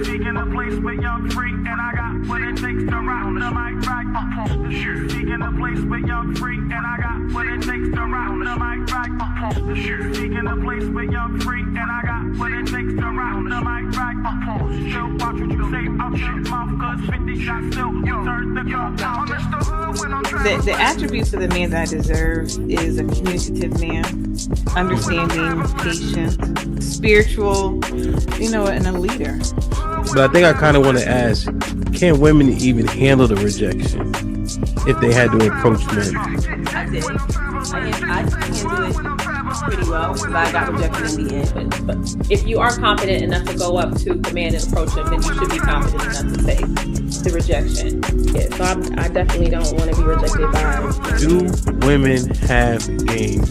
Seeking a place where young free, and I got what it takes to rock the mic right. Seeking a place where young free, and I got what it takes to rock the mic right. Seeking a place where young free, and I got what it takes to rock the mic right. Still watch what you say, I'm shit mouth, cause 50 shots still turn the gun. The attributes of the man that I deserve is a communicative man, understanding, patient, spiritual, and a leader. But I think I kind of want to ask, can women even handle the rejection if they had to approach men? I did. I can do it pretty well because I got rejected in the end. But if you are confident enough to go up to the man and approach him, then you should be confident enough to say the rejection. Yeah, so I definitely don't want to be rejected by. Do women have game?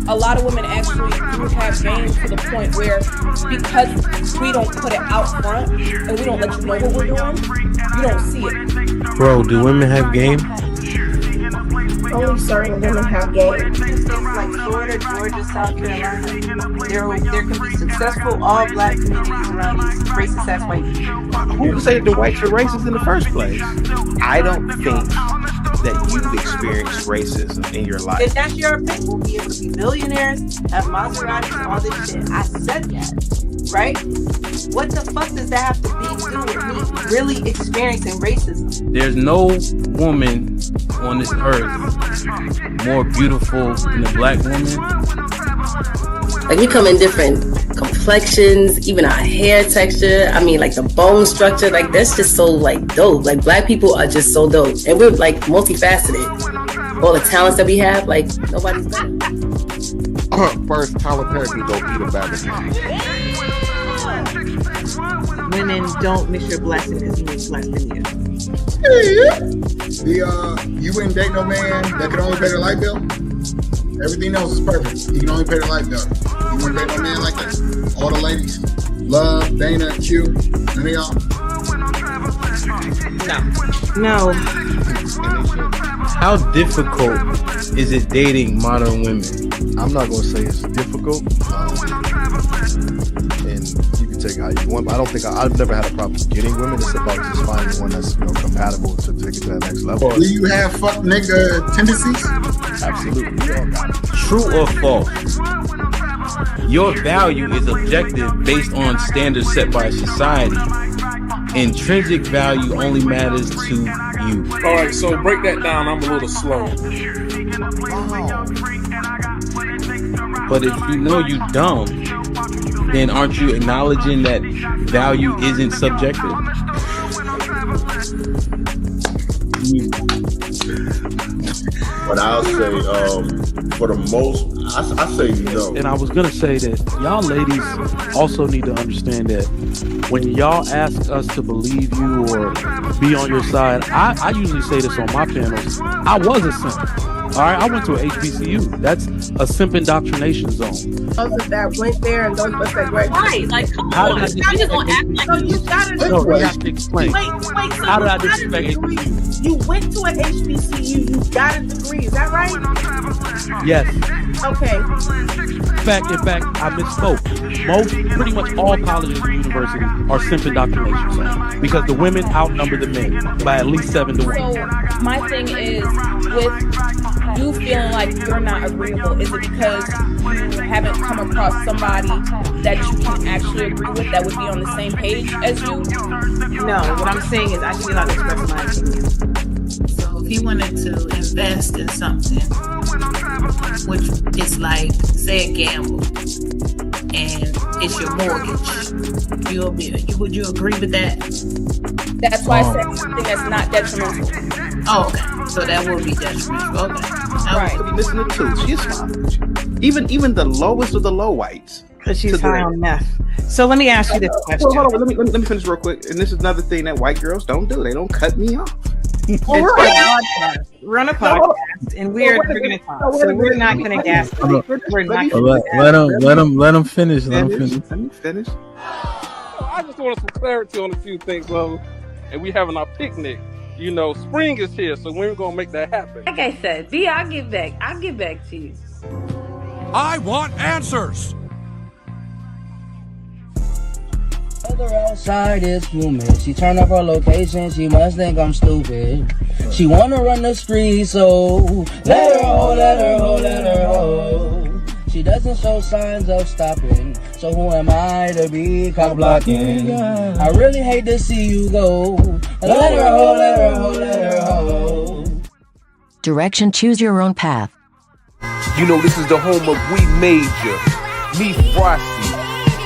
A lot of women actually do have game to the point where, because we don't put it out front and we don't let you know what we're doing, you don't see it. Bro, do women have game? Only certain women have game. it's like Florida, Georgia, South Carolina. There can be successful all black communities around these racist ass white people. Who said the whites were racist in the first place? I don't think that you've experienced racism in your life. If that's your opinion, we'll be able to be millionaires, have Maseratis and all this shit. I said that, right? What the fuck does that have to do with me really experiencing racism? There's no woman on this earth more beautiful than a black woman. Like, we come in different complexions, even our hair texture. I mean, like the bone structure, like that's just so like dope. Like, black people are just so dope, and we're like multifaceted. All the talents that we have, like nobody's better. First, Tyler Perry can go eat a bag of Women, don't miss your blessing because he is less than you. You wouldn't date no man that could only pay the light bill? Everything else is perfect. He can only pay the light bill. You wouldn't date no man like that? All the ladies. Love, Dana, Q, none of y'all? No. How difficult is it dating modern women? I'm not going to say it's difficult. And you can take it how you want. I don't think I've never had a problem getting women. It's about just finding one that's compatible to take it to that next level. Do you have fuck nigga tendencies? Absolutely. True or false? Your value is objective based on standards set by society. Intrinsic value only matters to you. All right, so break that down. I'm a little slow. But if you know you dumb, then aren't you acknowledging that value isn't subjective? But I'll say, for the most, I say no. And I was gonna say that y'all ladies also need to understand that when y'all ask us to believe you or be on your side, I usually say this on my panels. I was a simp. All right, I went to a HBCU. That's a simp indoctrination zone. Those that went there and those that graduated. Right, like, come on. You're just gonna act like so you gotta No, you have to explain. Wait, so how did I disrespect HBCU? You went to a HBCU, you got a degree, is that right? Yes. Okay. In fact, I misspoke. Pretty much all colleges and universities are simp indoctrination centers because the women outnumber the men by at least 7 to 1. So my thing is, with you feeling like you're not agreeable, is it because you haven't come across somebody that you can actually agree with that would be on the same page as you? No, what I'm saying is I should be allowed to express my opinion. So if he wanted to invest in something, which is like, say, a gamble, and it's your mortgage, would you agree with that? That's why I said something that's not detrimental. Oh, okay. So that will be detrimental. Okay. Right. Could be missing the tooth. She's fine. Even the lowest of the low whites. Because she's high on meth. So let me ask you this question. Well, hold on. Let me finish real quick. And this is another thing that white girls don't do. They don't cut me off. Well, we're on a podcast, and we're going to talk. So we're not going to gas. Let him finish. Let me finish. I just wanted some clarity on a few things, and we having our picnic. You know, spring is here, so we're gonna make that happen. Like I said, B, I'll get back to you. I want answers. Other outside is human. She turn up her location. She must think I'm stupid. She wanna run the street, so let her hold, let her hold, let her hold. She doesn't show signs of stopping. So who am I to be cock blocking? I really hate to see you go. Let her hold, let her hold, let her hold. Direction, choose your own path. You know this is the home of We Major, Me Frosty,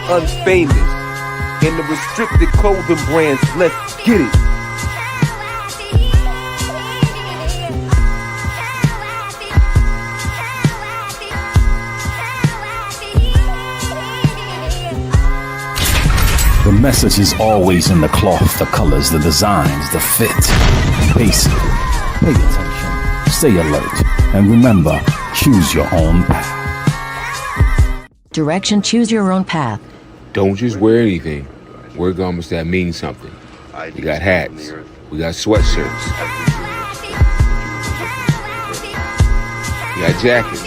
Unfamous, and the restricted clothing brands. Let's get it. The message is always in the cloth, the colors, the designs, the fit. Basic. Pay attention. Stay alert. And remember, choose your own path. Direction, choose your own path. Don't just wear anything. Wear garments that mean something. We got hats. We got sweatshirts. We got jackets.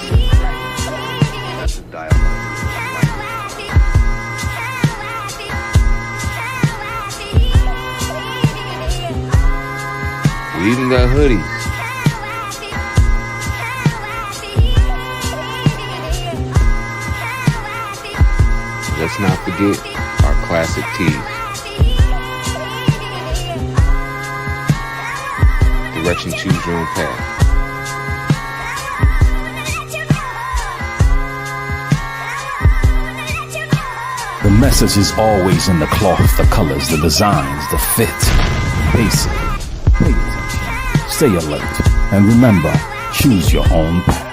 We even got hoodies. Let's not forget our classic tees. Direction, choose your own path. The message is always in the cloth, the colors, the designs, the fit. Basic. Pay attention. Stay alert. And remember, choose your own path.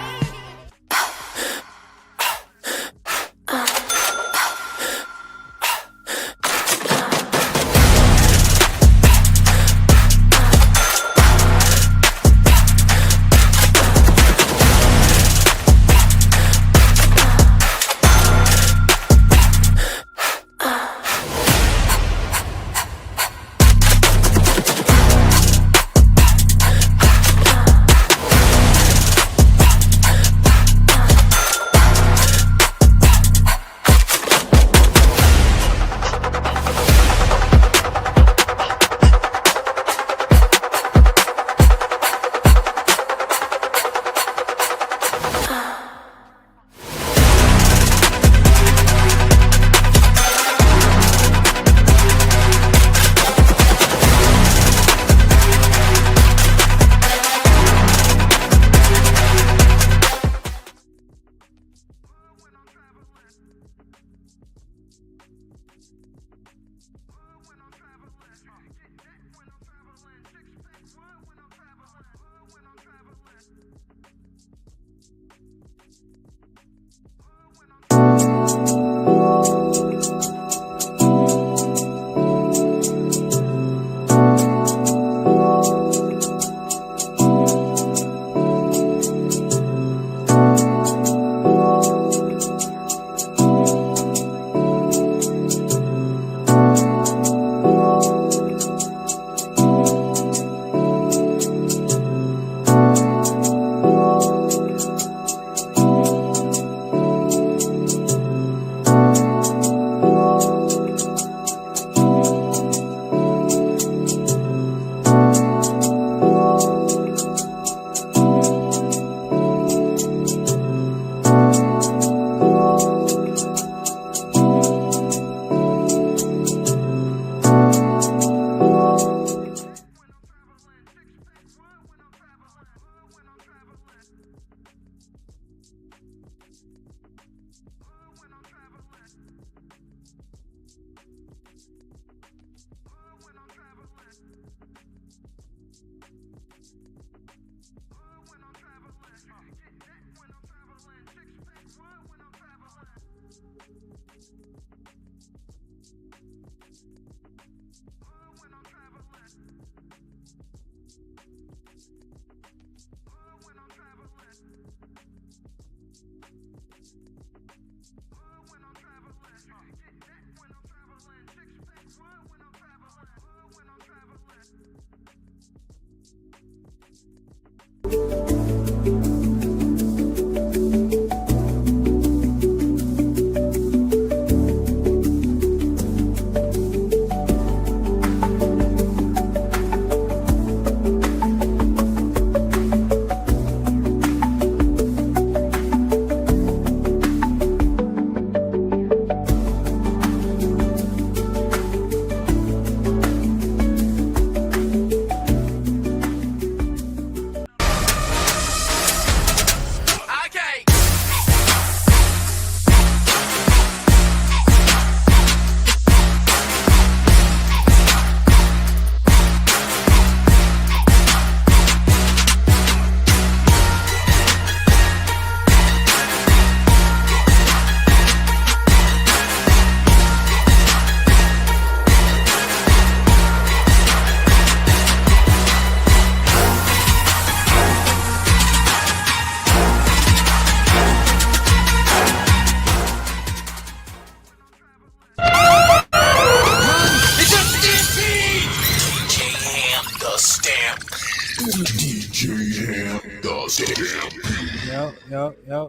Yo.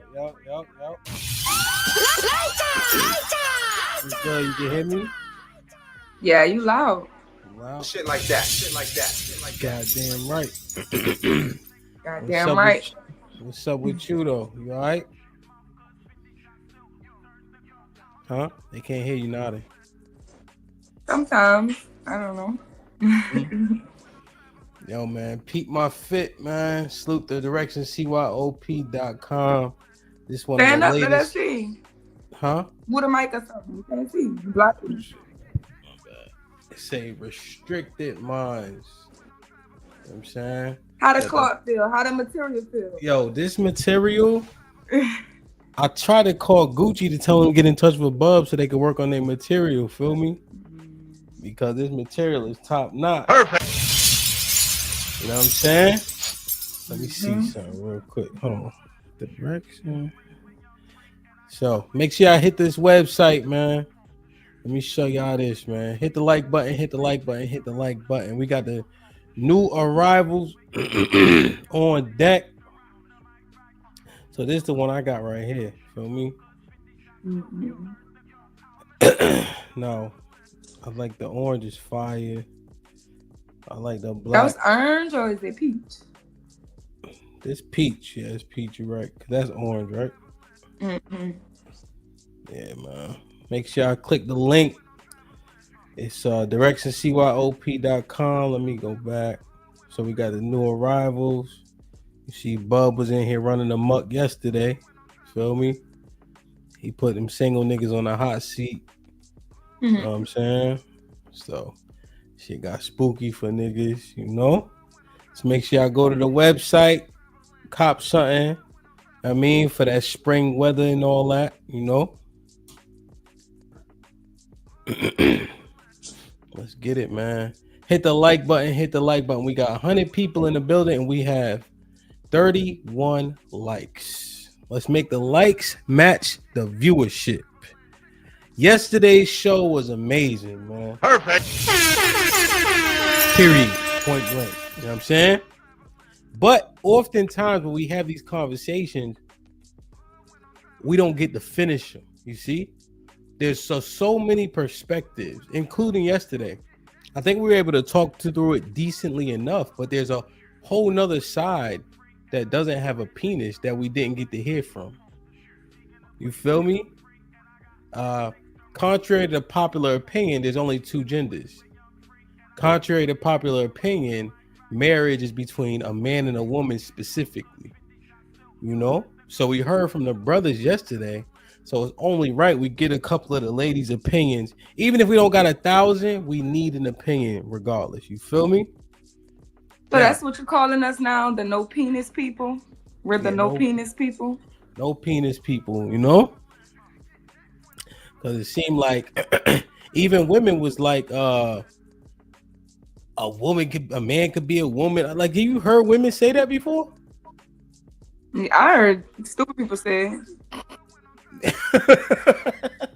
Girl, you can hear me? Yeah, you loud. Wow. Shit like that. Goddamn right. Goddamn right. What's up with you though? You all right? Huh? They can't hear you nodding. Sometimes. I don't know. Yo, man, peep my fit, man. Salute the direction, CYOP.com. This one Stand of up the to that latest. thing. Huh? With a mic or something. You can't see. You block it. It say restricted minds. You know what I'm saying? How the cloth feel? How the material feel? Yo, this material, I try to call Gucci to tell them to get in touch with Bub so they can work on their material, feel me? Because this material is top notch. Perfect. You know what I'm saying? Let me see something real quick. Hold on. Direction. So make sure y'all hit this website, man. Let me show y'all this, man. Hit the like button, hit the like button, hit the like button. We got the new arrivals on deck. So this is the one I got right here. Feel me? No. I like the orange is fire. I like the black. That was orange or is it peach? This peach. Yeah, it's peach. You're right. Cause that's orange, right? Mm-hmm. Yeah, man. Make sure y'all click the link. It's directioncyop.com. Let me go back. So we got the new arrivals. You see Bub was in here running amok yesterday. Feel me? He put them single niggas on the hot seat. You know what I'm saying? So shit got spooky for niggas, you know? So make sure y'all go to the website, cop something. I mean, for that spring weather and all that, you know? Let's get it, man. Hit the like button, hit the like button. We got 100 people in the building and we have 31 likes. Let's make the likes match the viewership. Yesterday's show was amazing, man. Perfect. Period. Point blank. You know what I'm saying? But oftentimes when we have these conversations, we don't get to finish them. You see? There's so many perspectives, including yesterday. I think we were able to talk through it decently enough, but there's a whole nother side that doesn't have a penis that we didn't get to hear from. You feel me? Contrary to popular opinion, there's only two genders. Contrary to popular opinion, marriage is between a man and a woman specifically. You know? So we heard from the brothers yesterday. So it's only right we get a couple of the ladies' opinions. Even if we don't got 1,000, we need an opinion regardless. You feel me? So that's what you're calling us now, the no penis people? We're the no penis people? No penis people, you know? Because it seemed like even women was like, a man could be a woman. Like, have you heard women say that before? I heard stupid people say it.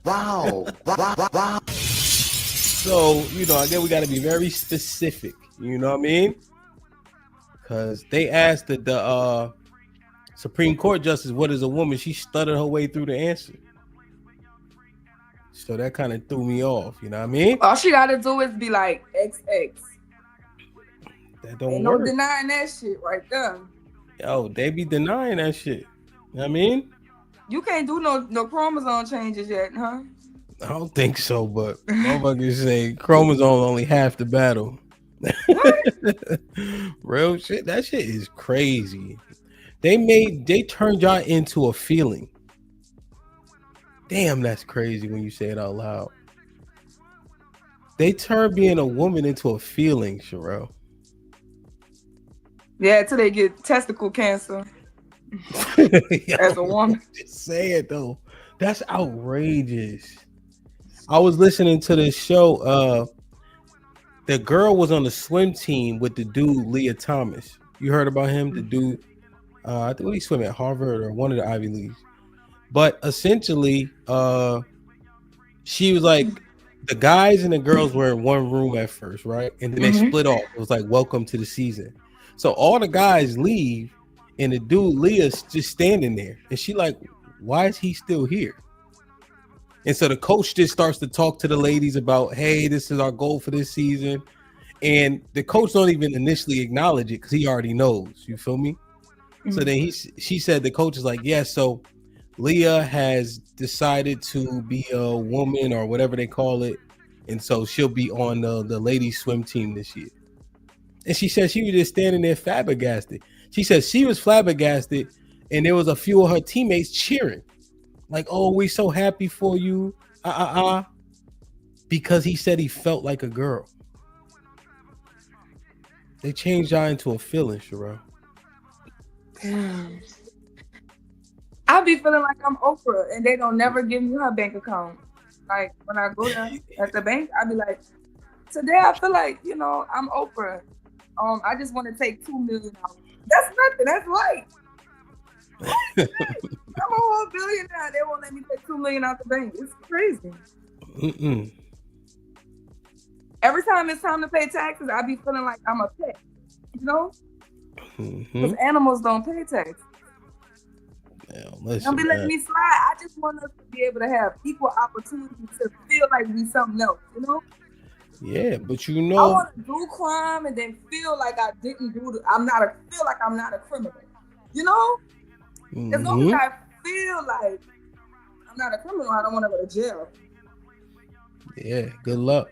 Wow. So, again, we got to be very specific. You know what I mean? Because they asked the Supreme Court justice, what is a woman? She stuttered her way through the answer. So that kind of threw me off. You know what I mean? All she got to do is be like XX. That don't Ain't work. no denying that shit right there. Yo, they be denying that shit. You know what I mean? You can't do no chromosome changes yet, huh? I don't think so, but motherfuckers say chromosome only half the battle. Real shit. That shit is crazy. They turned y'all into a feeling. Damn, that's crazy when you say it out loud. They turned being a woman into a feeling, Sherelle. Yeah, till they get testicle cancer. As a woman. Just say it though. That's outrageous. I was listening to this show. The girl was on the swim team with the dude Leah Thomas. You heard about him? The dude, I think he swam at Harvard or one of the Ivy Leagues. But essentially, she was like, the guys and the girls were in one room at first, right? And then they split off. It was like, welcome to the season. So all the guys leave, and the dude Leah's just standing there, and she like, why is he still here? And so the coach just starts to talk to the ladies about, hey, this is our goal for this season. And the coach don't even initially acknowledge it because he already knows. You feel me? So then she said, the coach is like, yeah, so Leah has decided to be a woman or whatever they call it. And so she'll be on the ladies swim team this year. And she said she was just standing there flabbergasted. She said she was flabbergasted and there was a few of her teammates cheering. Like, oh, we so happy for you. Because he said he felt like a girl. They changed y'all into a feeling, Sherelle. Damn. I be feeling like I'm Oprah and they don't never give me her bank account. Like when I go down at the bank, I be like, today I feel like, I'm Oprah. I just want to take $2 million out. That's nothing. That's light. I'm a whole billionaire. They won't let me take $2 million out the bank. It's crazy. Every time it's time to pay taxes, I be feeling like I'm a pet. Because animals don't pay taxes. Don't be letting me slide. I just want us to be able to have equal opportunity to feel like we something else, Yeah, but I want to do crime and then feel like I didn't do feel like I'm not a criminal. As long as I feel like I'm not a criminal, I don't want to go to jail. Yeah, good luck.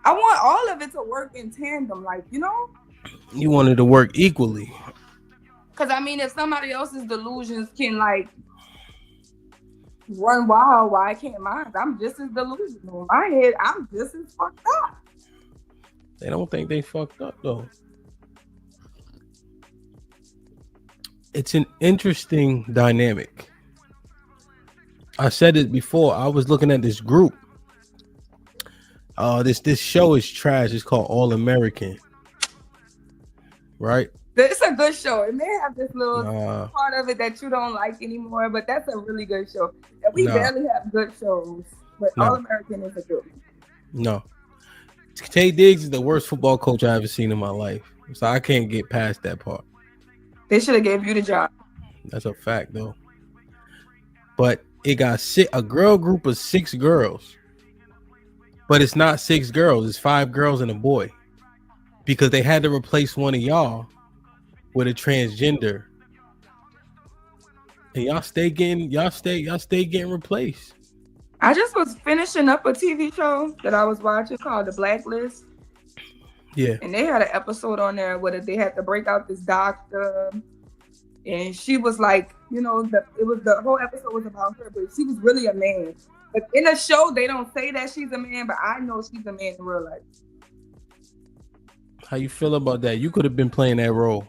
I want all of it to work in tandem, You want it to work equally. Because, if somebody else's delusions can, run wild, why can't mine? I'm just as delusional. In my head, I'm just as fucked up. They don't think they fucked up, though. It's an interesting dynamic. I said it before. I was looking at this group. This show is trash. It's called All American. Right? It's a good show. It may have this little part of it that you don't like anymore, but that's a really good show. And we barely have good shows, but All American is a good one. No. Tay Diggs is the worst football coach I ever seen in my life. So I can't get past that part. They should have gave you the job. That's a fact, though. But it got a girl group of 6 girls. But it's not 6 girls. It's 5 girls and a boy. Because they had to replace one of y'all with a transgender. And y'all stay getting replaced. I just was finishing up a TV show that I was watching called The Blacklist. Yeah. And they had an episode on there where they had to break out this doctor. And she was like, the whole episode was about her, but she was really a man. But in the show, they don't say that she's a man, but I know she's a man in real life. How you feel about that? You could have been playing that role.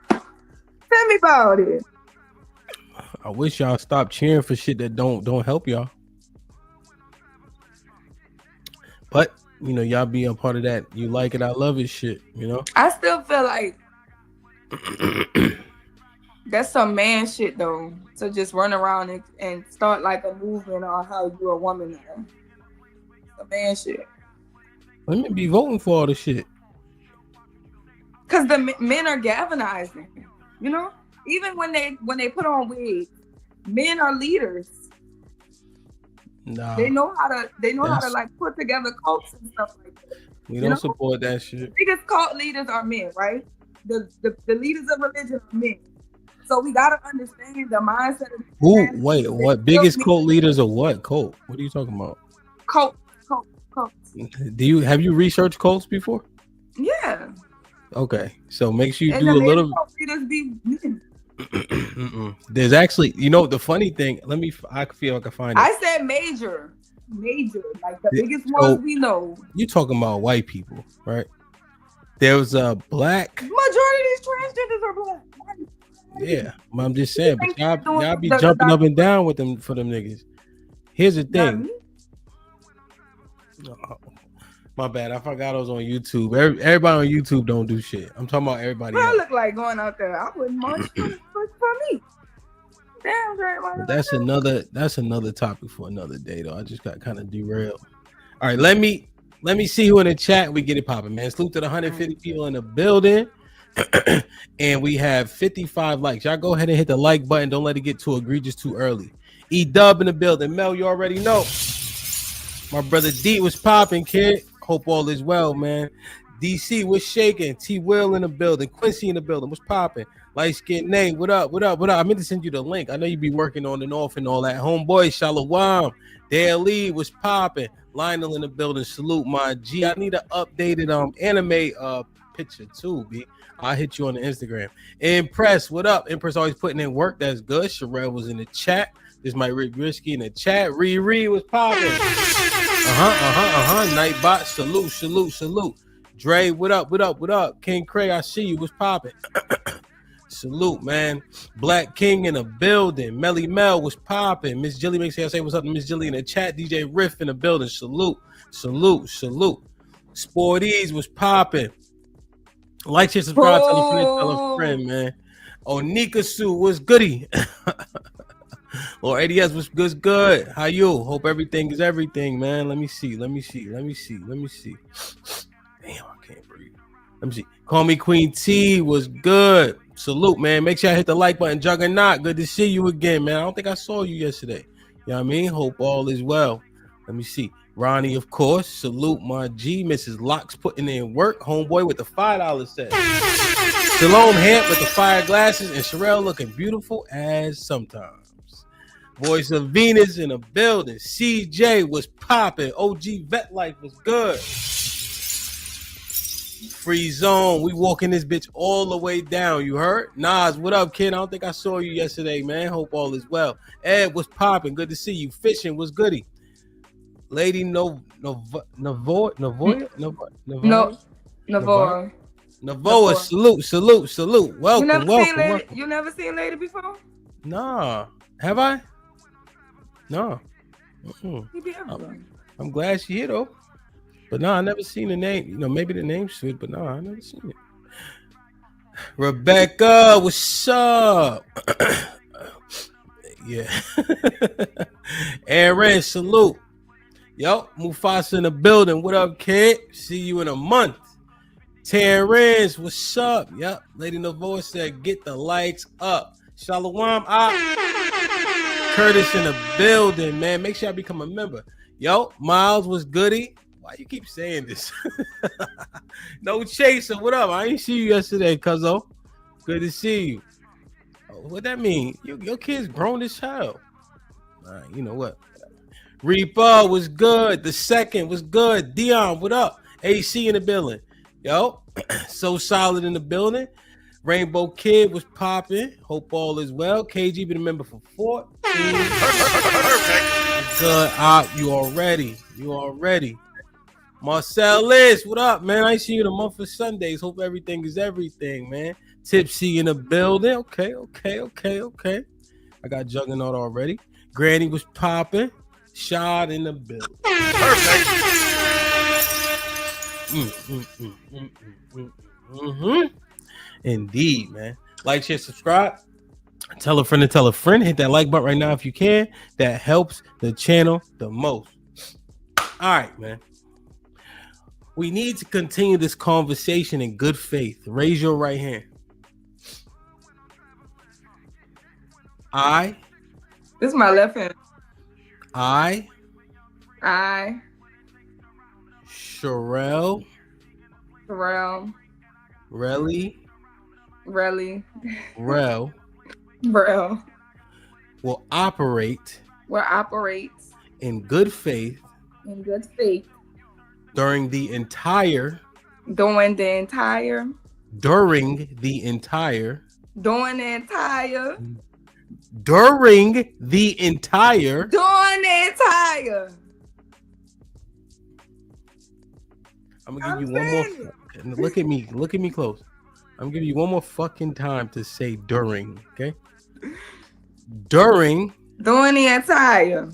Tell me about it. I wish y'all stop cheering for shit that don't help y'all. But you know, y'all be a part of that. You like it, I love it shit, you know? I still feel like that's some man shit though, to just run around and start like a movement on how you a woman now. A man shit. Women be voting for all the shit. Cause the men are galvanizing, you know? Even when they put on wigs, men are leaders. Nah. They know how to like put together cults and stuff like that. We don't support that shit. The biggest cult leaders are men, right? The leaders of religion are men. So we gotta understand the mindset of Who? Wait, what? Biggest cult leaders or what? Cult? What are you talking about? Cult. Have you researched cults before? Yeah. Okay, so make sure you And do the a little. cult leaders be men. There's actually, you know, the funny thing. I feel I can find it. I said major, like the biggest ones we know. You talking about white people, right? There was a black. Majority of these transgenders are black. Yeah, I'm just saying, but y'all be jumping up and down with them for them niggas. Here's the thing. Oh, my bad, I forgot I was on YouTube. Everybody on YouTube don't do shit. I'm talking about everybody else. I look like going out there. I wouldn't march for me. Damn, great. That's another topic for another day, though. I just got kind of derailed. All right, let me see who in the chat. We get it popping, man. Salute to the 150 people in the building. And we have 55 likes. Y'all go ahead and hit the like button. Don't let it get too egregious too early. E-Dub in the building. Mel, you already know. My brother D was popping, kid. Hope all is well, man. DC was shaking. T Will in the building. Quincy in the building. What's popping? Light skin name. What up? I meant to send you the link. I know you be working on and off and all that. Homeboy, Shalom. Dale Lee was popping. Lionel in the building. Salute my G. I need an updated anime picture too, B. I'll hit you on the Instagram. Impress, what up? Impress always putting in work. That's good. Sherelle was in the chat. This might Rick Risky in the chat. Riri was popping. Nightbot, salute. Dre, what up? King Craig, I see you. What's popping? Salute, man. Black King in the building. Melly Mel was popping. Miss Jilly, make sure I say what's up to Miss Jilly in the chat. DJ Riff in the building. Salute. Sporties was popping. Like, share, subscribe, tell a friend, man. Oh, Nika Sue was goody. Or ADS was good. How you? Hope everything is everything, man. Let me see. Damn, I can't breathe. Let me see. Call me Queen T was good. Salute, man. Make sure I hit the like button. Juggernaut, good to see you again, man. I don't think I saw you yesterday. You know what I mean? Hope all is well. Let me see. Ronnie, of course. Salute my G. Mrs. Locks putting in work. Homeboy with the $5 set. Shalom Hamp with the fire glasses. And Sherelle looking beautiful as sometimes. Voice of Venus in the building. CJ was popping. OG Vet Life was good. Free zone. We walking this bitch all the way down. You heard? Nas, what up, kid? I don't think I saw you yesterday, man. Hope all is well. Ed was popping. Good to see you. Fishing was goody. Lady Navoa. Salute. Welcome. You never seen Lady before? Nah. Have I? No. I'm glad she here though. But no, I never seen the name. You know, maybe the name should, but no, I never seen it. Rebecca, what's up? Yeah. Aaron, salute. Yo, Mufasa in the building. What up, kid? See you in a month. Terrence, what's up? Yep. Lady Novoa said, get the lights up. Shalom. Curtis in the building, man. Make sure I become a member. Yo, Miles was goody. Why you keep saying this? No chaser. What up? I ain't see you yesterday, cuzzo. Good to see you. What that mean? Your kid's grown as hell. All right, you know what? Reaper was good. The second was good. Dion, what up? AC in the building. Yo, so solid in the building. Rainbow Kid was popping. Hope all is well. KG been a member for 14. Perfect. Good. You already. Marcellus, what up, man? I see you in a month for Sundays. Hope everything is everything, man. Tipsy in the building. Okay. I got Juggernaut already. Granny was popping. Shot in the building. Perfect. Indeed, man. Like, share, subscribe. Tell a friend to tell a friend. Hit that like button right now if you can. That helps the channel the most. All right, man. We need to continue this conversation in good faith. Raise your right hand. This is my left hand. I, Sherelle, Relly, Rel, will operate in good faith during the entire I'm gonna give you one more. Look at me close. I'm giving you one more fucking time to say during, okay? During the entire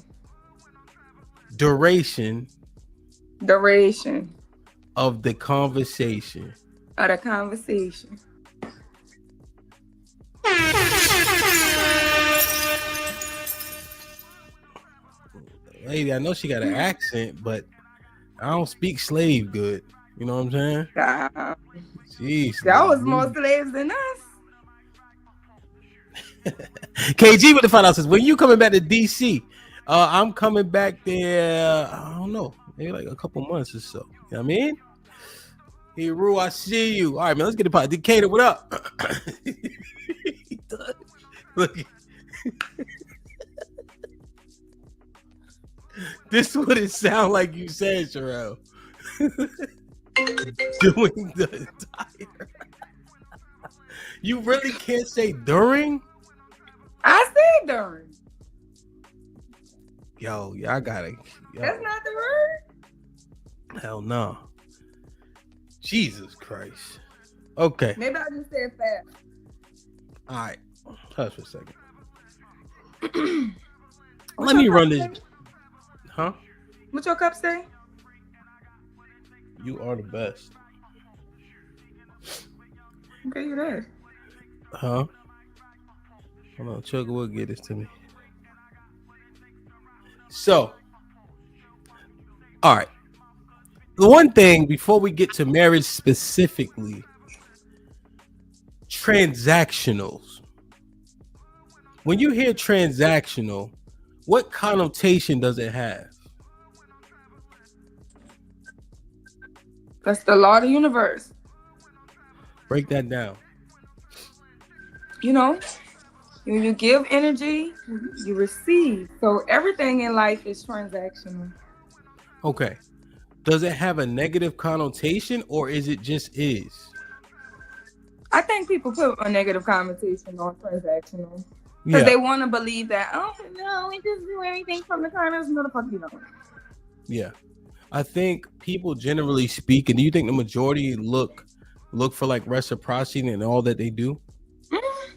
duration of the conversation. Lady, I know she got an accent, but I don't speak slave good. You know what I'm saying? Jeez, that was more slaves than us. KG with the $5 says, when you coming back to DC? I'm coming back there, I don't know, maybe like a couple months or so. You know what I mean? Hero, I see you. All right, man, let's get the pot. Decatur, what up? Look. This would it sound like you said, Sherelle. Doing the entire. You really can't say during? I said during. Yo, I got it. That's not the word? Hell no. Jesus Christ. Okay. Maybe I just said fast. All right. Hush for a second. Let me run this. Huh? What's your cup say? You are the best. Okay, you're there. Huh? Hold on, Chugga will get this to me. So, all right. The one thing before we get to marriage specifically, transactionals. When you hear transactional, what connotation does it have? That's the law of the universe. Break that down. You know, when you give energy, you receive. So everything in life is transactional. Okay. Does it have a negative connotation or is it just is? I think people put a negative connotation on transactional. Because they want to believe that, oh, no, we just do everything from the corners. Motherfucker, you know. Yeah. I think people generally speak, and do you think the majority look for like reciprocity in all that they do? Mm-hmm.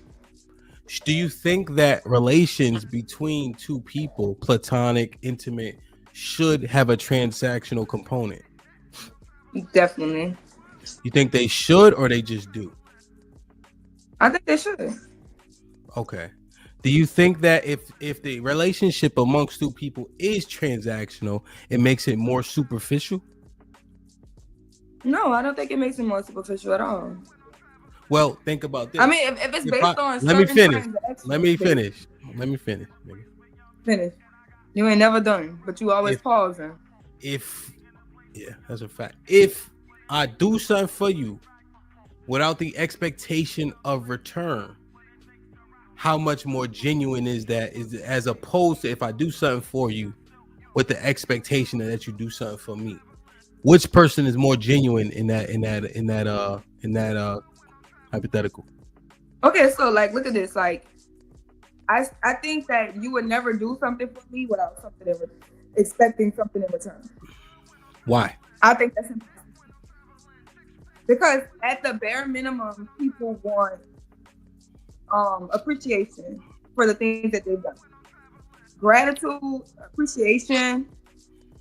Do you think that relations between two people, platonic, intimate, should have a transactional component? Definitely. You think they should or they just do? I think they should. Okay. Do you think that if the relationship amongst two people is transactional, it makes it more superficial? No, I don't think it makes it more superficial at all. Well, think about this. I mean, if it's based on let me finish. transactions. Let me finish. Nigga. Finish. You ain't never done, but you always pausing. Yeah, that's a fact. If I do something for you without the expectation of return, how much more genuine is that? Is as opposed to if I do something for you with the expectation that you do something for me? Which person is more genuine in that hypothetical? Okay, so like, look at this. Like, I think that you would never do something for me without expecting something in return. Why? I think that's impossible. Because at the bare minimum, people want appreciation for the things that they've done. Gratitude, appreciation,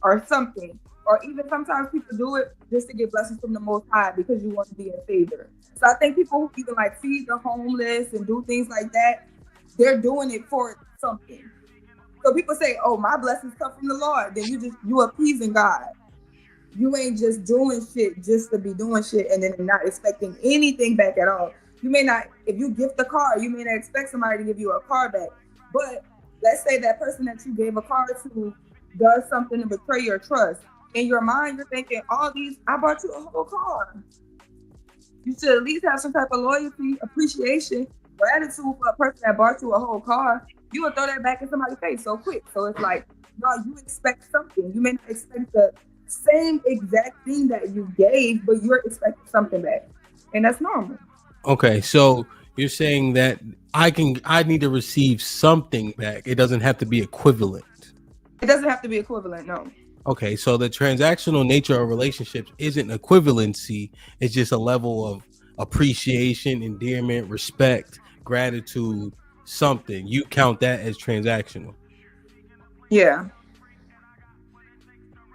or something. or even sometimes people do it just to get blessings from the Most High because you want to be in favor. So I think people who even like feed the homeless and do things like that, they're doing it for something. So people say, "Oh, my blessings come from the Lord." Then you appeasing God. You ain't just doing shit just to be doing shit and then not expecting anything back at all. You may not, if you gift a car, you may not expect somebody to give you a car back. But let's say that person that you gave a car to does something to betray your trust. In your mind, you're thinking, I bought you a whole car. You should at least have some type of loyalty, appreciation, gratitude for a person that bought you a whole car. You would throw that back in somebody's face so quick. So it's like, no, you expect something. You may not expect the same exact thing that you gave, but you're expecting something back. And that's normal. Okay, so you're saying that I need to receive something back. It doesn't have to be equivalent. It doesn't have to be equivalent, no. Okay, so the transactional nature of relationships isn't equivalency. It's just a level of appreciation, endearment, respect, gratitude, something. You count that as transactional. Yeah.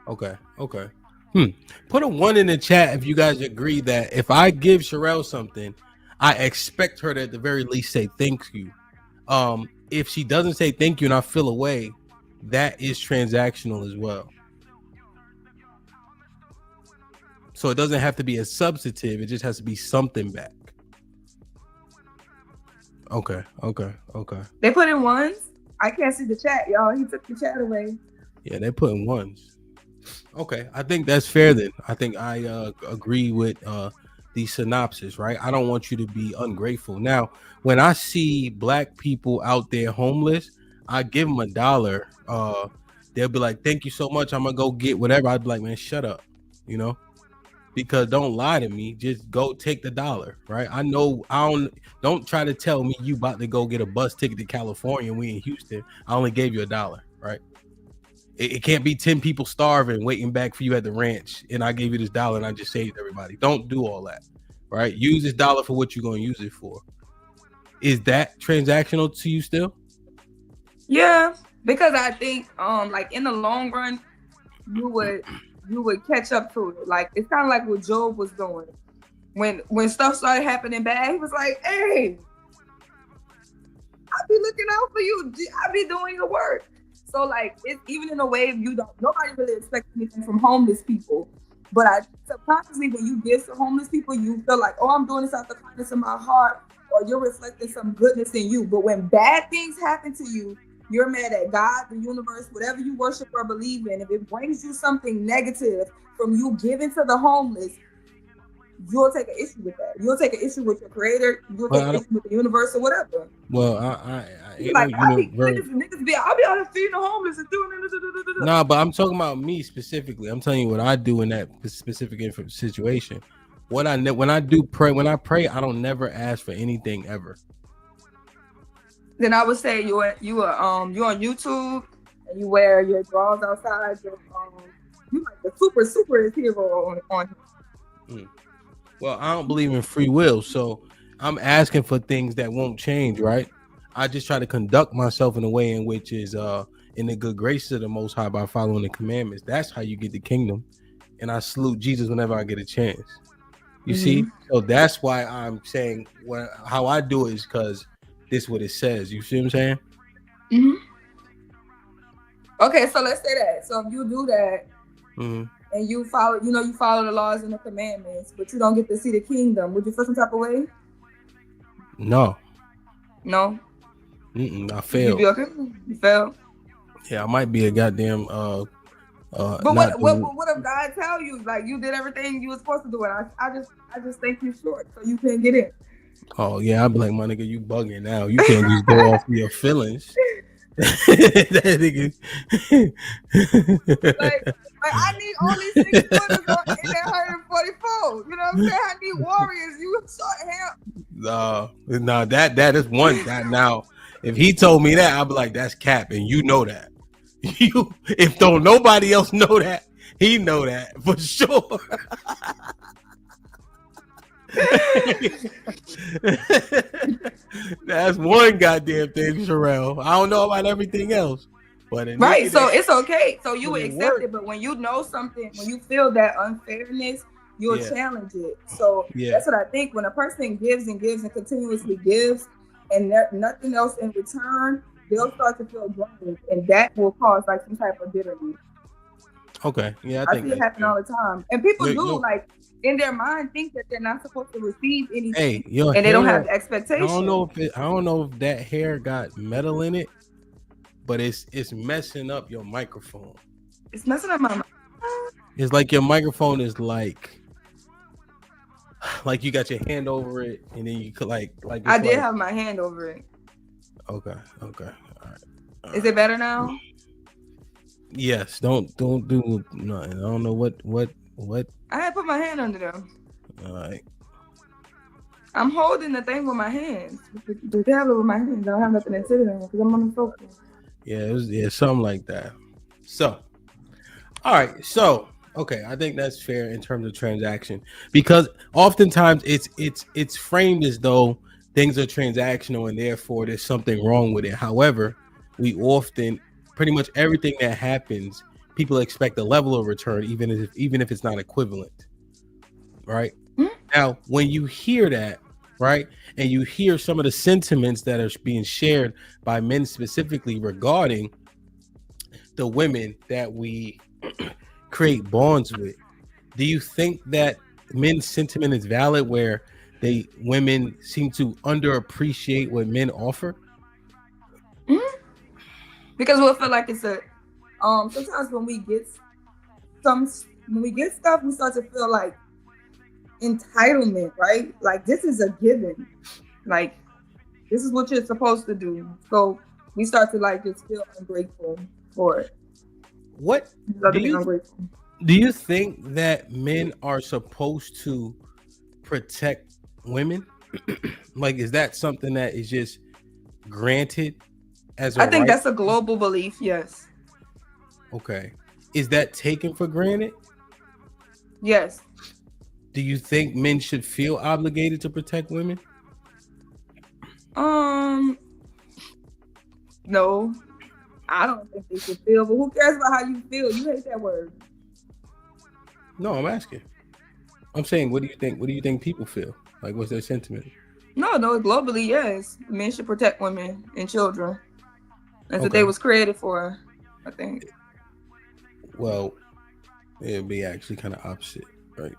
Okay. Put a 1 in the chat if you guys agree that if I give Sherelle something, I expect her to at the very least say thank you. If she doesn't say thank you and I feel away, that is transactional as well. So it doesn't have to be a substantive, it just has to be something back. Okay. They put in 1s. I can't see the chat, y'all. He took the chat away. Yeah, they put in 1s. Okay, I think that's fair then. I think I agree with the synopsis, right? I don't want you to be ungrateful. Now, when I see black people out there homeless, I give them $1. They'll be like, "Thank you so much. I'm gonna go get whatever." I'd be like, "Man, shut up," because don't lie to me. Just go take the $1, right? I know don't try to tell me you about to go get a bus ticket to California and we in Houston. I only gave you $1, right? It can't be 10 people starving waiting back for you at the ranch and I gave you this $1 and I just saved everybody. Don't do all that, right? Use this $1 for what you're going to use it for. Is that transactional to you still? Yeah, because I think like in the long run, you would catch up to it. Like it's kind of like what Job was doing. When stuff started happening bad, he was like, "Hey, I'll be looking out for you. I'll be doing your work." So like it's even in a way nobody really expects anything from homeless people. But subconsciously when you give to homeless people, you feel like, "Oh, I'm doing this out the kindness of my heart," or you're reflecting some goodness in you. But when bad things happen to you, you're mad at God, the universe, whatever you worship or believe in. If it brings you something negative from you giving to the homeless, you'll take an issue with that. You'll take an issue with your creator. You'll take an issue with the universe or whatever. Well, I'll be out here feeding the homeless and doing it. Nah, but I'm talking about me specifically. I'm telling you what I do in that specific situation. When I pray, I don't never ask for anything ever. Then I would say you're on YouTube and you wear your drawers outside. You like the super hero on. Well, I don't believe in free will, so I'm asking for things that won't change, right? I just try to conduct myself in a way in which is in the good graces of the Most High by following the commandments. That's how you get the kingdom. And I salute Jesus whenever I get a chance. You see? So that's why I'm saying how I do it is because this is what it says. You see what I'm saying? Mm-hmm. Okay, so let's say that. So if you do that and you follow the laws and the commandments, but you don't get to see the kingdom, would you feel some type of way? No. I failed. You failed? Yeah, I might be a goddamn but what if God tell you like you did everything you were supposed to do and I just think you're short so you can't get in? Oh yeah, I'd be like, my nigga, you bugging now. You can't just go off your feelings. That nigga. like I need only 6 footers in that 144. You know what I'm saying? I need warriors. You short him. No, that is one. That now, if he told me that, I'd be like, that's cap, and you know that. If don't nobody else know that, he know that for sure. That's one goddamn thing, Sherelle. I don't know about everything else. But a right, nigga so that- it's okay. So you but would it accept work. it, but when you know something, when you feel that unfairness, you'll Yeah. challenge it. So Yeah. that's what I think. When a person gives and gives and continuously gives, and nothing else in return, they'll start to feel drained, and that will cause like some type of bitterness. Okay. Yeah, I think see it that's happen fair. all the time, and people Yo- do yo- like in their mind think that they're not supposed to receive anything, Hey, your and they don't hair- have the expectation. I don't know if that hair got metal in it, but it's messing up your microphone. It's messing up my. It's like your microphone is like you got your hand over it, and then you could like. I did have my hand over it. Okay. All right. Is it better now? Yes. Don't do nothing. I don't know what. I had put my hand under them. All right. I'm holding the thing with my hands. The tablet with my hands. I don't have nothing to sit in because I'm on the sofa. Yeah, it was something like that. So, all right. So, okay, I think that's fair in terms of transaction, because oftentimes it's framed as though things are transactional and therefore there's something wrong with it. However, we often, pretty much everything that happens, people expect a level of return, even if it's not equivalent. Right? Mm-hmm. Now, when you hear that, right, and you hear some of the sentiments that are being shared by men specifically regarding the women that we create bonds with, do you think that men's sentiment is valid, where women seem to underappreciate what men offer? Mm-hmm. Because we'll feel like it's a sometimes when we get stuff, we start to feel like entitlement, right? Like this is a given, like this is what you're supposed to do. So we start to like just feel ungrateful for it. What do you think that men are supposed to protect women? Like, is that something that is just granted as a I think right? that's a global belief. Yes. Okay. Is that taken for granted? Yes. Do you think men should feel obligated to protect women? No, I don't think they should feel, but who cares about how you feel? You hate that word. No, I'm asking. I'm saying, what do you think? What do you think people feel? Like, what's their sentiment? No, globally, yes. Men should protect women and children. That's what Okay. they was created for, I think. Well, it'd be actually kind of opposite, right?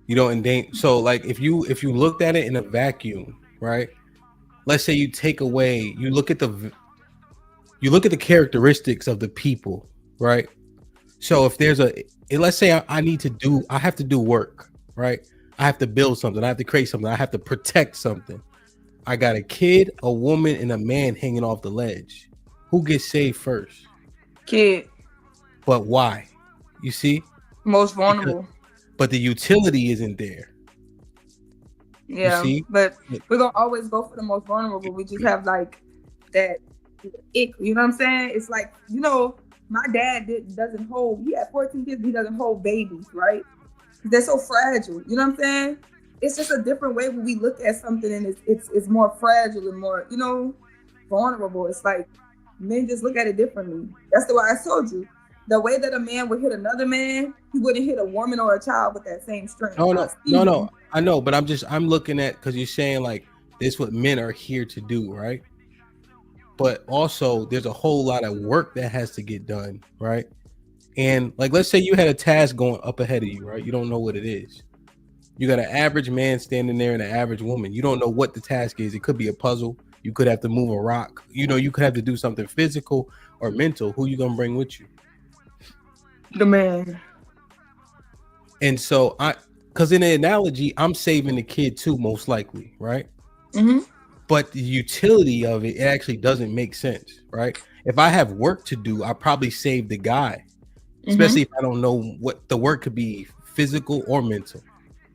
You don't endanger. So, like, if you looked at it in a vacuum, right? Let's say you take away, you look at the characteristics of the people, right? So if there's let's say I have to do work, right? I have to build something. I have to create something. I have to protect something. I got a kid, a woman, and a man hanging off the ledge. Who gets saved first? Kid. But why? You see? Most vulnerable. But the utility isn't there. Yeah, see? But we're gonna always go for the most vulnerable. We just have like that ick, you know what I'm saying? It's like, my dad doesn't hold. He had 14 kids, but he doesn't hold babies, right? They're so fragile. You know what I'm saying? It's just a different way when we look at something, and it's more fragile and more, vulnerable. It's like men just look at it differently. That's the way I told you. The way that a man would hit another man, he wouldn't hit a woman or a child with that same strength. No. I know, but I'm looking at, because you're saying like this what men are here to do, right? But also there's a whole lot of work that has to get done, right? And like, let's say you had a task going up ahead of you, right? You don't know what it is. You got an average man standing there and an average woman. You don't know what the task is. It could be a puzzle. You could have to move a rock. You could have to do something physical or mental. Who you gonna bring with you? The man. And so because in the analogy, I'm saving the kid too, most likely, right? Mm-hmm. But the utility of it actually doesn't make sense, right? If I have work to do, I probably save the guy, especially if I don't know what the work could be, physical or mental.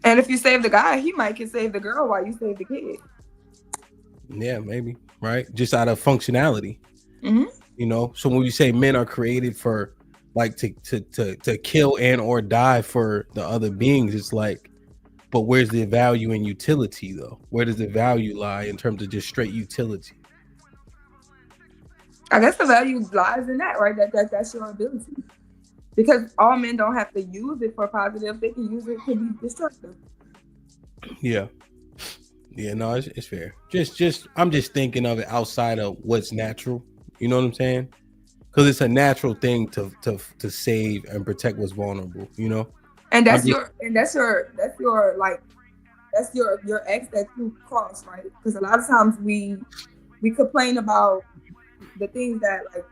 And if you save the guy, he might can save the girl while you save the kid. Yeah, maybe, right? Just out of functionality. Mm-hmm. So when we say men are created for like to kill and or die for the other beings, it's like, but where's the value in utility though? Where does the value lie in terms of just straight utility? I guess the value lies in that, right? That's your ability. Because all men don't have to use it for positive; they can use it to be destructive. Yeah. Yeah, no, it's fair. I'm just thinking of it outside of what's natural. You know what I'm saying? Because it's a natural thing to save and protect what's vulnerable. You know, and that's your ex that you cross, right? Because a lot of times we complain about the things that like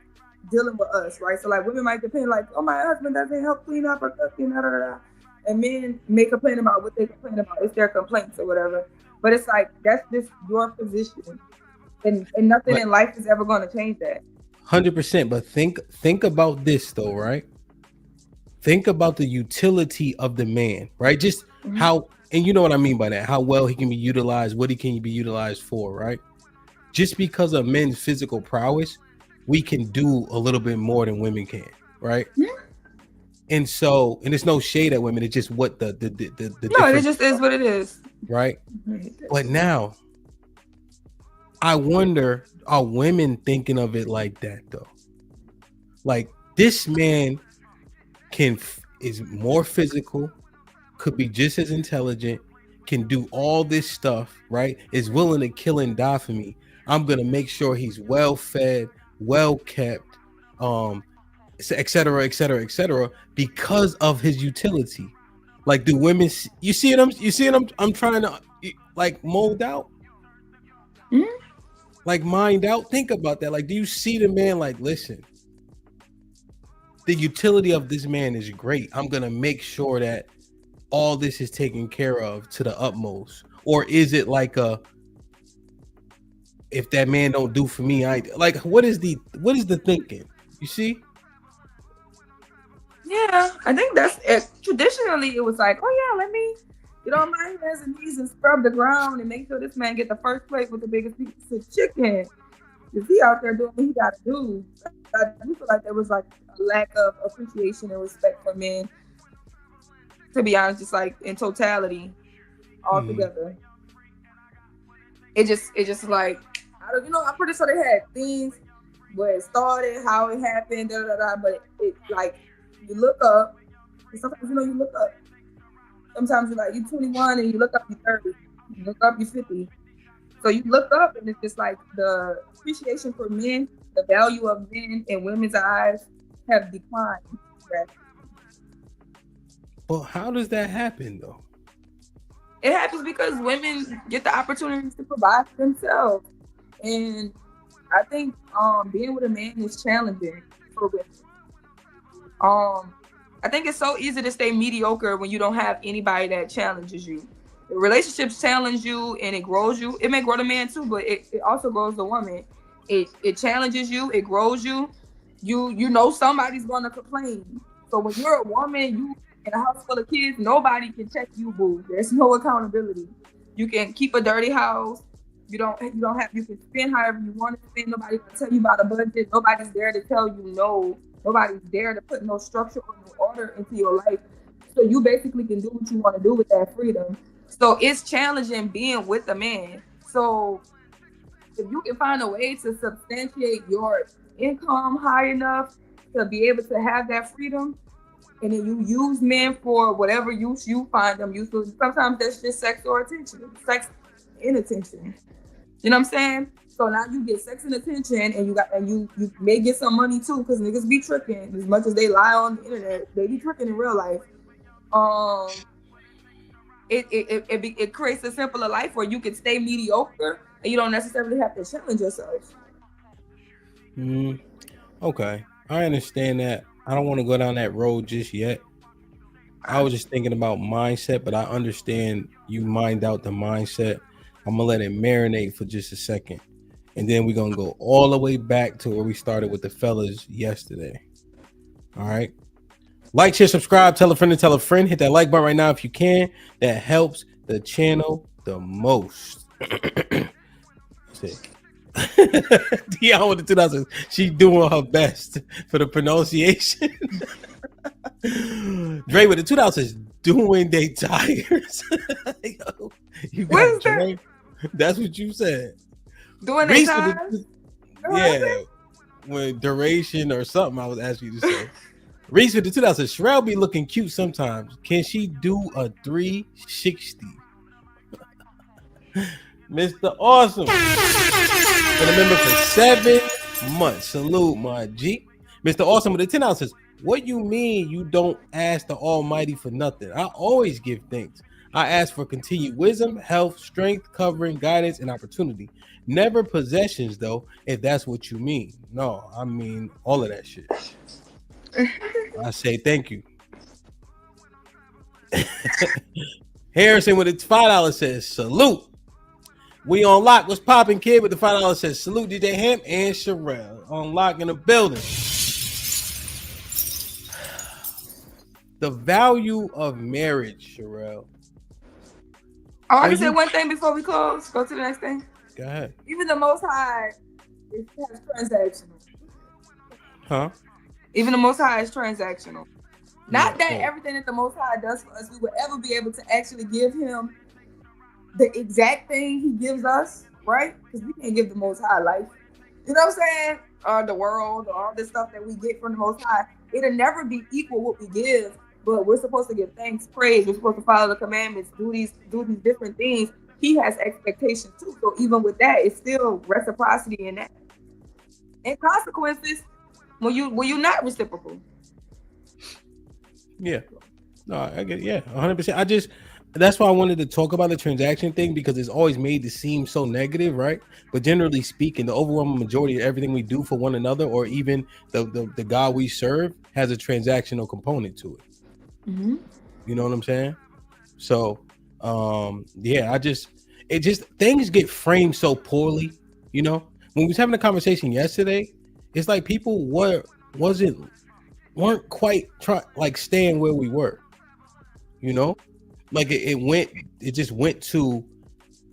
dealing with us, right? So like women might complain like, oh, my husband doesn't help clean up or cook, and men may complain about what they complain about. It's their complaints or whatever. But it's like that's just your position, and nothing in life is ever going to change that. 100%. But think about this though, right? Think about the utility of the man, right? Just how, and you know what I mean by that, how well he can be utilized, what he can be utilized for, right? Just because of men's physical prowess, we can do a little bit more than women can, right? Yeah. And so, and it's no shade at women. It's just what the no, it just is what it is, right? But now, I wonder, are women thinking of it like that though? Like this man is more physical, could be just as intelligent, can do all this stuff, right? Is willing to kill and die for me. I'm gonna make sure he's well fed, well kept, et cetera, et cetera, et cetera, because of his utility. Like, do women? You see it? I'm trying to like mold out, like mind out. Think about that. Like, do you see the man? Like, listen, the utility of this man is great. I'm gonna make sure that all this is taken care of to the utmost. Or is it like if that man don't do for me, like what is the thinking? You see? Yeah, I think that's it. Traditionally, it was like, oh yeah, let me get on my hands and knees and scrub the ground and make sure this man get the first plate with the biggest piece of chicken. Is he out there doing what he got to do? I do feel like there was like a lack of appreciation and respect for men. To be honest, just like in totality, all together. It just like I'm pretty sure they had things where it started, how it happened, but it like you look up. Sometimes you look up. Sometimes you're like you're 21 and you look up, you're 30. You look up, you're 50. So you look up and it's just like the appreciation for men, the value of men in women's eyes have declined. Well, how does that happen though? It happens because women get the opportunities to provide for themselves. And I think being with a man is challenging for women. I think it's so easy to stay mediocre when you don't have anybody that challenges you. The relationships challenge you and it grows you. It may grow the man too, but it also grows the woman. It challenges you, it grows you. You know somebody's gonna complain. So when you're a woman, you in a house full of kids, nobody can check you, boo. There's no accountability. You can keep a dirty house. You can spend however you want to spend. Nobody can tell you about a budget. Nobody's there to tell you no. Nobody's there to put no structure or no order into your life. So you basically can do what you want to do with that freedom. So it's challenging being with a man. So if you can find a way to substantiate your income high enough to be able to have that freedom, and then you use men for whatever use you find them useful. Sometimes that's just sex or attention. Sex and attention. You know what I'm saying? So now you get sex and attention, and you may get some money too, because niggas be tricking. As much as they lie on the internet, they be tricking in real life. It creates a simpler life where you can stay mediocre and you don't necessarily have to challenge yourself. Okay, I understand that. I don't want to go down that road just yet. I was just thinking about mindset, but I understand you mind out the mindset. I'm gonna let it marinate for just a second, and then we're gonna go all the way back to where we started with the fellas yesterday. All right. Like, share, subscribe, tell a friend to tell a friend. Hit that like button right now if you can. That helps the channel the most. Dion with the 2000s. She's doing her best for the pronunciation. Dre with the 2000s doing they tires. Yo, you got Dre. That's what you said. Doing they tires? Yeah. with duration or something. I was asking you to say. Reese with the 2000. Sherelle be looking cute sometimes. Can she do a 360? Mr. Awesome. Been a member for 7 months. Salute, my G. Mr. Awesome with the 10 ounces. What you mean you don't ask the Almighty for nothing? I always give thanks. I ask for continued wisdom, health, strength, covering, guidance, and opportunity. Never possessions, though, if that's what you mean. No, I mean all of that shit. I say thank you. Harrison with the $5 says salute. We on lock. What's popping, kid? With the $5 says salute, DJ Hamp and Sherelle on lock in the building. The value of marriage, Sherelle. I want to say one thing before we close. Go to the next thing. Go ahead. Even the Most High is transactional. Huh? Even the Most High is transactional. Not that everything that the Most High does for us, we would ever be able to actually give him the exact thing he gives us, right? Because we can't give the Most High life. You know what I'm saying? Or the world, or all this stuff that we get from the Most High. It'll never be equal what we give, but we're supposed to give thanks, praise. We're supposed to follow the commandments, do these different things. He has expectations too. So even with that, it's still reciprocity in that. And consequences when you're not reciprocal. Yeah. No, I get it. Yeah, 100%. That's why I wanted to talk about the transaction thing, because it's always made to seem so negative, right? But generally speaking, the overwhelming majority of everything we do for one another, or even the God we serve, has a transactional component to it. Mm-hmm. You know what I'm saying? So, yeah, things get framed so poorly. You know, when we was having a conversation yesterday, it's like people weren't quite staying where we were. You know, like it just went to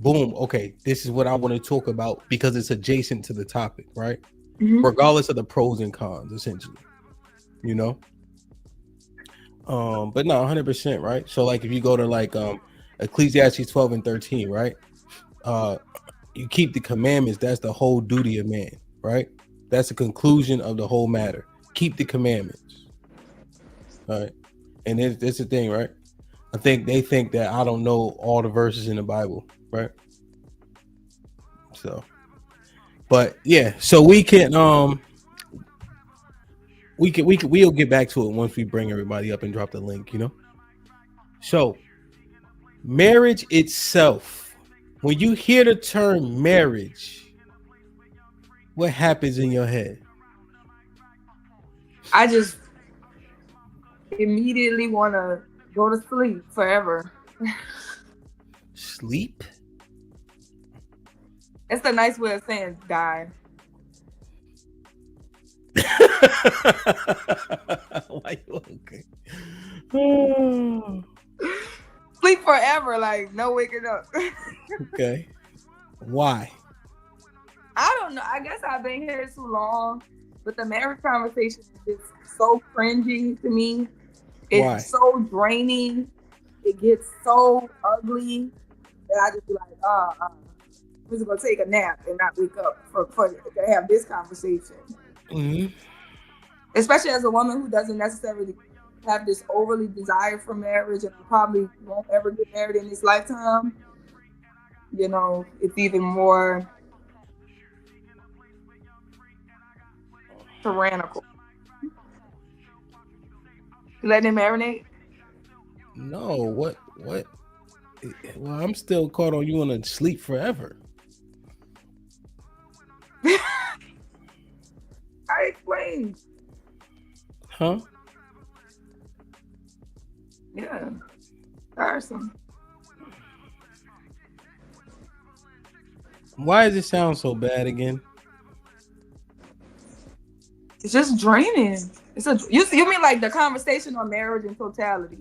boom. Okay, this is what I want to talk about because it's adjacent to the topic, right? Mm-hmm. Regardless of the pros and cons, essentially. You know. But no, 100%, right? So like if you go to like Ecclesiastes 12 and 13, right? You keep the commandments, that's the whole duty of man, right? That's the conclusion of the whole matter. Keep the commandments. All right. And it's the thing, right? I think they think that I don't know all the verses in the Bible, right? So, but yeah, so we'll get back to it once we bring everybody up and drop the link, you know? So, marriage itself, when you hear the term marriage, what happens in your head? I just immediately want to go to sleep forever. Sleep? It's a nice way of saying die. Why you okay? Sleep forever, like no waking up. Okay. Why? I don't know. I guess I've been here too long, but the marriage conversation is just so cringy to me. It's so draining. It gets so ugly that I just be like, I'm just gonna take a nap and not wake up for to have this conversation. Mm-hmm. Especially as a woman who doesn't necessarily have this overly desire for marriage and probably won't ever get married in this lifetime. You know, it's even more tyrannical. You letting it marinate? No, what? Well, I'm still caught on you want to sleep forever. I explained. Huh? Yeah. Tiresome. Why does it sound so bad again? It's just draining. You mean like the conversation on marriage in totality?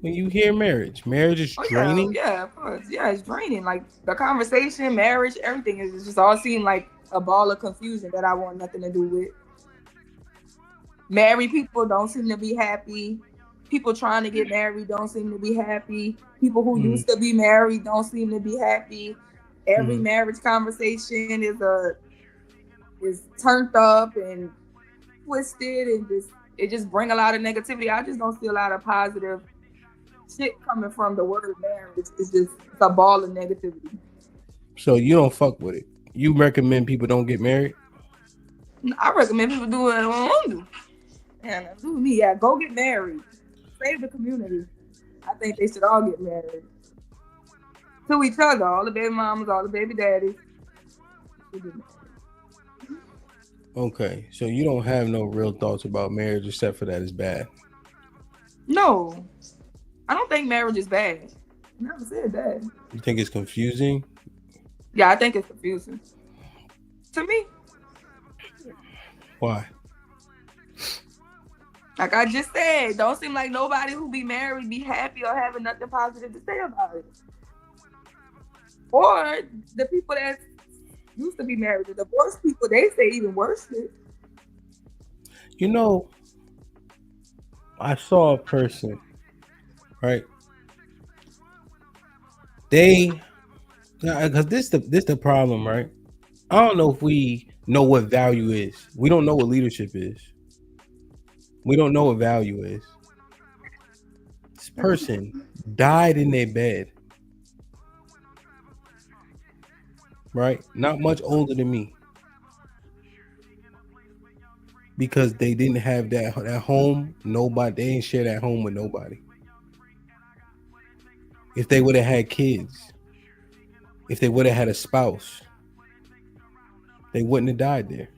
When you hear marriage is draining? Yeah, of course. Yeah, it's draining. Like the conversation, marriage, everything is just all seem like a ball of confusion that I want nothing to do with. Married people don't seem to be happy. People trying to get married don't seem to be happy. People who used to be married don't seem to be happy. Every marriage conversation is is turned up and twisted and it just bring a lot of negativity. I just don't see a lot of positive shit coming from the word marriage. It's a ball of negativity. So you don't fuck with it. You recommend people don't get married? I recommend people do what they want to do. And do me, yeah, go get married. Save the community. I think they should all get married. To each other, all the baby mamas, all the baby daddies. Okay, so you don't have no real thoughts about marriage except for that it's bad. No, I don't think marriage is bad. I never said that. You think it's confusing? Yeah, I think it's confusing. To me. Why? Like I just said, don't seem like nobody who be married be happy or having nothing positive to say about it. Or the people that used to be married, the divorced people, they say even worse shit. You know, I saw a person, right? Because this the problem, right? I don't know if we know what value is. We don't know what leadership is. We don't know what value is. This person died in their bed, right? Not much older than me. Because they didn't have that home, they didn't share that home with nobody. If they would have had kids, if they would have had a spouse, they wouldn't have died there.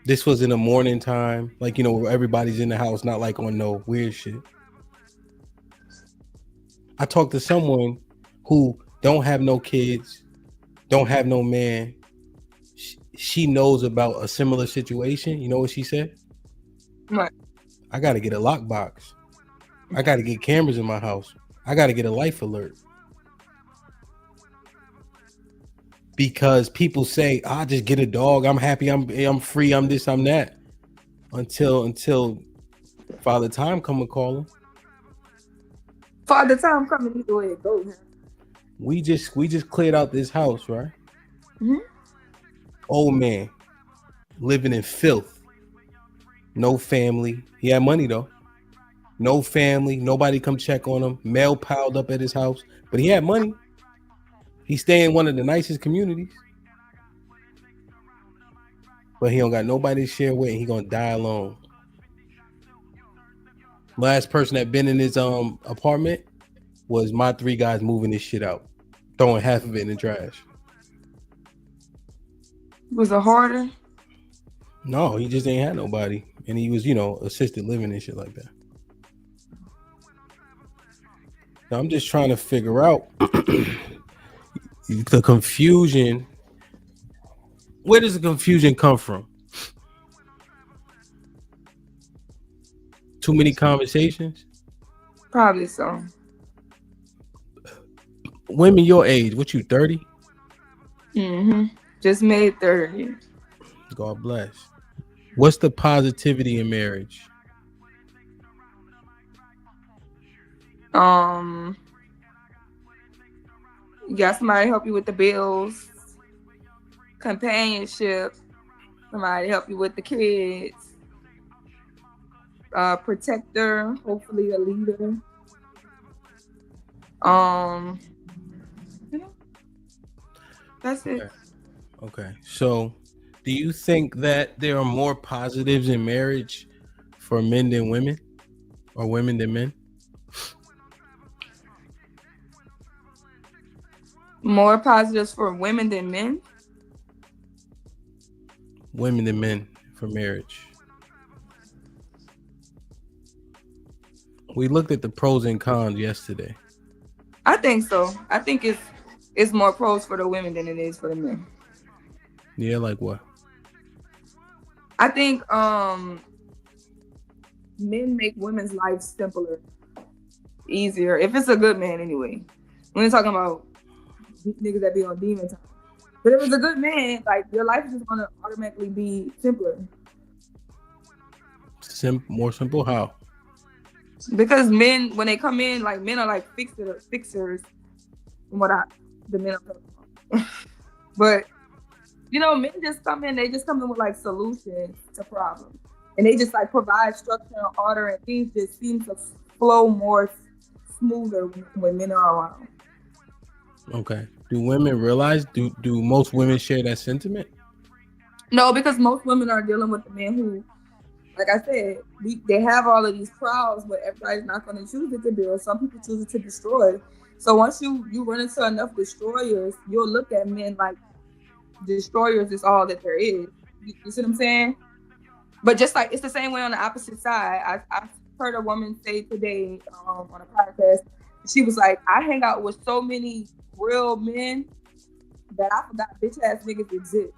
This was in the morning time, like, you know, where everybody's in the house, not like on no weird shit. I talked to someone who don't have no kids, don't have no man. She knows about a similar situation. You know what she said? What? I got to get a lockbox. I got to get cameras in my house. I got to get a life alert. Because people say, I just get a dog. I'm happy. I'm free. I'm this. I'm that. Until Father Time come and call him. Father Time coming either way it goes. We just cleared out this house, right? Mm-hmm. Old man living in filth. No family. He had money though. No family. Nobody come check on him. Mail piled up at his house, but he had money. He stay in one of the nicest communities, but he don't got nobody to share with, and he gonna die alone. Last person that been in his apartment was my 3 guys moving this shit out, throwing half of it in the trash. Was a hoarder? No, he just ain't had nobody, and he was, you know, assisted living and shit like that. Now I'm just trying to figure out the confusion. Where does the confusion come from? Too many conversations? Probably so. Women your age, what you 30? Mm-hmm. Just made 30. God bless. What's the positivity in marriage? You got somebody help you with the bills, companionship, somebody help you with the kids, protector, hopefully a leader. You know, that's it. Okay. So do you think that there are more positives in marriage for men than women, or women than men? More positives for women than men? Women than men for marriage. We looked at the pros and cons yesterday. I think so. I think it's more pros for the women than it is for the men. Yeah, like what? I think men make women's lives simpler, easier. If it's a good man anyway. We ain't talking about niggas that be on demon time. But if it's a good man, like, your life is just gonna automatically be simpler. More simple how? Because men, when they come in, like, men are like fixers from what the men are talking about. But You know, men just come in. They just come in with like solutions to problems, and they just like provide structure and order, and things just seem to flow more smoother when men are around. Okay. Do women realize? Do most women share that sentiment? No, because most women are dealing with the men who, like I said, they have all of these crowds, but everybody's not going to choose it to build. Some people choose it to destroy. So once you run into enough destroyers, you'll look at men like destroyers is all that there is. You see what I'm saying? But just like it's the same way on the opposite side. I heard a woman say today on a podcast, she was like, I hang out with so many real men that I forgot bitch ass niggas exist.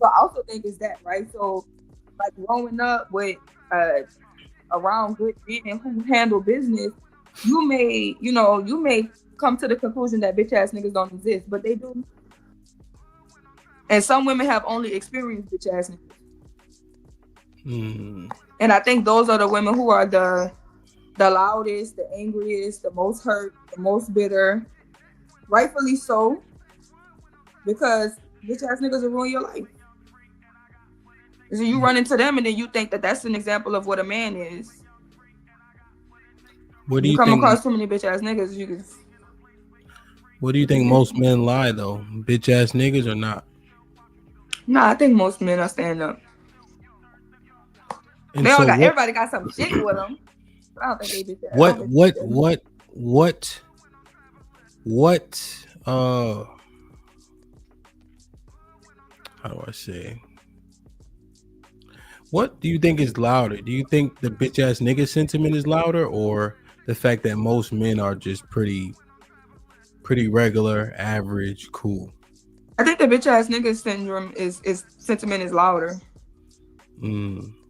So I also think it's that, right? So like growing up with around good men who handle business, you may come to the conclusion that bitch ass niggas don't exist, but they do. And some women have only experienced bitch ass niggas. And I think those are the women who are the loudest, the angriest, the most hurt, the most bitter. Rightfully so. Because bitch ass niggas will ruin your life. So you run into them and then you think that that's an example of what a man is. What do you you come think? across too many bitch ass niggas, you can. What do you think most men lie though? Bitch ass niggas or not? Nah, I think most men are stand up. And they all so got what, everybody got some shit with them. But I don't think they bitch ass. How do I say? What do you think is louder? Do you think the bitch ass nigga sentiment is louder, or the fact that most men are just pretty regular, average, cool? I think the bitch ass nigga syndrome is sentiment is louder.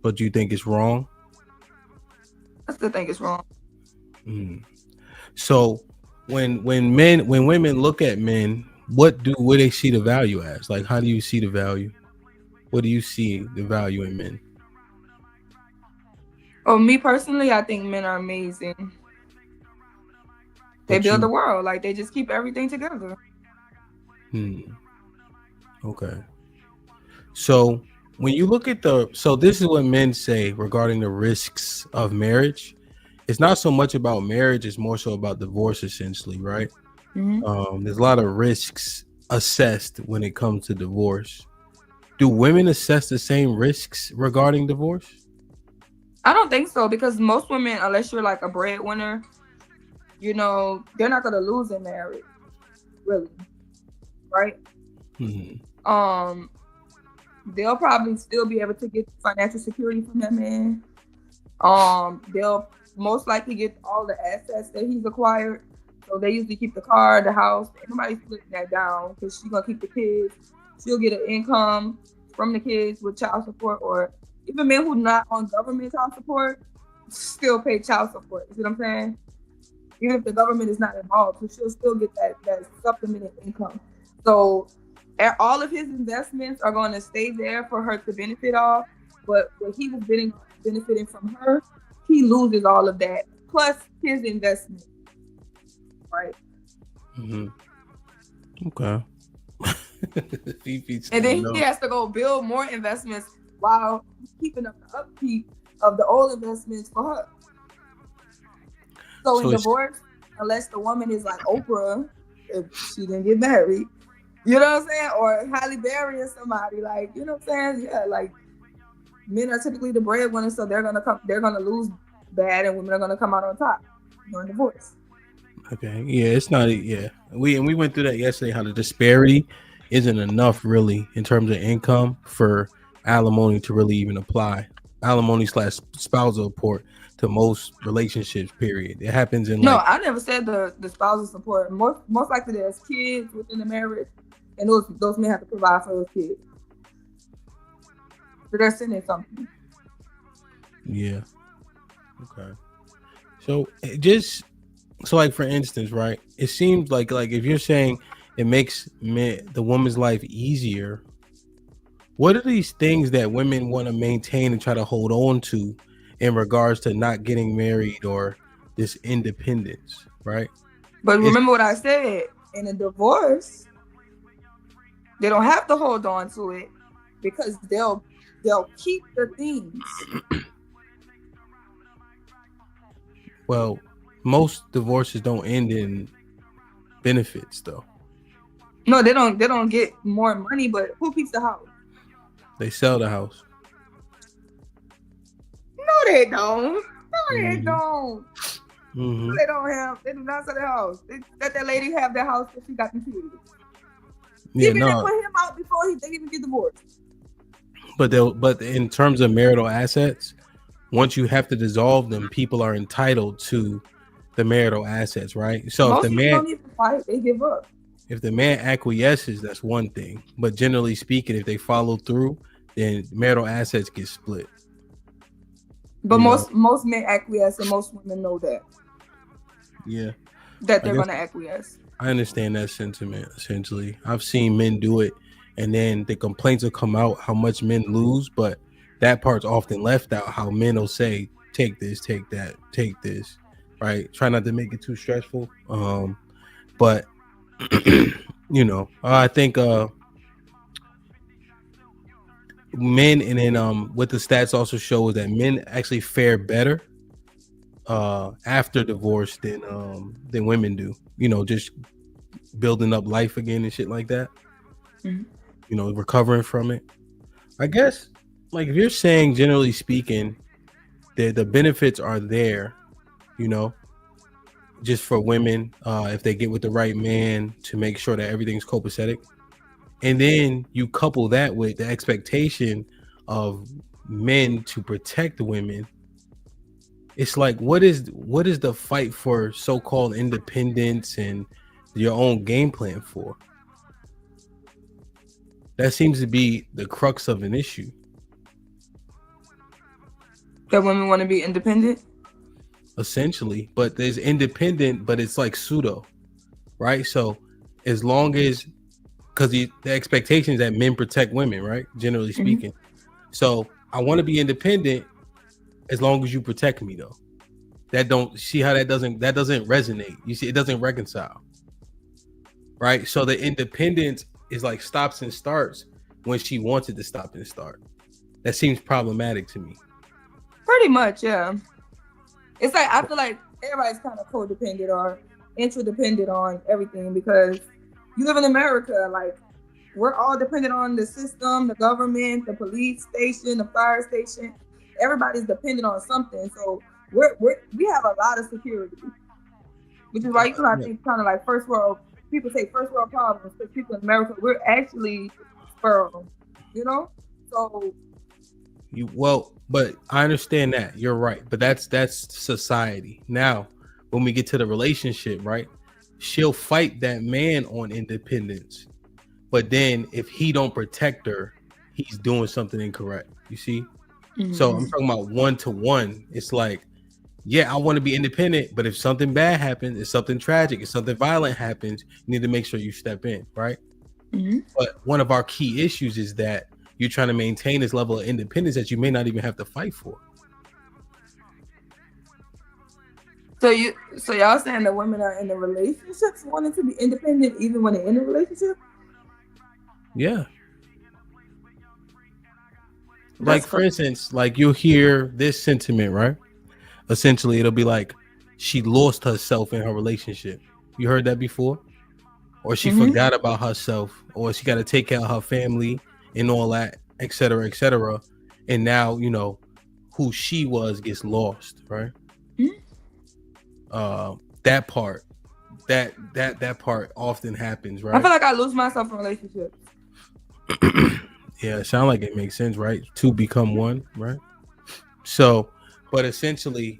But do you think it's wrong? I still think it's wrong. So when women look at men, what do they see the value as? Like, how do you see the value? What do you see the value in men? Oh, me personally, I think men are amazing. They build the world. Like, they just keep everything together. Okay. So when you look at this is what men say regarding the risks of marriage. It's not so much about marriage, it's more so about divorce, essentially, right? There's a lot of risks assessed when it comes to divorce. Do women assess the same risks regarding divorce? I don't think so, because most women, unless you're like a breadwinner, they're not gonna lose in marriage, really, right? They'll probably still be able to get financial security from that man. They'll most likely get all the assets that he's acquired. So they usually keep the car, the house. Nobody's splitting that down because she's gonna keep the kids. She'll get an income from the kids with child support, or even men who not on government child support still pay child support. You see what I'm saying? Even if the government is not involved, so she'll still get that supplemented income. So all of his investments are going to stay there for her to benefit off. But when he was benefiting from her, he loses all of that plus his investment. Right. Okay. And then he has to go build more investments while keeping up the upkeep of the old investments for her. So in divorce, unless the woman is like Oprah, if she didn't get married, you know what I'm saying? Or Halle Berry or somebody, like, you know what I'm saying? Yeah, like men are typically the breadwinners, so they're gonna lose bad, and women are gonna come out on top during divorce. Okay. Yeah, it's not. Yeah, we went through that yesterday. How the disparity isn't enough, really, in terms of income for alimony to really even apply. Alimony / spousal support to most relationships. Period. It happens in I never said the spousal support. Most likely there's kids within the marriage, and those men have to provide for those kids. So they're sending something. Yeah. Okay. So like for instance, right? It seems like if you're saying it makes the woman's life easier, what are these things that women want to maintain and try to hold on to in regards to not getting married or this independence, right? But remember what I said, in a divorce, They don't have to hold on to it because they'll keep the things. Well, most divorces don't end in benefits, though. No, they don't get more money, but who keeps the house? They sell the house. No, they don't. No, they don't. Mm-hmm. They do not sell the house. They let that lady have their house because she got them kids. Yeah, Even no. they put him out before they even get divorced. But in terms of marital assets, once you have to dissolve them, people are entitled to the marital assets, right? So Most people don't even fight; they give up. If the man acquiesces, that's one thing. But generally speaking, if they follow through, then marital assets get split. But most men acquiesce, and most women know that. Yeah. That they're going to acquiesce. I understand that sentiment, essentially. I've seen men do it, and then the complaints will come out how much men lose, but that part's often left out, how men will say, take this, take that, take this, right? Try not to make it too stressful. But, you know, I think men, and then what the stats also show is that men actually fare better after divorce than women do. You know, just building up life again and shit like that. Mm-hmm. You know, recovering from it. I guess, like, if you're saying, generally speaking, that the benefits are there, you know, just for women, if they get with the right man to make sure that everything's copacetic. And then you couple that with the expectation of men to protect women. It's like, what is the fight for so-called independence and your own game plan for? That seems to be the crux of an issue. That women want to be independent? Essentially, but there's independent, but it's like pseudo, right? So as long as, because the expectation is that men protect women, right? Generally speaking. Mm-hmm. So I want to be independent as long as you protect me, though. That don't see how that doesn't resonate. You see, it doesn't reconcile, right? So the independence is like stops and starts when she wants it to stop and start. That seems problematic to me. Pretty much, yeah. It's like, I feel like everybody's kind of codependent or interdependent on everything, because you live in America, like, we're all dependent on the system, the government, the police station, the fire station. Everybody's dependent on something. So we have a lot of security, which is why you know, I think kind of like first world, people say first world problems, because people in America, we're actually feral, you know? So but I understand that. You're right. But that's society. Now, when we get to the relationship, right? She'll fight that man on independence. But then if he don't protect her, he's doing something incorrect. You see? Mm-hmm. So I'm talking about 1-to-1. It's like, yeah, I want to be independent, but if something bad happens, if something tragic, if something violent happens, you need to make sure you step in, right? Mm-hmm. But one of our key issues is that you're trying to maintain this level of independence that you may not even have to fight for. So y'all saying that women are in the relationships wanting to be independent even when they're in a relationship? Yeah. Like, for instance, like you'll hear this sentiment, right? Essentially, it'll be like she lost herself in her relationship. You heard that before? Or she forgot about herself, or she got to take care of her family and all that, et cetera, et cetera. And now, you know, who she was gets lost, right? That part often happens, right? I feel like I lose myself in relationships. Yeah, it sounds like it makes sense, right? Two become one, right? So, but essentially,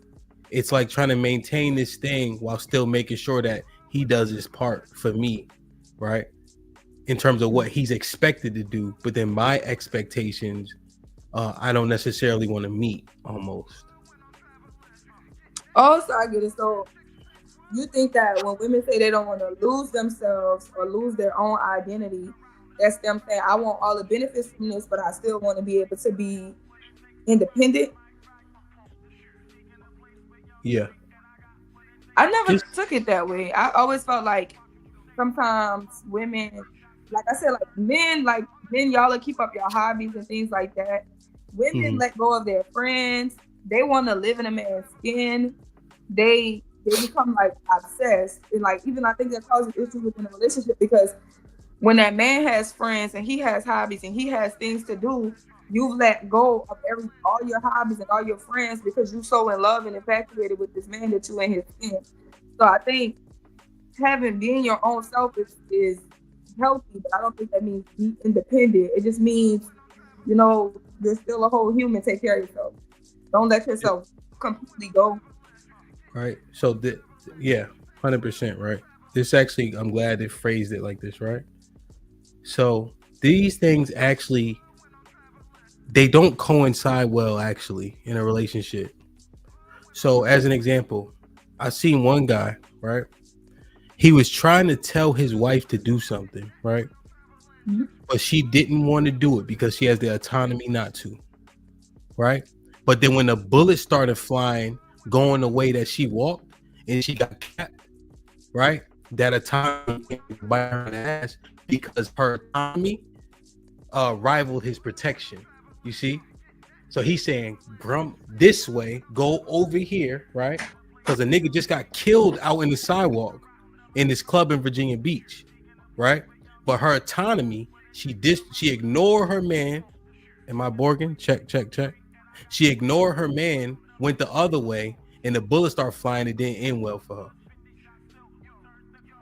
it's like trying to maintain this thing while still making sure that he does his part for me, right? In terms of what he's expected to do, but then my expectations, I don't necessarily want to meet, almost. Also, I get it. So you think that when women say they don't want to lose themselves or lose their own identity, that's them saying, I want all the benefits from this, but I still want to be able to be independent? Yeah. I never took it that way. I always felt like sometimes women like I said, like men, y'all will keep up your hobbies and things like that. Women let go of their friends. They want to live in a man's skin. They become like obsessed, and like even I think that causes issues within a relationship, because when that man has friends and he has hobbies and he has things to do, you've let go of all your hobbies and all your friends because you're so in love and infatuated with this man that you in his skin. So I think being your own self is healthy, but I don't think that means be independent. It just means, you know, you're still a whole human. Take care of yourself. Don't let yourself completely go. Right. So 100%. Right. This actually, I'm glad they phrased it like this. Right. So these things actually, they don't coincide well actually in a relationship. So as an example, I seen one guy, right? He was trying to tell his wife to do something, right? Mm-hmm. But she didn't want to do it because she has the autonomy not to, right? But then when the bullets started flying, going the way that she walked, and she got capped, right? That autonomy bite her in the ass because her autonomy rivaled his protection. You see? So he's saying, this way, go over here, right? Because a nigga just got killed out in the sidewalk in this club in Virginia Beach, right? But her autonomy, she ignored her man. Am I Borgin? Check. She ignored her man, went the other way, and the bullets start flying. It didn't end well for her.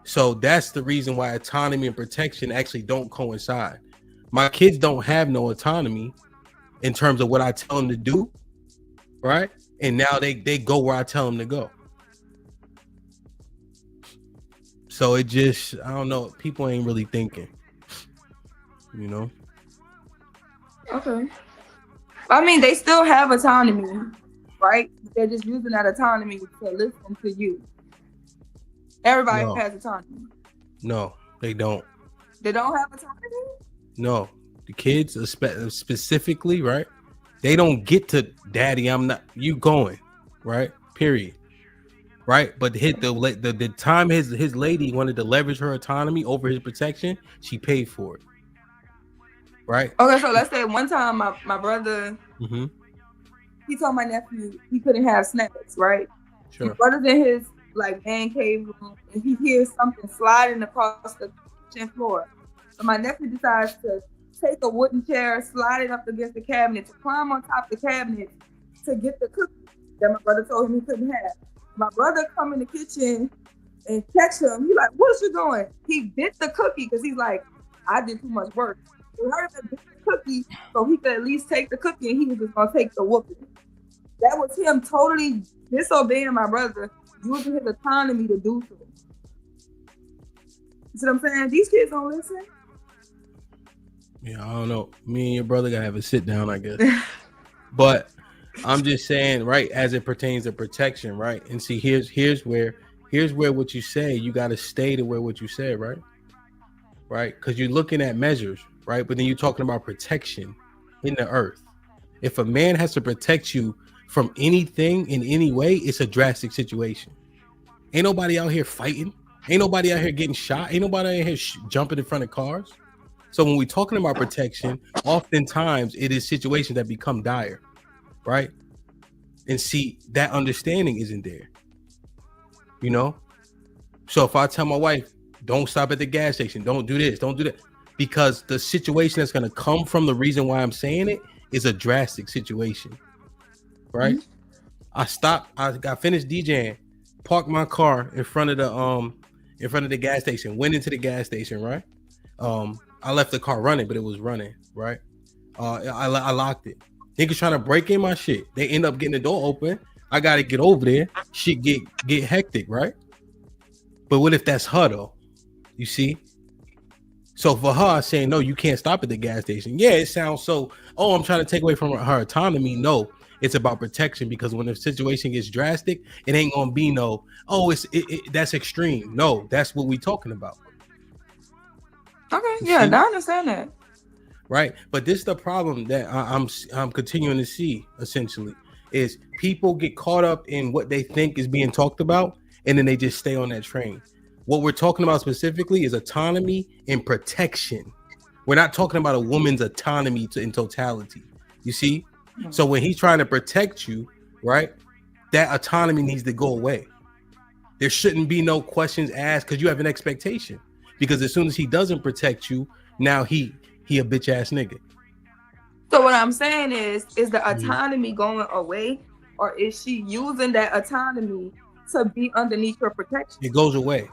So that's the reason why autonomy and protection actually don't coincide. My kids don't have no autonomy in terms of what I tell them to do, right? And now they go where I tell them to go. So it just, I don't know, people ain't really thinking, you know? Okay. I mean, they still have autonomy, right? They're just using that autonomy to listen to you. Everybody has autonomy. No, they don't. They don't have autonomy? No. The kids, specifically, right? They don't get to, daddy, I'm not, you going, right? Period. Right? But the time his lady wanted to leverage her autonomy over his protection, she paid for it. Right? Okay, so let's say one time my brother, he told my nephew he couldn't have snacks, right? Sure. My brother's in his like man cave room and he hears something sliding across the kitchen floor. So my nephew decides to take a wooden chair, slide it up against the cabinet, to climb on top of the cabinet to get the cookie that my brother told him he couldn't have. My brother come in the kitchen and catch him. He like, what is you doing? He bit the cookie because he's like, I did too much work. He heard him bit the cookie so he could at least take the cookie and he was just going to take the whooping. That was him totally disobeying my brother, using his autonomy to do so. You see what I'm saying? These kids don't listen. Yeah, I don't know. Me and your brother gotta have a sit down, I guess. But I'm just saying, right, as it pertains to protection, right? And see, here's where what you say, you gotta stay to where what you said, right? Right? Because you're looking at measures, right? But then you're talking about protection in the earth. If a man has to protect you from anything in any way, it's a drastic situation. Ain't nobody out here fighting. Ain't nobody out here getting shot. Ain't nobody out here jumping in front of cars. So when we're talking about protection, oftentimes it is situations that become dire, right? And see, that understanding isn't there, you know? So if I tell my wife, don't stop at the gas station, don't do this, don't do that, because the situation that's going to come from the reason why I'm saying it is a drastic situation, right? I got finished DJing, parked my car in front of the gas station, went into the gas station, right? I left the car running, but it was running, right? I locked it. Niggas trying to break in my shit. They end up getting the door open. I got to get over there. Shit get hectic, right? But what if that's her, though? You see? So for her saying, no, you can't stop at the gas station. Yeah, it sounds so, I'm trying to take away from her autonomy. No, it's about protection, because when the situation gets drastic, it ain't going to be no, that's extreme. No, that's what we talking about. Okay, yeah, I understand that. Right, but this is the problem that I'm continuing to see. Essentially, is people get caught up in what they think is being talked about, and then they just stay on that train. What we're talking about specifically is autonomy and protection. We're not talking about a woman's autonomy in totality. You see? So when he's trying to protect you, right, that autonomy needs to go away. There shouldn't be no questions asked because you have an expectation. Because as soon as he doesn't protect you, now he a bitch ass nigga. So what I'm saying is the autonomy going away, or is she using that autonomy to be underneath your protection? It goes away.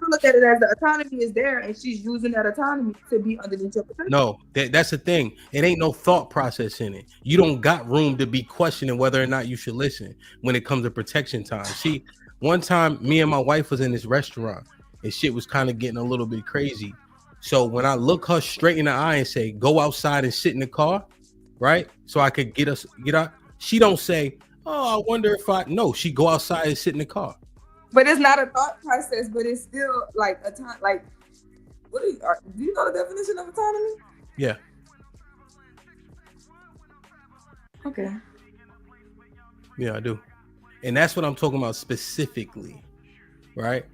I look at it as the autonomy is there, and she's using that autonomy to be underneath your protection. No, that's the thing. It ain't no thought process in it. You don't got room to be questioning whether or not you should listen when it comes to protection time. See, one time me and my wife was in this restaurant and shit was kind of getting a little bit crazy. So when I look her straight in the eye and say, go outside and sit in the car, right? So I could get out. She don't say, oh, I wonder if no, she go outside and sit in the car. But it's not a thought process, but it's still like what do you know the definition of autonomy? Yeah. Okay. Yeah, I do. And that's what I'm talking about specifically, right?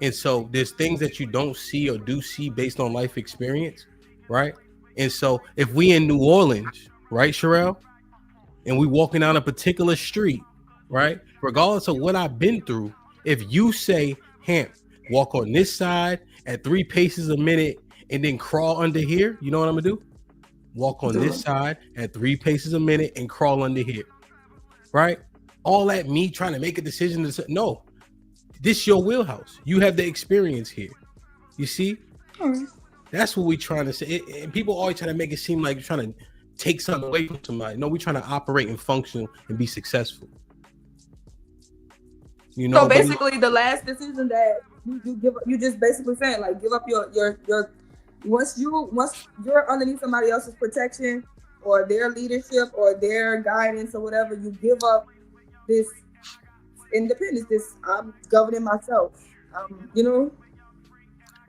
And so there's things that you don't see or do see based on life experience, right? And so if we in New Orleans, right, Sherelle, and we walking down a particular street, right, regardless of what I've been through, if you say, Hamp, walk on this side at 3 paces a minute and then crawl under here, you know what I'm gonna do? Walk on this side at 3 paces a minute and crawl under here, right? All that me trying to make a decision to say, no, this your wheelhouse. You have the experience here. You see? That's what we trying to say. And people always try to make it seem like you're trying to take something away from somebody. No, we're trying to operate and function and be successful. You know, so basically the last decision that you give up, you just basically saying like give up your once you're underneath somebody else's protection or their leadership or their guidance or whatever, you give up this independence, this I'm governing myself. You know?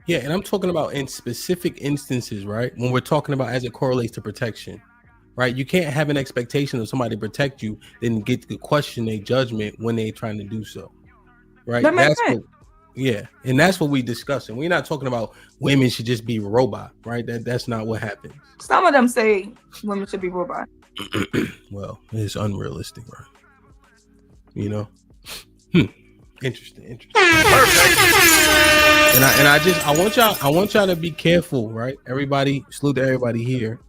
Yeah, and I'm talking about in specific instances, right? When we're talking about as it correlates to protection, right? You can't have an expectation of somebody to protect you, then get to question their judgment when they're trying to do so, right? That's what, yeah, and that's what we discussing. We're not talking about women should just be robot, right? That's not what happens. Some of them say women should be robot. Well, it's unrealistic, right? You know? Interesting. Perfect. And I want y'all to be careful, right? Everybody, salute to everybody here.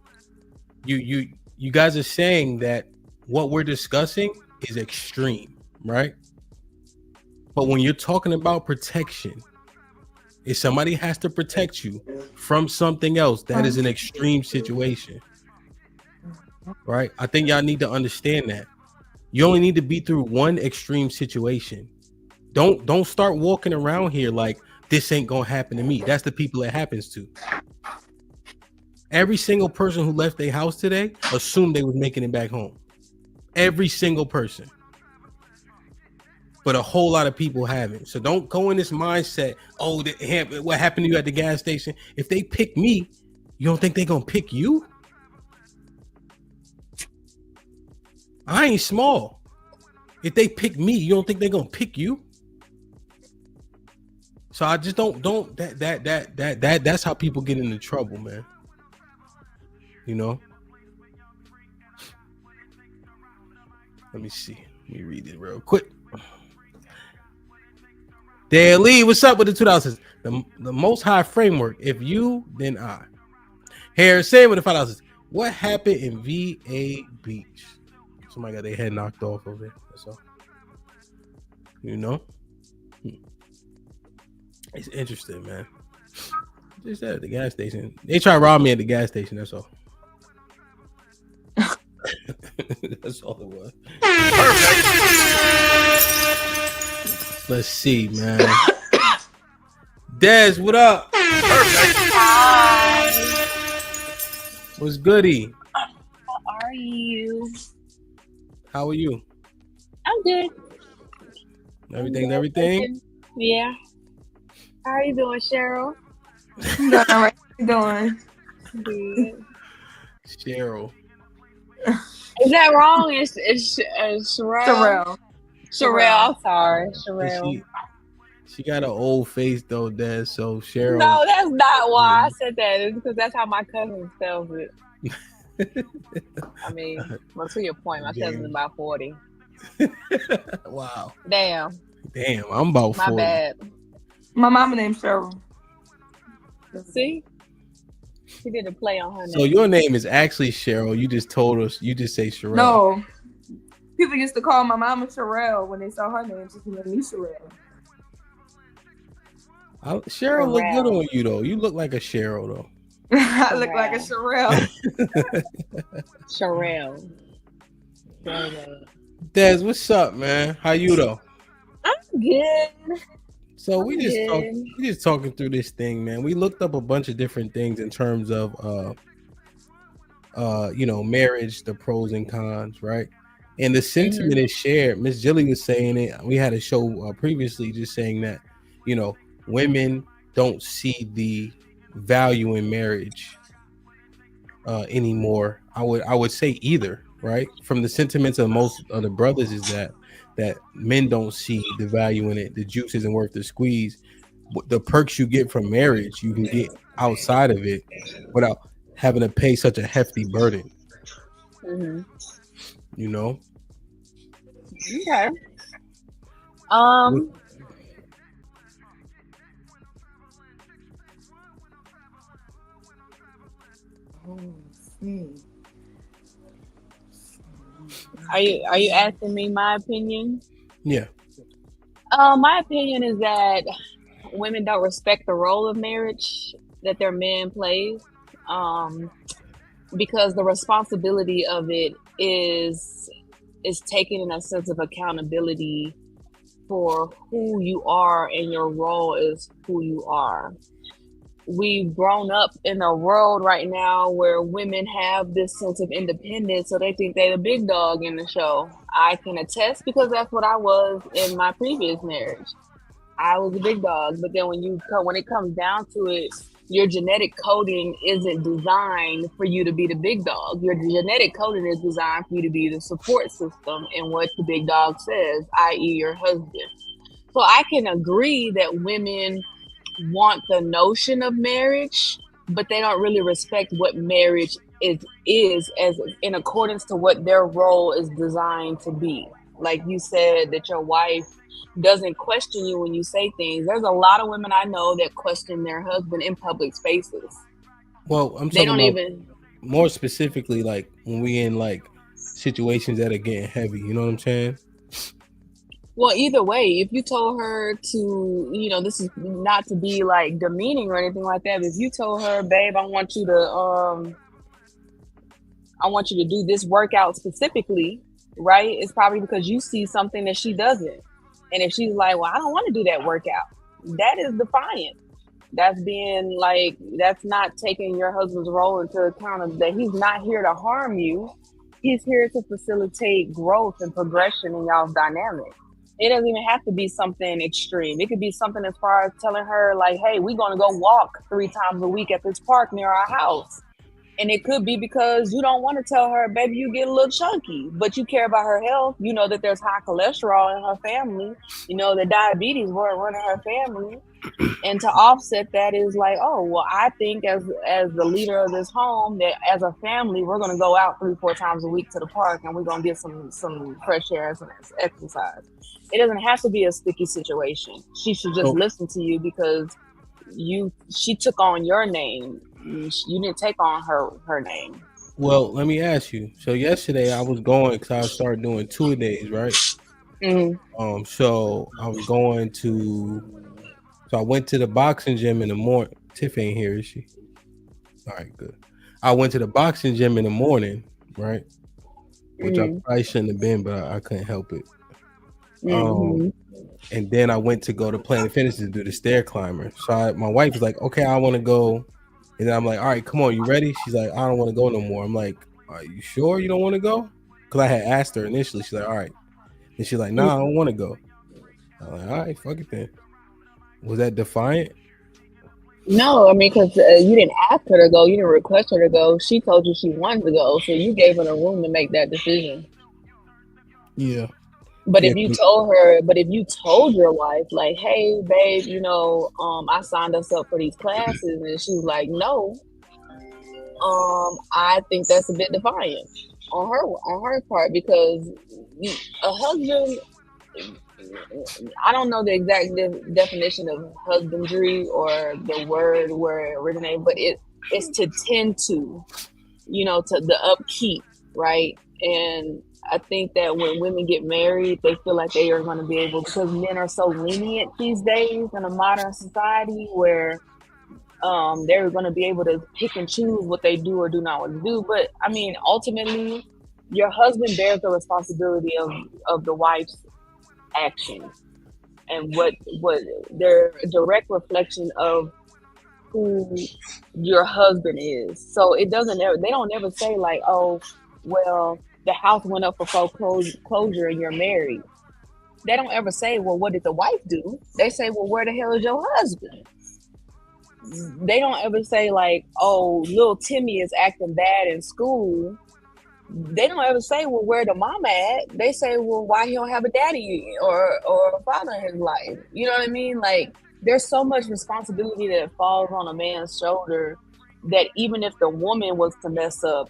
You guys are saying that what we're discussing is extreme, right? But when you're talking about protection, if somebody has to protect you from something else, that is an extreme situation, right? I think y'all need to understand that. You only need to be through one extreme situation. Don't start walking around here like this ain't gonna happen to me. That's the people it happens to. Every single person who left their house today assumed they was making it back home. Every single person. But a whole lot of people haven't. So don't go in this mindset, oh, what happened to you at the gas station? If they pick me, you don't think they're gonna pick you? I ain't small. If they pick me, you don't think they're gonna pick you? So I just don't that's how people get into trouble, man. You know? Let me see. Let me read it real quick. Daily, what's up with the 2000s? The most high framework. If you, then I. Harris saying with the $5. What happened in VA Beach? Somebody got their head knocked off over there. That's all. You know? It's interesting, man. Just at the gas station. They try to rob me at the gas station, that's all. That's all it was. Perfect. Let's see, man. Des, what up? Perfect. Hi. What's goody? How are you? How are you? I'm good. Everything? Yeah. How are you doing, Cheryl? I'm doing all right. How you doing? Good. Cheryl. Is that wrong? It's Sherelle. Sherelle, I'm sorry. Sherelle. She got an old face though, Des. So Cheryl. No, that's not why I said that. It's because that's how my cousin spells it. I mean, well, to your point, my cousin's about 40. Wow. Damn, I'm about 40. my bad. My mama named Cheryl. See? She did a play on her name. So your name is actually Cheryl. You just told us. You just say Sherelle. No. People used to call my mama Sherelle when they saw her name. She named me Sherelle. Cheryl look good on you though. You look like a Cheryl though. I look like a Sherelle. Sherelle. Des, what's up, man? How you though? I'm good. So we just talking through this thing, man. We looked up a bunch of different things in terms of marriage, the pros and cons, right? And the sentiment is shared. Miss Jilly was saying it. We had a show previously just saying that, women don't see the value in marriage anymore. I would say either, right? From the sentiments of most of the brothers is that men don't see the value in it. The juice isn't worth the squeeze. The perks you get from marriage, you can get outside of it without having to pay such a hefty burden. Mm-hmm. Okay. Are you asking me my opinion? Yeah. My opinion is that women don't respect the role of marriage that their man plays, because the responsibility of it is taken in a sense of accountability for who you are, and your role is who you are. We've grown up in a world right now where women have this sense of independence, so they think they're the big dog in the show. I can attest, because that's what I was in my previous marriage. I was a big dog, but then when it comes down to it, your genetic coding isn't designed for you to be the big dog. Your genetic coding is designed for you to be the support system in what the big dog says, i.e. your husband. So I can agree that women want the notion of marriage, but they don't really respect what marriage is as in accordance to what their role is designed to be. Like you said, that your wife doesn't question you when you say things. There's a lot of women I know that question their husband in public spaces. Well, I'm talking more specifically, like when we in like situations that are getting heavy. You know what I'm saying? Well, either way, if you told her to, this is not to be like demeaning or anything like that, but if you told her, babe, I want you to do this workout specifically, right? It's probably because you see something that she doesn't. And if she's like, well, I don't want to do that workout, that is defiant. That's that's not taking your husband's role into account, of that he's not here to harm you. He's here to facilitate growth and progression in y'all's dynamic. It doesn't even have to be something extreme. It could be something as far as telling her, like, hey, we're going to go walk 3 times a week at this park near our house. And it could be because you don't want to tell her, baby, you get a little chunky, but you care about her health. You know that there's high cholesterol in her family. You know that diabetes running her family. And to offset that is like, oh, well, I think as the leader of this home, that as a family, we're going to go out 3-4 times a week to the park, and we're going to get some fresh air and some exercise. It doesn't have to be a sticky situation. She should just listen to you because she took on your name. You didn't take on her name. Well, let me ask you. So yesterday I was going because I started doing 2-a-days, right? Mm-hmm. So I was going to. So I went to the boxing gym in the morning. Tiff ain't here, is she? All right, good. I went to the boxing gym in the morning, right? Which I probably shouldn't have been, but I couldn't help it. And then I went to go to Planet Fitness to do the stair climber. So my wife was like, okay, I want to go. And then I'm like, all right, come on, you ready? She's like, I don't want to go no more. I'm like, are you sure you don't want to go? Because I had asked her initially. She's like, all right. And she's like, nah, I don't want to go. I'm like, all right, fuck it then. Was that defiant? No, I mean, because you didn't ask her to go. You didn't request her to go. She told you she wanted to go. So you gave her the room to make that decision. Yeah. But if you told your wife, like, hey, babe, I signed us up for these classes, and she's like, no, I think that's a bit defiant on her part, because a husband, I don't know the exact definition of husbandry or the word where it originated, but it's to tend to, to the upkeep, right? And I think that when women get married, they feel like they are going to be able, because men are so lenient these days in a modern society where they're going to be able to pick and choose what they do or do not want to do. But I mean, ultimately, your husband bears the responsibility of the wife's actions, and what they're a direct reflection of who your husband is. So they don't ever say like, oh, well, the house went up for foreclosure and you're married. They don't ever say, well, what did the wife do? They say, well, where the hell is your husband? They don't ever say like, oh, little Timmy is acting bad in school. They don't ever say, well, where the mama at? They say, well, why he don't have a daddy or a father in his life? You know what I mean? Like, there's so much responsibility that falls on a man's shoulder that even if the woman was to mess up,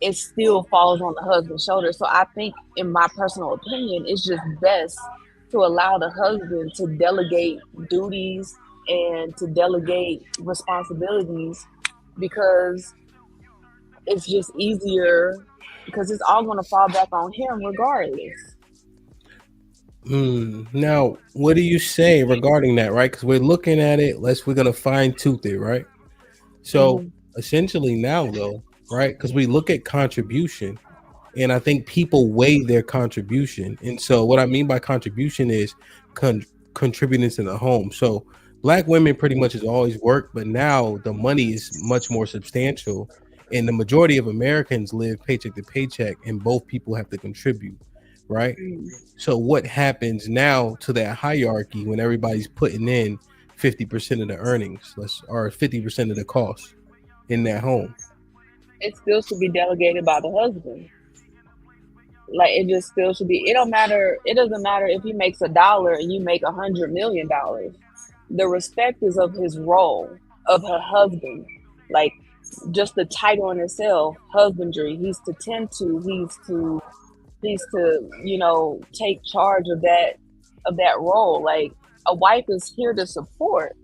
it still falls on the husband's shoulder. So I think, in my personal opinion, it's just best to allow the husband to delegate duties and to delegate responsibilities, because it's just easier, because it's all going to fall back on him regardless. Now, what do you say regarding that, right? Because we're looking at it, we're going to fine tooth it, right? So essentially now, though, right? Because we look at contribution, and I think people weigh their contribution. And so what I mean by contribution is contributing to the home. So Black women pretty much has always worked, but now the money is much more substantial. And the majority of Americans live paycheck to paycheck, and both people have to contribute, right? So what happens now to that hierarchy when everybody's putting in 50% of the earnings, or 50% of the cost in that home? It still should be delegated by the husband. Like, it just still should be. It doesn't matter if he makes $1 and you make $100 million. The respect is of his role, of her husband. Like, just the title in itself, husbandry. He's to tend to. He's to take charge of that role. Like, a wife is here to support.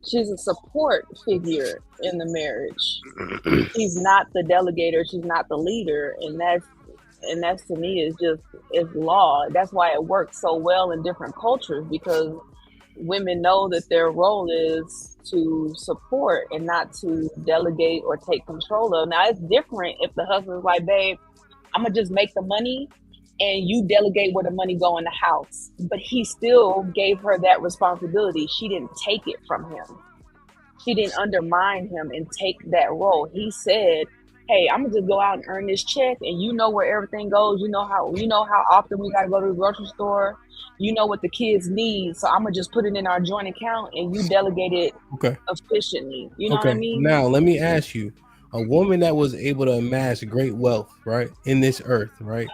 She's a support figure in the marriage. She's not the delegator. She's not the leader, and that's to me is law. That's why it works so well in different cultures, because women know that their role is to support and not to delegate or take control of. Now, it's different if the husband's like, babe, I'm gonna just make the money and you delegate where the money go in the house. But he still gave her that responsibility. She didn't take it from him. She didn't undermine him and take that role. He said, hey, I'm gonna just go out and earn this check, and you know where everything goes. You know how often we gotta go to the grocery store. You know what the kids need, so I'm gonna just put it in our joint account, and you delegate it efficiently. You know what I mean? Now let me ask you, a woman that was able to amass great wealth, right, in this earth, right,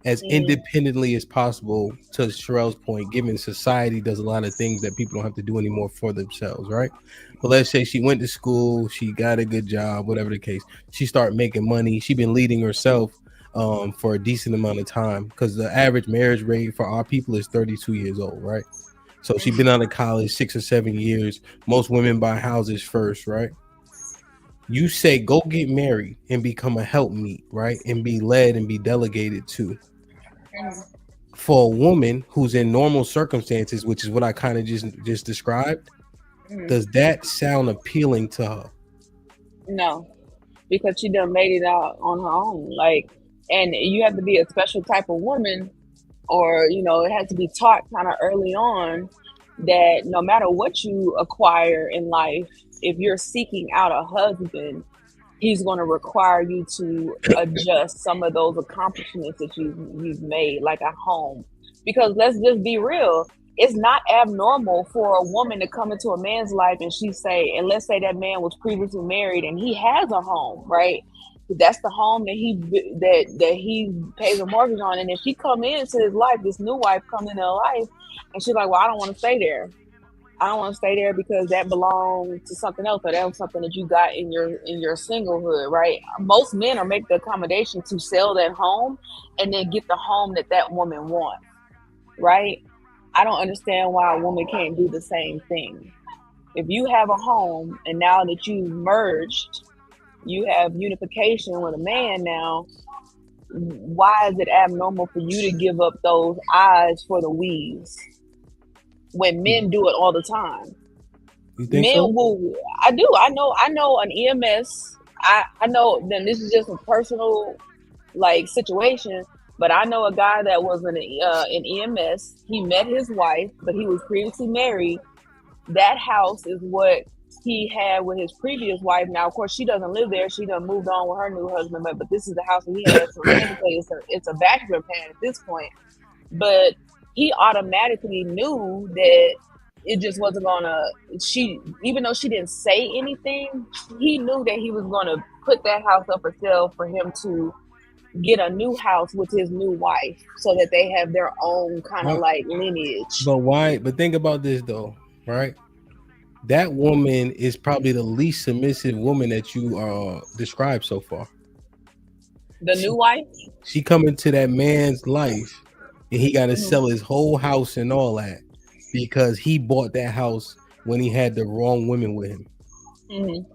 as independently as possible, to Sherelle's point, given society does a lot of things that people don't have to do anymore for themselves, right? But let's say she went to school, she got a good job, whatever the case, she started making money, she been leading herself for a decent amount of time, because the average marriage rate for our people is 32 years old, right? So she's been out of college 6 or 7 years. Most women buy houses first, right? You say go get married and become a helpmeet, right? And be led and be delegated to. For a woman who's in normal circumstances, which is what I kind of just described, does that sound appealing to her? No, because she done made it out on her own. Like, and you have to be a special type of woman, or it has to be taught kind of early on that no matter what you acquire in life, if you're seeking out a husband, he's going to require you to adjust some of those accomplishments that you've made, like a home. Because let's just be real, it's not abnormal for a woman to come into a man's life and let's say that man was previously married and he has a home, right? That's the home that he pays a mortgage on. And if she come into his life, this new wife come into her life, and she's like, well, I don't want to stay there. I don't want to stay there because that belonged to something else, or that was something that you got in your singlehood, right? Most men are make the accommodation to sell that home and then get the home that woman wants, right? I don't understand why a woman can't do the same thing. If you have a home and now that you've merged, you have unification with a man now, why is it abnormal for you to give up those eyes for the weaves when men do it all the time? You think Men so? will. I do. I know an EMS. I know. Then this is just a personal like situation, but I know a guy that was in EMS. He met his wife, but he was previously married. That house is what he had with his previous wife. Now, of course, she doesn't live there. She done moved on with her new husband, but this is the house that he had. So technically, it's a bachelor pad at this point. But he automatically knew that it just wasn't gonna. Even though she didn't say anything, he knew that he was gonna put that house up for sale for him to get a new house with his new wife, so that they have their own kind of like lineage. But why? But think about this though, right? That woman is probably the least submissive woman that you described so far. The new wife? She come into that man's life and he got to sell his whole house and all that because he bought that house when he had the wrong women with him. Mm-hmm.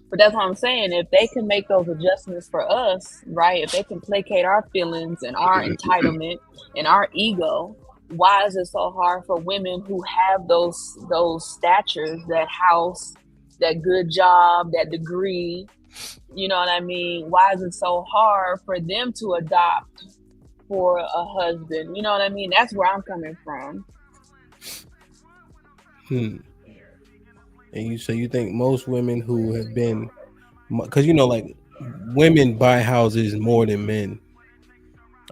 But that's what I'm saying. If they can make those adjustments for us, right? If they can placate our feelings and our entitlement and our ego, why is it so hard for women who have those statures, that house, that good job, that degree? You know what I mean? Why is it so hard for them to adopt for a husband? You know what I mean? That's where I'm coming from. And you think most women who have been, because you know, like women buy houses more than men.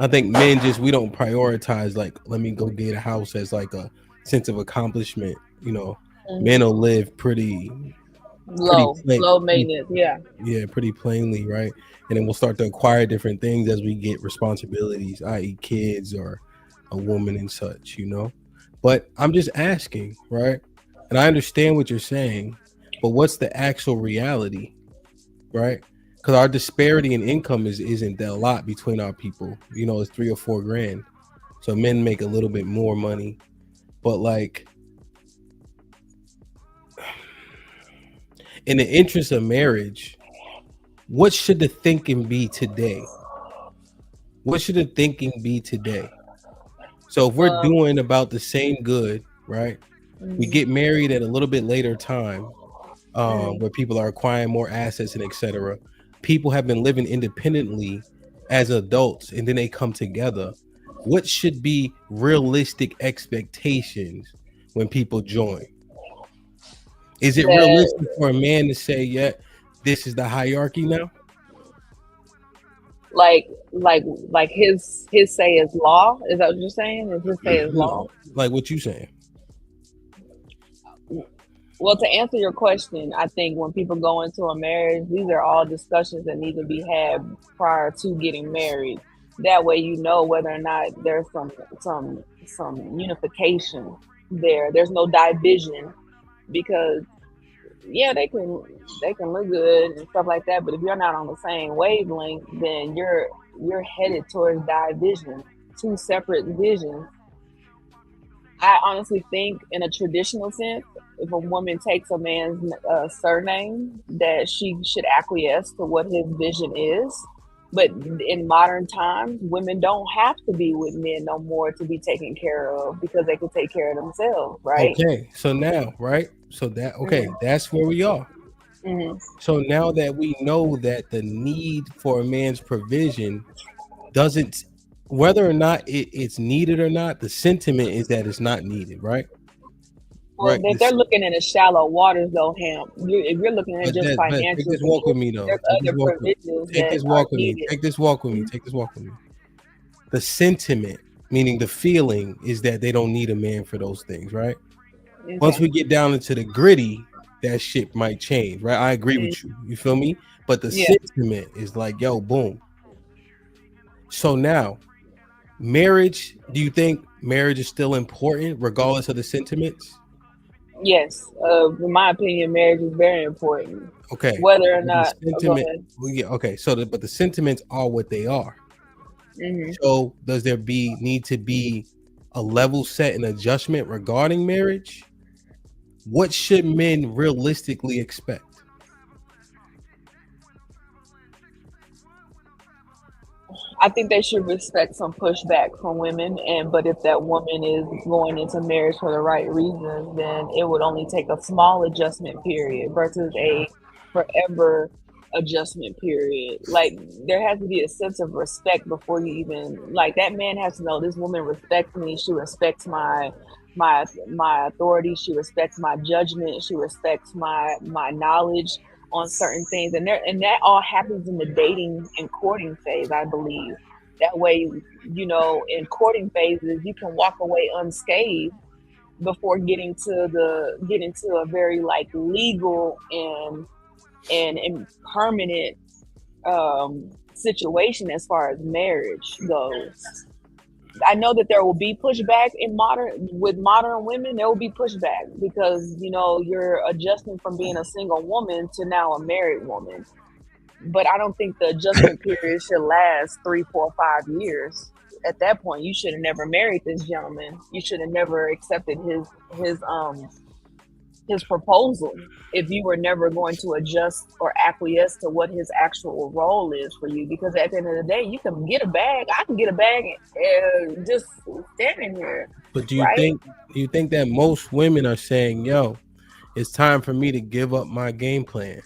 I think men we don't prioritize like, let me go get a house as like a sense of accomplishment. You know, men will live pretty low maintenance. Yeah, pretty plainly, right? And then we'll start to acquire different things as we get responsibilities, i.e. kids or a woman and such, you know. But I'm just asking, right? And I understand what you're saying, but what's the actual reality, right? Because our disparity in income isn't that a lot between our people. You know, it's $3 or $4 grand. So men make a little bit more money, but like in the interest of marriage, what should the thinking be today? What should the thinking be today? So if we're doing about the same good, right? We get married at a little bit later time, where people are acquiring more assets and etc. People have been living independently as adults, and then they come together. What should be realistic expectations when people join? Is it realistic for a man to say, yeah, this is the hierarchy now? Like his say is law? Is that what you're saying? Is his say is law? Like what you saying? Well, to answer your question, I think when people go into a marriage, these are all discussions that need to be had prior to getting married. That way, you know whether or not there's some unification there. There's no division, because yeah, they can look good and stuff like that, but if you're not on the same wavelength, then you're headed towards division, two separate visions. I honestly think, in a traditional sense, if a woman takes a man's surname, that she should acquiesce to what his vision is. But in modern times, women don't have to be with men no more to be taken care of, because they can take care of themselves, right? Okay, so now, right? So that, that's where we are. So now that we know that the need for a man's provision doesn't, whether or not it's needed or not, the sentiment is that it's not needed, right? Well, right. They're looking in the shallow waters, though, Hamp. If you're looking at just financial, take this walk with me, though. Take this walk with me. Take this walk with me. Take this walk with me. The sentiment, meaning the feeling, is that they don't need a man for those things, right? Okay. Once we get down into the gritty, that shit might change, right? I agree with you. You feel me? But the Yeah. sentiment is like, yo, boom. So now, marriage, do you think marriage is still important regardless of the sentiments? Yes. In my opinion, marriage is very important. Okay. Whether or But the not, go sentiment, ahead. well, yeah, okay. So but the sentiments are what they are. Mhm. So does there need to be a level set and adjustment regarding marriage? What should men realistically expect? I think they should respect some pushback from women, but if that woman is going into marriage for the right reasons, then it would only take a small adjustment period versus a forever adjustment period. Like there has to be a sense of respect before you even like that man has to know this woman respects me. She respects my authority. She respects my judgment. She respects my knowledge on certain things, and that all happens in the dating and courting phase, I believe. That way, in courting phases, you can walk away unscathed before getting to a very like legal and permanent situation as far as marriage goes. I know that there will be pushback with modern women. There will be pushback because you're adjusting from being a single woman to now a married woman. But I don't think the adjustment period should last 3, 4, 5 years. At that point, you should have never married this gentleman. You should have never accepted his proposal if you were never going to adjust or acquiesce to what his actual role is for you. Because at the end of the day, you can get a bag. I can get a bag just standing here. But do you think that most women are saying, yo, it's time for me to give up my game plan.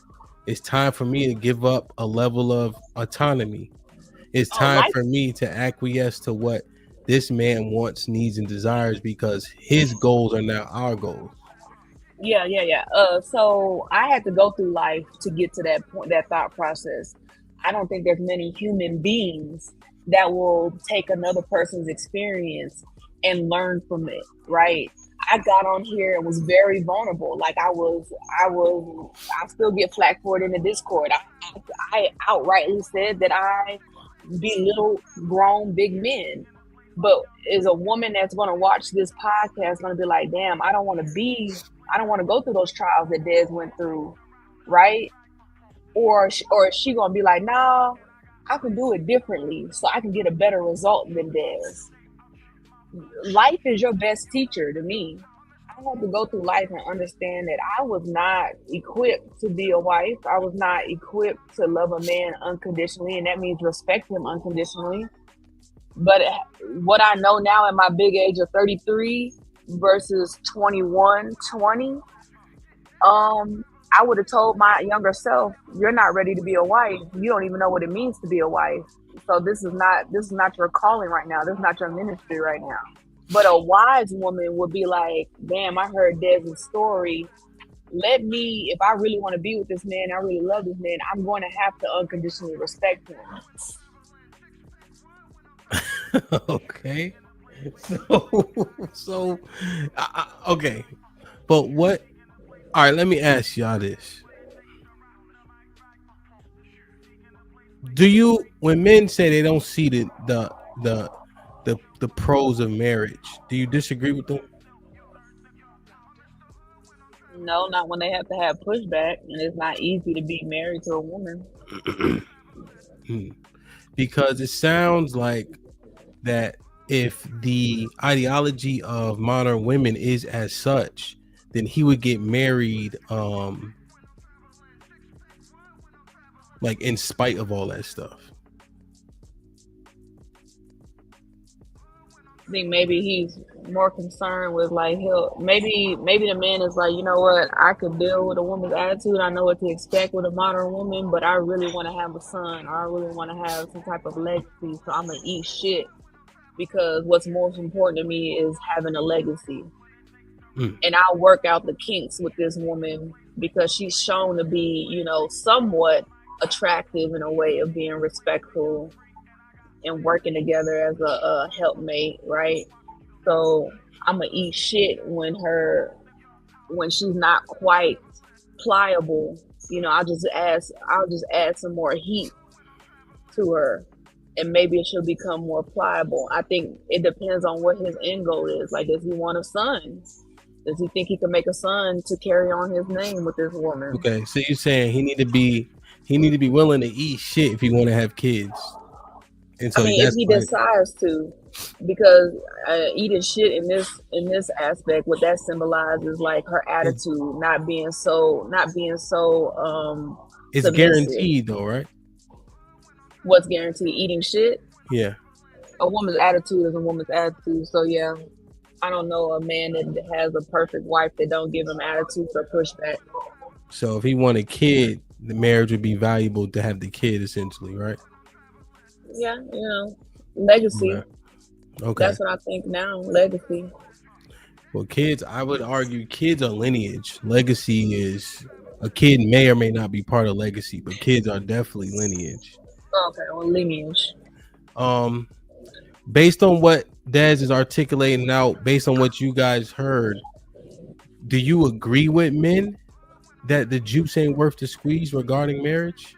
It's time for me to give up a level of autonomy. It's time for me to acquiesce to what this man wants, needs, and desires because his goals are now our goals. Yeah. So I had to go through life to get to that point, that thought process. I don't think there's many human beings that will take another person's experience and learn from it, right? I got on here and was very vulnerable. Like I still get flack for it in the Discord. I outrightly said that I belittle grown big men. But is a woman that's going to watch this podcast going to be like, damn, I don't want to go through those trials that Des went through, right? Or is she going to be like, nah, I can do it differently so I can get a better result than Des. Life is your best teacher to me. I had to go through life and understand that I was not equipped to be a wife. I was not equipped to love a man unconditionally, and that means respect him unconditionally. But what I know now at my big age of 33 versus 21, 20, I would have told my younger self, you're not ready to be a wife. You don't even know what it means to be a wife. So this is not your calling right now. This is not your ministry right now. But a wise woman would be like, damn, I heard Des' story. If I really want to be with this man, I really love this man, I'm going to have to unconditionally respect him. Okay. So okay. But what? All right, let me ask y'all this. When men say they don't see the pros of marriage, do you disagree with them? No, not when they have to have pushback, and it's not easy to be married to a woman. Because it sounds like that if the ideology of modern women is as such, then he would get married like in spite of all that stuff. I think maybe he's more concerned with like maybe the man is like, you know what, I could deal with a woman's attitude. I know what to expect with a modern woman, but I really want to have a son, or I really want to have some type of legacy. So I'm gonna eat shit because what's most important to me is having a legacy. And I'll work out the kinks with this woman because she's shown to be, somewhat attractive in a way of being respectful and working together as a helpmate, right? So I'm gonna eat shit when she's not quite pliable, I'll just add some more heat to her, and maybe she'll become more pliable. I think it depends on what his end goal is. Like, does he want a son? Does he think he can make a son to carry on his name with this woman? Okay, so you're saying he need to be willing to eat shit if he want to have kids. And so if he decides to, because eating shit in this aspect, what that symbolizes, like her attitude, not being so it's submissive. guaranteed though, right? What's guaranteed? Eating shit? Yeah. A woman's attitude is a woman's attitude. So yeah, I don't know a man that has a perfect wife that don't give him attitudes or pushback. So if he want a kid, the marriage would be valuable to have the kid, essentially, right? Yeah, legacy. Okay. That's what I think now. Legacy. Well, kids, I would argue kids are lineage. Legacy is a kid may or may not be part of legacy, but kids are definitely lineage. Okay, well, lineage. Based on what Dez is articulating out, based on what you guys heard, do you agree with men that the juice ain't worth the squeeze regarding marriage?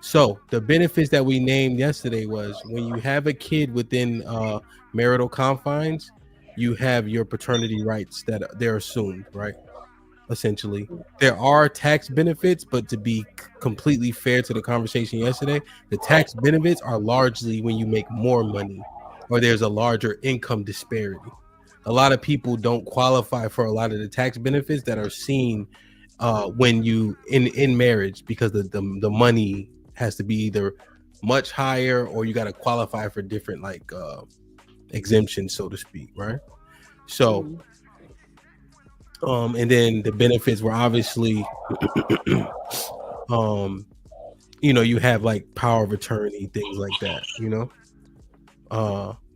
So the benefits that we named yesterday was when you have a kid within marital confines, you have your paternity rights that they're assumed, right? Essentially, there are tax benefits, but to be completely fair to the conversation yesterday, the tax benefits are largely when you make more money or there's a larger income disparity. A lot of people don't qualify for a lot of the tax benefits that are seen when you in marriage, because the money has to be either much higher or you got to qualify for different exemptions, so to speak, right? So and then the benefits were obviously you have like power of attorney, things like that,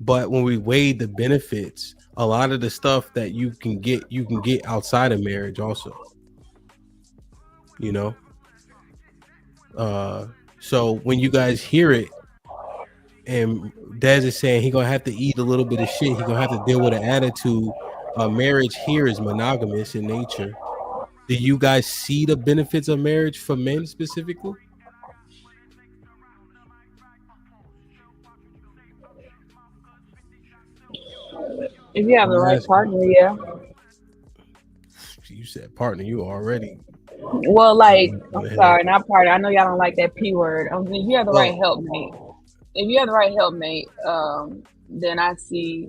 but when we weighed the benefits, a lot of the stuff that you can get outside of marriage also, so when you guys hear it and Dez is saying he gonna have to eat a little bit of shit, he gonna have to deal with an attitude, marriage here is monogamous in nature. Do you guys see the benefits of marriage for men specifically? If you have the right partner, yeah. You said partner, you already. Well, I'm sorry, not partner. I know y'all don't like that P word. If you have the right helpmate, then I see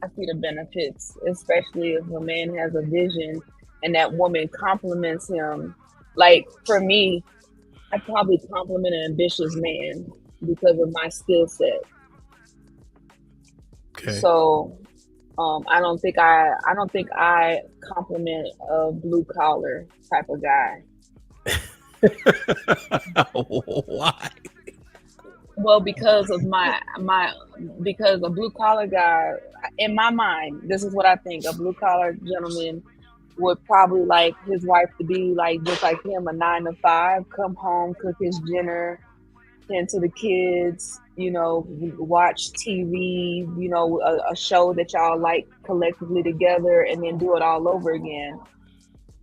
the benefits, especially if a man has a vision and that woman compliments him. Like for me, I probably compliment an ambitious man because of my skill set. Okay. So I don't think I compliment a blue collar type of guy. Why? Well, because of because a blue collar guy, in my mind, this is what I think. A blue collar gentleman would probably like his wife to be like just like him, a 9 to 5, come home, cook his dinner, tend to the kids, watch TV, a show that y'all like collectively together, and then do it all over again.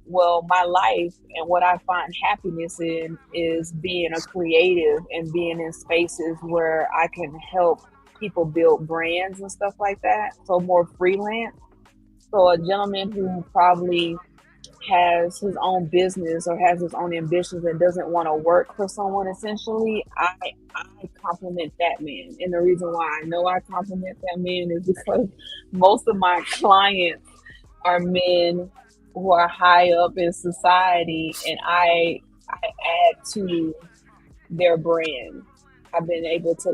Well, my life and what I find happiness in is being a creative and being in spaces where I can help people build brands and stuff like that. So more freelance. So a gentleman who probably has his own business or has his own ambitions and doesn't want to work for someone, essentially, I compliment that man. And the reason why I know I compliment that man is because most of my clients are men who are high up in society, and I add to their brand. I've been able to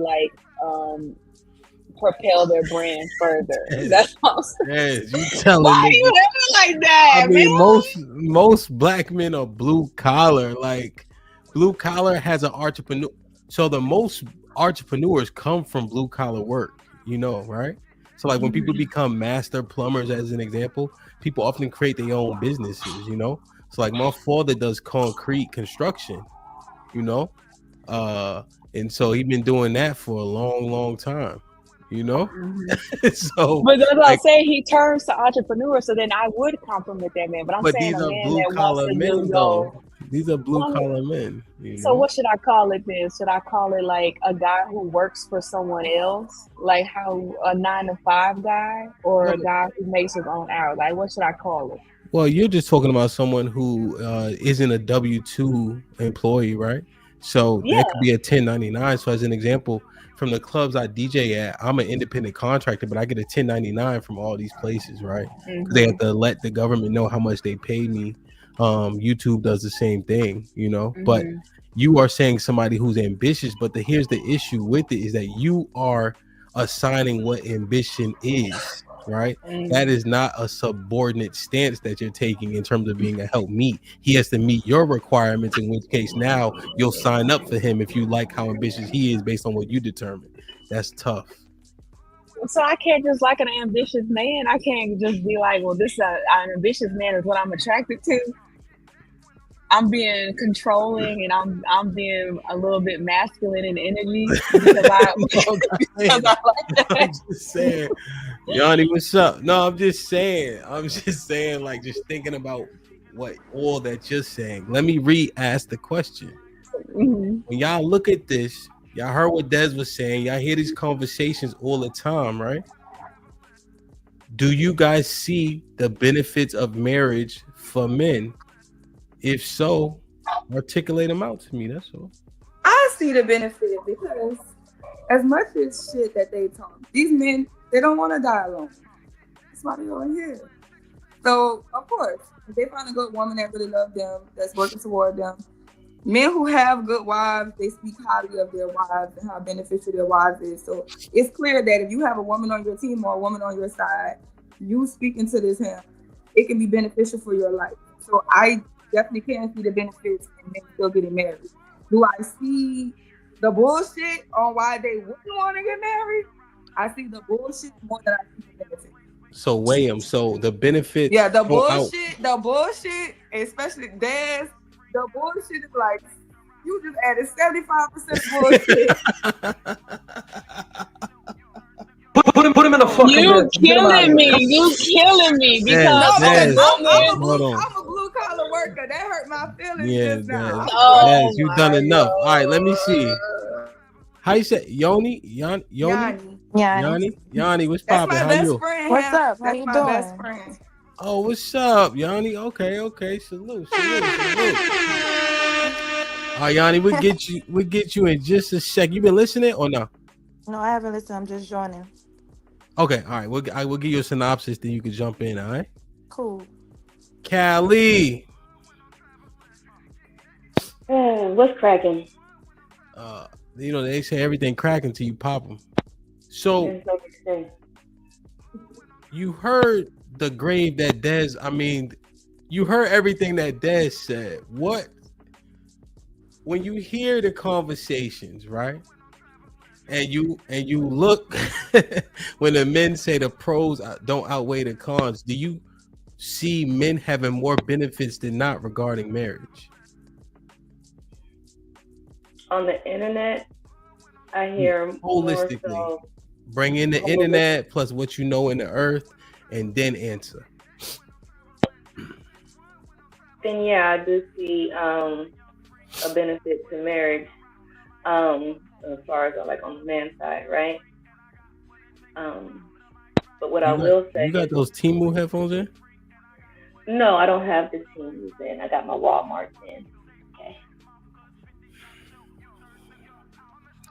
propel their brand further. Yes. That's what I'm saying. Yes, you telling Why me. are you living like that? I mean, man? most black men are blue collar. Like blue collar has an entrepreneur. So the most entrepreneurs come from blue collar work, right? So like when people become master plumbers, as an example, people often create their own businesses, So like my father does concrete construction, and so he's been doing that for a long, long time. you know. Mm-hmm. So, but that's what like, I'm saying. He turns to entrepreneur, so then I would compliment that man. But I'm but saying these a are man blue that wants collar to men, do though. These are blue well, collar men. You so know. what should I call it then? Should I call it like a guy who works for someone else, like how a 9-to-5 guy, or a guy who makes his own hours? Like, what should I call it? Well, you're just talking about someone who isn't a W-2 employee, right? So Yeah. that could be a 1099. So as an example, from the clubs I DJ at, I'm an independent contractor, but I get a 1099 from all these places, right? Because they have to let the government know how much they pay me. YouTube does the same thing, you know. But you are saying somebody who's ambitious, but here's the issue with it is that you are assigning what ambition is. Right, that is not a subordinate stance that you're taking in terms of being a help meet. He has to meet your requirements, in which case now you'll sign up for him if you like how ambitious he is based on what you determine. That's tough. So I can't just like an ambitious man. I can't just be like, well, this an ambitious man is what I'm attracted to. I'm being controlling and I'm being a little bit masculine in energy because I like that. I'm just saying, Yanni, what's up? No, I'm just saying, like, just thinking about what all that you're saying. Let me re-ask the question. When y'all look at this, y'all heard what Des was saying. Y'all hear these conversations all the time, right? Do you guys see the benefits of marriage for men? If so, articulate them out to me. That's all. I see the benefit because as much as shit that they talk, these men, they don't want to die alone. That's why they're on here. So, of course, if they find a good woman that really loves them, that's working toward them, men who have good wives, they speak highly of their wives and how beneficial their wives is. So it's clear that if you have a woman on your team or a woman on your side, you speaking to this him, it can be beneficial for your life. So I definitely can see the benefits and men still getting married. Do I see the bullshit on why they wouldn't want to get married? I see the bullshit more than I see the benefit. So weigh them. So the benefits. Yeah, the bullshit, especially Des, the bullshit is like, you just added 75% bullshit. Put him in the fucking You killing me because I'm a blue collar worker. That hurt my feelings just now. Des, you've done enough. All right, let me see. How you say Yanni? Yanni, what's poppin'? How you? What's up? How you doing? Best friend. Oh, what's up, Yanni? Okay. Salute. All right, Yanni, we'll get you in just a sec. You been listening or no? No, I haven't listened. I'm just joining. Okay, all right. I will give you a synopsis, then you can jump in. All right. Cool. Callie. What's cracking? You know they say everything cracking till you pop them. So you heard the grave that Des. I mean, you heard everything that Des said. What? When you hear the conversations, right? And you look when the men say the pros don't outweigh the cons, do you see men having more benefits than not regarding marriage? On the internet, I hear holistically. More so, bring in the internet plus what you know in the earth, and then answer. Then yeah, I do see a benefit to marriage. As far as like on the man's side, right? But what I will say, you got those Temu headphones in? No, I don't have the Temus in. I got my Walmart in. Okay.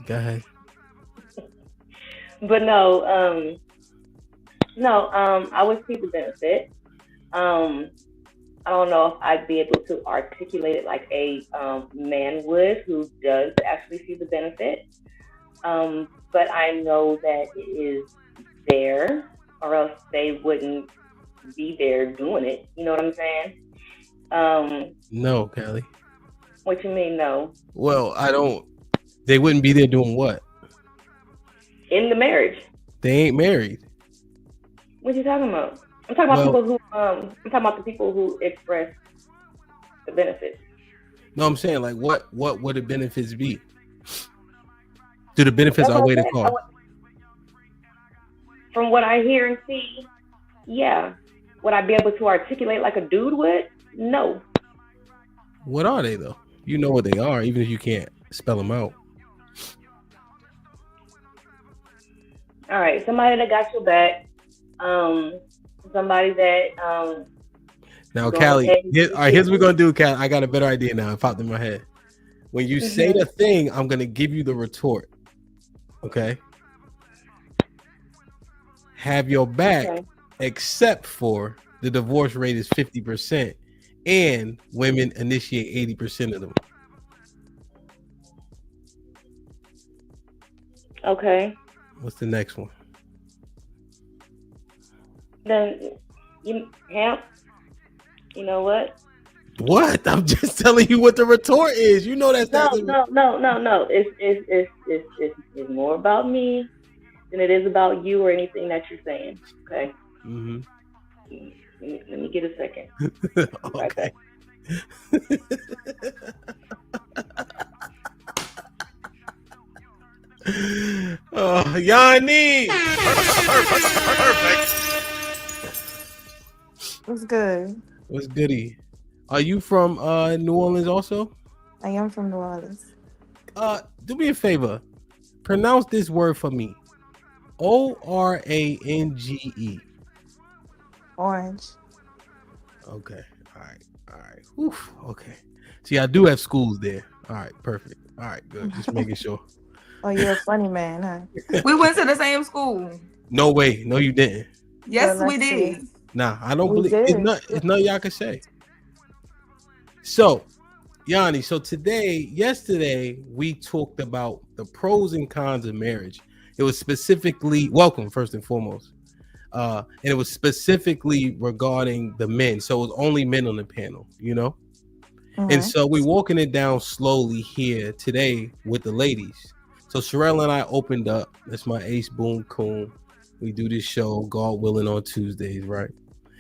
Go ahead. But no, I would see the benefit. I don't know if I'd be able to articulate it like a man would who does actually see the benefit. But I know that it is there, or else they wouldn't be there doing it. You know what I'm saying? No, Callie. What you mean, no? Well, I don't. They wouldn't be there doing what? In the marriage. They ain't married. What you talking about? I'm talking about people who. I'm talking about the people who express the benefits. No, I'm saying like what would the benefits be? Do the benefits outweigh the cost? from what I hear and see, yeah. Would I be able to articulate like a dude would? No. What are they though? You know what they are, even if you can't spell them out. All right, somebody that got your back. Somebody that Now, Callie, all right, here's what we're gonna do, Callie. I got a better idea now. It popped in my head. When you say the thing, I'm gonna give you the retort. Okay. Have your back, except for the divorce rate is 50%, and women initiate 80% of them. Okay. What's the next one? Then HAMP. You know what? What? I'm just telling you what the retort is. You know that's no. It's more about me than it is about you or anything that you're saying. Okay. Mm-hmm. Let me get a second. Okay. Oh, Yanni. Perfect. What's good? What's goody? Are you from New Orleans also? I am from New Orleans. Do me a favor. Pronounce this word for me. Orange. Orange. Okay. All right. Oof. Okay. See, I do have schools there. All right. Perfect. All right. Good. Just making sure. Oh, you're a funny man, huh? We went to the same school. No way. No, you didn't. Yes, we did. Nah, I don't believe it's nothing y'all can say. So, Yanni, yesterday we talked about the pros and cons of marriage. It was specifically, welcome first and foremost. And it was specifically regarding the men. So it was only men on the panel, you know? And so we're walking it down slowly here today with the ladies. So Sherelle and I opened up. That's my ace boom coon. We do this show, God willing, on Tuesdays, right?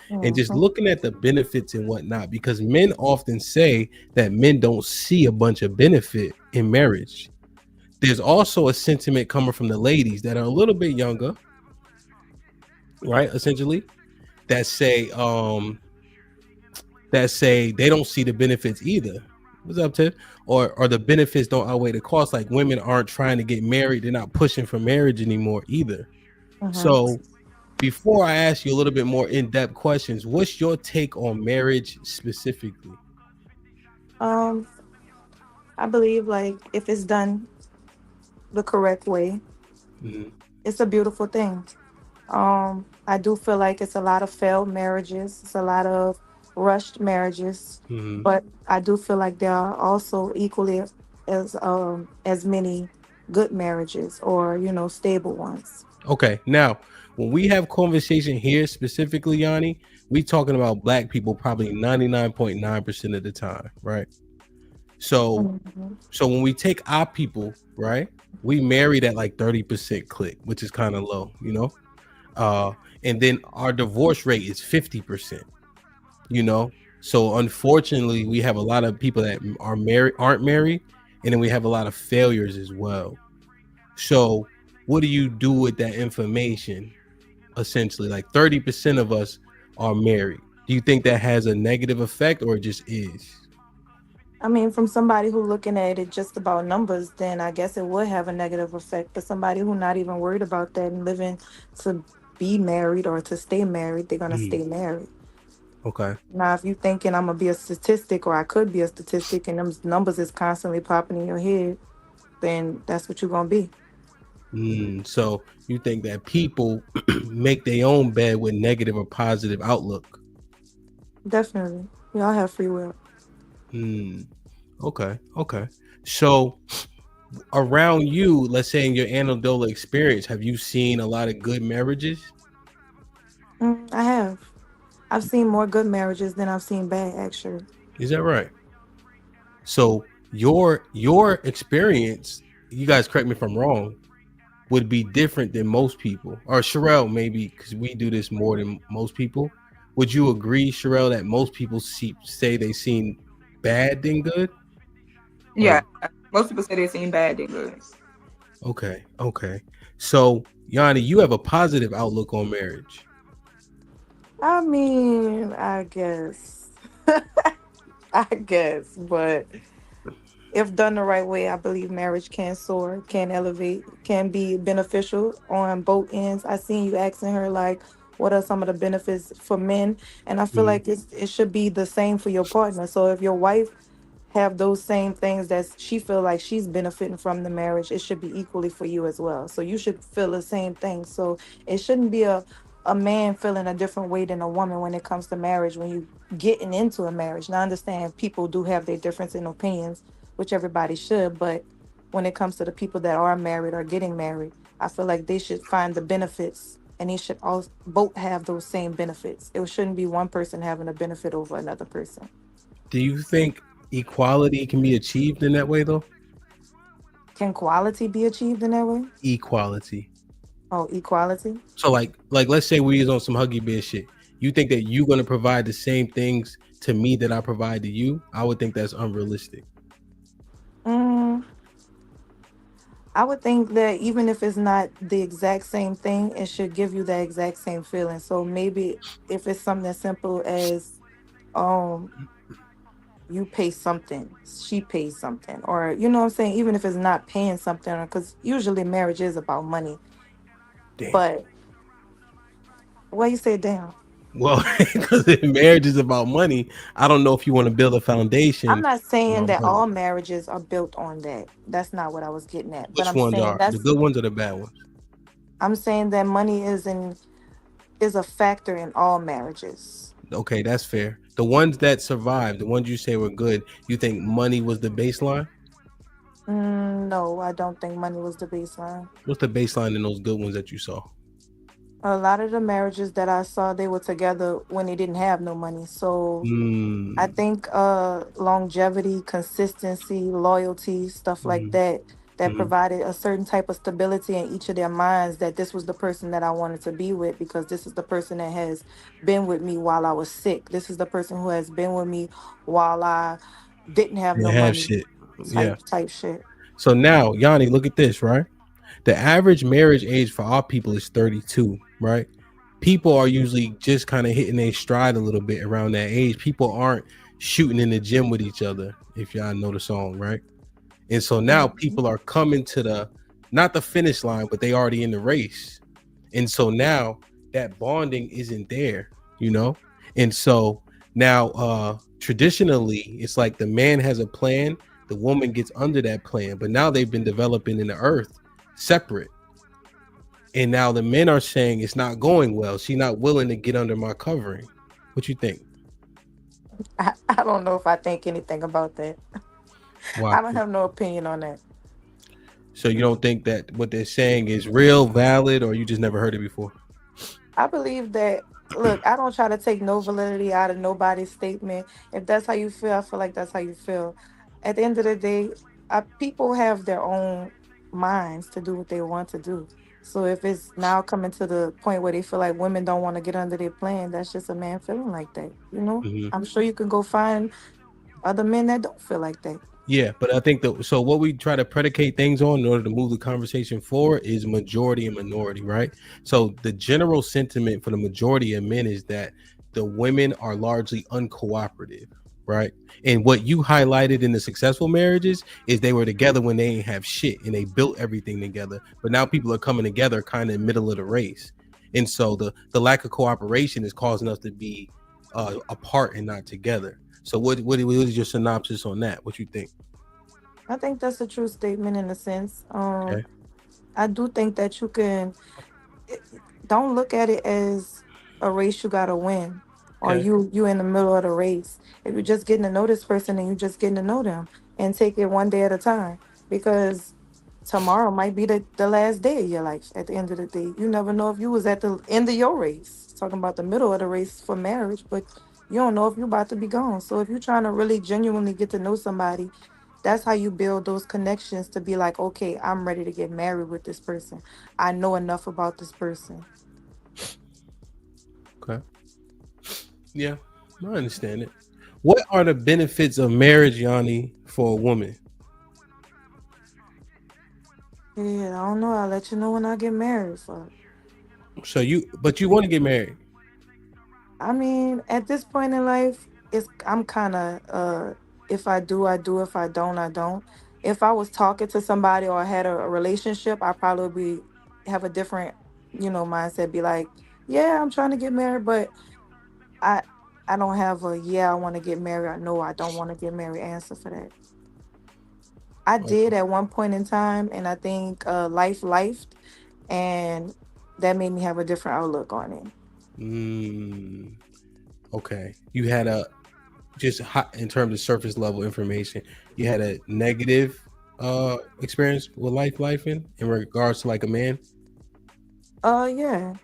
And just looking at the benefits and whatnot, because men often say that men don't see a bunch of benefit in marriage. There's also a sentiment coming from the ladies that are a little bit younger, right? Essentially, that say they don't see the benefits either. What's up, Tiff? Or the benefits don't outweigh the cost. Like women aren't trying to get married; they're not pushing for marriage anymore either. So, before I ask you a little bit more in-depth questions, what's your take on marriage specifically? I believe like if it's done the correct way, it's a beautiful thing. I do feel like it's a lot of failed marriages. It's a lot of rushed marriages, but I do feel like there are also equally as many good marriages or, stable ones. Okay. Now, when we have conversation here specifically, Yanni, we talking about black people probably 99.9% of the time, right? So when we take our people, right, we married at like 30% click, which is kind of low, you know? And then our divorce rate is 50%, you know? So unfortunately, we have a lot of people that aren't married, and then we have a lot of failures as well. So what do you do with that information? Essentially, like 30% of us are married. Do you think that has a negative effect, or it just is? I mean, from somebody who looking at it just about numbers, then I guess it would have a negative effect. But somebody who not even worried about that and living to be married or to stay married, they're gonna stay married. Okay. Now, if you thinking I'm gonna be a statistic or I could be a statistic and them numbers is constantly popping in your head, then that's what you're gonna be. So you think that people make their own bed with negative or positive outlook? Definitely. We all have free will. Okay. So around you, let's say in your anecdotal experience, have you seen a lot of good marriages? I have. I've seen more good marriages than I've seen bad, actually. Is that right? So your experience, you guys correct me if I'm wrong, would be different than most people. Or Sherelle, maybe, because we do this more than most people. Would you agree, Sherelle, that most people say they seen bad than good? Yeah, most people say they seen bad than good. Okay. So, Yanni, you have a positive outlook on marriage. I mean, I guess. I guess, but if done the right way, I believe marriage can soar, can elevate, can be beneficial on both ends. I seen you asking her like, what are some of the benefits for men? And I feel Mhm. like it should be the same for your partner. So if your wife have those same things that she feel like she's benefiting from the marriage, it should be equally for you as well. So you should feel the same thing. So it shouldn't be a man feeling a different way than a woman when it comes to marriage when you getting into a marriage. Now I understand people do have their difference in opinions, which everybody should, but when it comes to the people that are married or getting married, I feel like they should find the benefits and they should all both have those same benefits. It shouldn't be one person having a benefit over another person. Do you think equality can be achieved in that way, though? Can quality be achieved in that way? Equality. Oh, equality? So, like, let's say we is on some Huggy Bear shit. You think that you're gonna provide the same things to me that I provide to you? I would think that's unrealistic. Mm, I would think that even if it's not the exact same thing, it should give you the exact same feeling. So maybe if it's something as simple as um you pay something, she pays something, or you know what I'm saying, even if it's not paying something, because usually marriage is about money. Damn. But why you say damn? Well, because if marriage is about money, I don't know if you want to build a I'm foundation not saying around that money. all marriages are built on that. That's not what I was getting at. But Which I'm ones saying are the that's good ones or the bad ones? I'm saying that money is a factor in all marriages. Okay, that's fair. The ones that survived, the ones you say were good, you think money was the baseline? No, I don't think money was the baseline. What's the baseline in those good ones that you saw? A lot of the marriages that I saw, they were together when they didn't have no money. So I think longevity, consistency, loyalty, stuff like that, that Mhm. provided a certain type of stability in each of their minds that this was the person that I wanted to be with because this is the person that has been with me while I was sick. This is the person who has been with me while I didn't have They no have money. shit. Yeah. Type shit. So now, Yanni, look at this, right? The average marriage age for our people is 32, right? People are usually just kind of hitting their stride a little bit around that age. People aren't shooting in the gym with each other, if y'all know the song, right? And so now people are coming to not the finish line, but they already in the race. And so now that bonding isn't there, you know? And so now traditionally it's like the man has a plan, the woman gets under that plan, but now they've been developing in the earth separate. And now the men are saying it's not going well. She's not willing to get under my covering. What you think? I don't know if I think anything about that. Why? I don't have no opinion on that. So you don't think that what they're saying is real, valid, or you just never heard it before? I believe that, look, I don't try to take no validity out of nobody's statement. If that's how you feel, I feel like that's how you feel. At the end of the day, people have their own minds to do what they want to do. So if it's now coming to the point where they feel like women don't want to get under their plan, that's just a man feeling like that. You know, Mhm. I'm sure you can go find other men that don't feel like that. Yeah, but I think that so what we try to predicate things on in order to move the conversation forward is majority and minority, right? So the general sentiment for the majority of men is that the women are largely uncooperative, right? And what you highlighted in the successful marriages is they were together when they didn't have shit and they built everything together. But now people are coming together kind of in the middle of the race. And so the lack of cooperation is causing us to be apart and not together. So what is your synopsis on that? What you think? I think that's a true statement in a sense. Okay. I do think that you can don't look at it as a race you gotta win or Okay. you in the middle of the race. If you're just getting to know this person and you're just getting to know them and take it one day at a time because tomorrow might be the last day of your life at the end of the day. You never know if you was at the end of your race. Talking about the middle of the race for marriage, but you don't know if you're about to be gone. So if you're trying to really genuinely get to know somebody, that's how you build those connections to be like, okay, I'm ready to get married with this person. I know enough about this person. Okay. Yeah, I understand it. What are the benefits of marriage, Yanni, for a woman? Yeah, I don't know. I'll let you know when I get married. So, So but you want to get married? I mean, at this point in life, I'm kind of if I do, I do. If I don't, I don't. If I was talking to somebody or had a relationship, I probably would have a different, mindset. Be like, yeah, I'm trying to get married, but I I don't have a yeah, I want to get married. I know I don't want to get married answer for that. I did Okay. at one point in time, and I think life lifed, and that made me have a different outlook on it. Okay. You had just in terms of surface level information, you had a negative experience with life in regards to like a man, Yeah.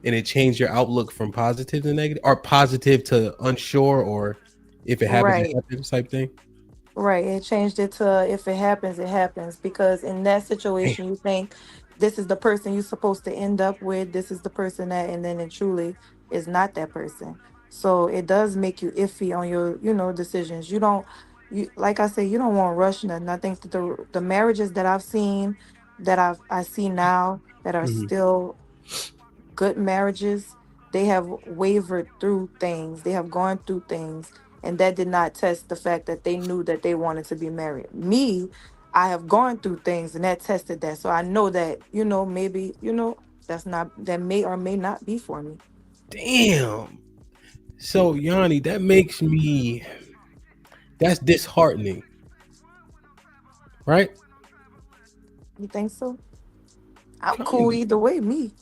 and it changed your outlook from positive to negative, or positive to unsure, or if it happens, it Right. happens type thing. Right. It changed it to if it happens, it happens. Because in that situation, you think this is the person you're supposed to end up with. This is the person that, and then it truly is not that person. So it does make you iffy on your, decisions. Like I said, you don't want to rush nothing. I think that the marriages that I've seen, that I see now, that are Mhm. still good marriages, they have wavered through things. They have gone through things, and that did not test the fact that they knew that they wanted to be married. Me, I have gone through things, and that tested that. So I know that, maybe, that may or may not be for me. Damn. So Yanni, that's disheartening, right? You think so? I'm cool Kinda. either way, me.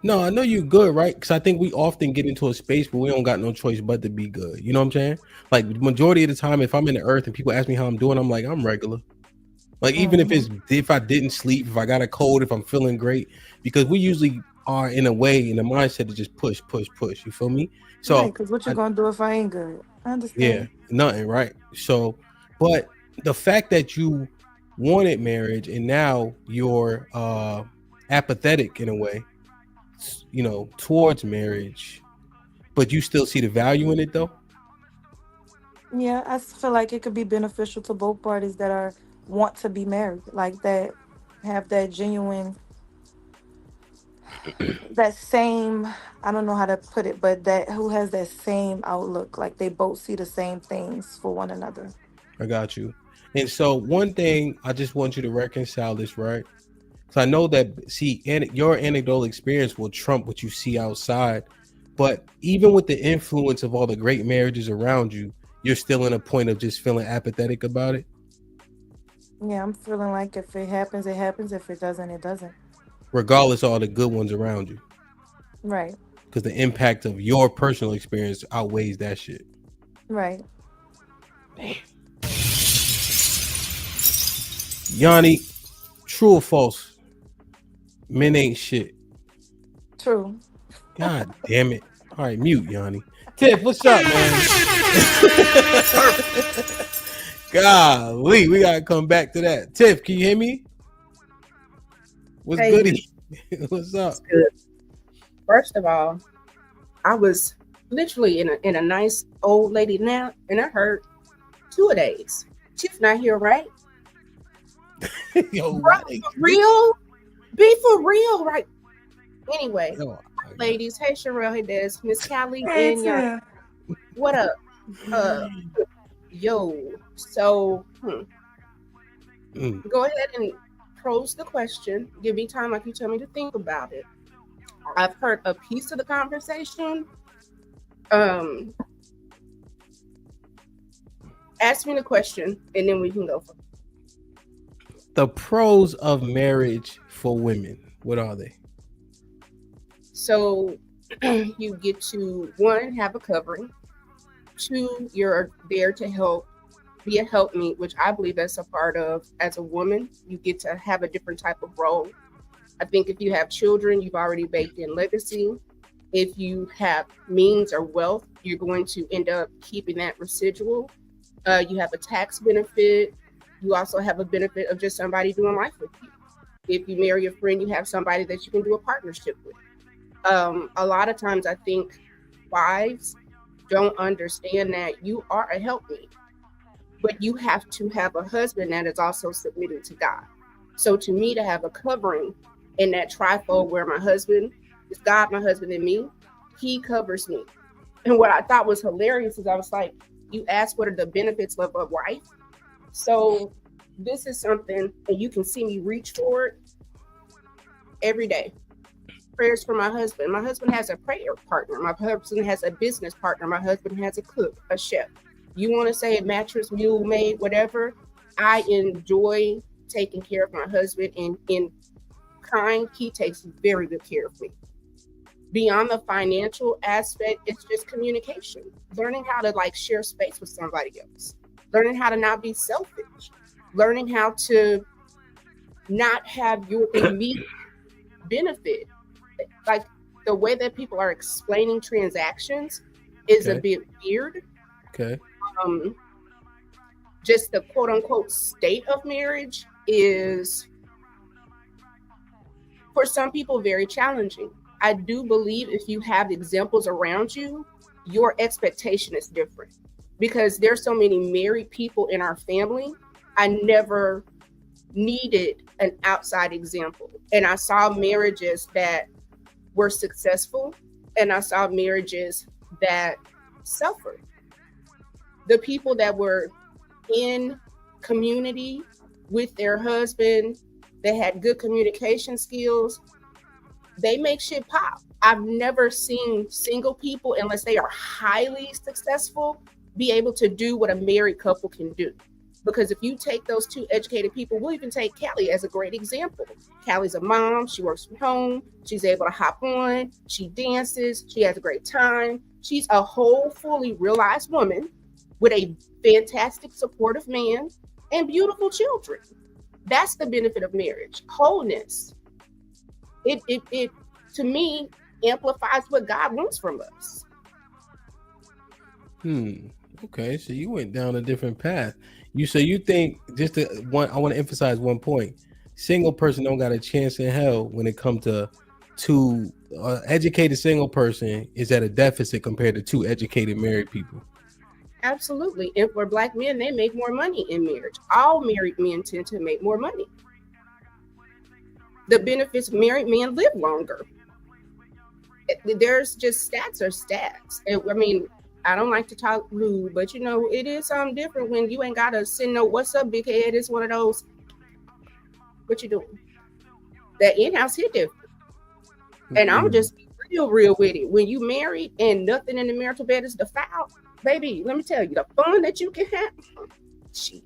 No, I know you're good, right? Because I think we often get into a space where we don't got no choice but to be good. You know what I'm saying? Like majority of the time, if I'm in the earth and people ask me how I'm doing, I'm like, I'm regular. Like even if I didn't sleep, if I got a cold, if I'm feeling great, because we usually are in a mindset to just push, push, push. You feel me? Right, So because what you gonna do if I ain't good? I yeah, understand. nothing, right? So, but the fact that you wanted marriage and now you're apathetic in a way, towards marriage, but you still see the value in it though. Yeah, I feel like it could be beneficial to both parties that want to be married, like that, have that genuine, that same, I don't know how to put it, but that who has that same outlook, like they both see the same things for one another. I got you. And so one thing I just want you to reconcile this, right? So I know that your anecdotal experience will trump what you see outside, but even with the influence of all the great marriages around you, you're still in a point of just feeling apathetic about it, Yeah, I'm feeling like if it happens, it happens. If it doesn't, it doesn't. regardless of all the good ones around you, Right, because the impact of your personal experience outweighs that shit. right. Yanni, true or false? Men ain't shit. True. God damn it. All right, mute, Yanni. Tiff, what's up, man? Golly, we gotta come back to that. Tiff, can you hear me? What's Hey, goody? What's up? good. First of all, I was literally in a nice old lady nap, and I heard 2 days. Chief not here, right? Yo, Bro, for real? Be for real, right? Anyway, ladies, hey Sherelle, hey Des, Miss Callie, Hey, and y'all. What up? Yo. So, go ahead and pose the question. Give me time, like you tell me, to think about it. I've heard a piece of the conversation. Ask me the question, and then we can go from the pros of marriage for women. What are they? So you get to, 1, have a covering. 2, you're there to help, be a helpmeet, which I believe that's a part of, as a woman, you get to have a different type of role. I think if you have children, you've already baked in legacy. If you have means or wealth, you're going to end up keeping that residual. You have a tax benefit. You also have a benefit of just somebody doing life with you. If you marry a friend, you have somebody that you can do a partnership with. A lot of times I think wives don't understand that you are a helpmeet, but you have to have a husband that is also submitting to God. So to me, to have a covering in that trifold where my husband is God, my husband, and me, he covers me. And what I thought was hilarious is I was like, you asked what are the benefits of a wife? So this is something, and you can see me reach for it every day. Prayers for my husband. My husband has a prayer partner. My husband has a business partner. My husband has a cook, a chef. You want to say a mattress, mule, maid, whatever. I enjoy taking care of my husband, and in kind, he takes very good care of me. Beyond the financial aspect, it's just communication. Learning how to like share space with somebody else. Learning how to not be selfish. Learning how to not have your immediate benefit. Like the way that people are explaining transactions is a bit weird. Okay. Just the quote unquote state of marriage is for some people very challenging. I do believe if you have examples around you, your expectation is different because there's so many married people in our family. I never needed an outside example. And I saw marriages that were successful and I saw marriages that suffered. The people that were in community with their husband, they had good communication skills, they make shit pop. I've never seen single people, unless they are highly successful, be able to do what a married couple can do. Because if you take those two educated people, we'll even take Callie as a great example. Callie's a mom, she works from home, she's able to hop on, she dances, she has a great time. She's a whole, fully realized woman with a fantastic, supportive man and beautiful children. That's the benefit of marriage, wholeness. It to me amplifies what God wants from us. Okay, so you went down a different path. You think I want to emphasize one point. Single person don't got a chance in hell when it comes to two educated single person is at a deficit compared to two educated married people. Absolutely. And for Black men, they make more money in marriage. All married men tend to make more money. The benefits, married men live longer. There's just stats are stats. I mean, I don't like to talk rude, but it is something different when you ain't gotta send no "what's up, big head." It's one of those, what you doing? That in-house hit different. And I'm just real with it. When you married and nothing in the marital bed is defiled, baby, let me tell you, the fun that you can have. Shit.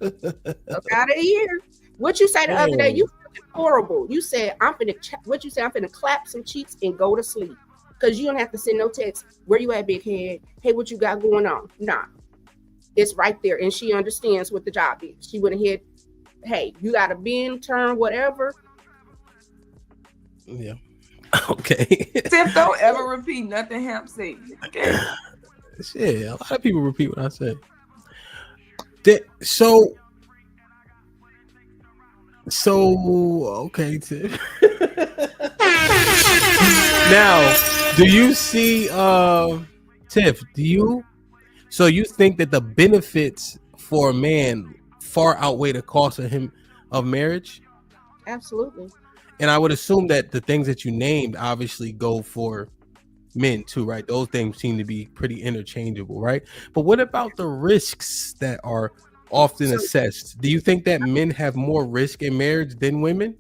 Look out of here. What you say the other day? You feel horrible. You said I'm finna clap some cheeks and go to sleep. Because you don't have to send no text. Where you at, big head? Hey, what you got going on? Nah. It's right there. And she understands what the job is. She went ahead, hey, you got to bend, turn, whatever. Yeah. Okay. Tiff, don't ever repeat nothing Hamp said. Okay. Shit, a lot of people repeat what I say. So okay, Tiff. Now, do you see Tiff, so you think that the benefits for a man far outweigh the cost of marriage? Absolutely. And I would assume that the things that you named obviously go for men too, right? Those things seem to be pretty interchangeable, right? But what about the risks that are often assessed? Do you think that men have more risk in marriage than women?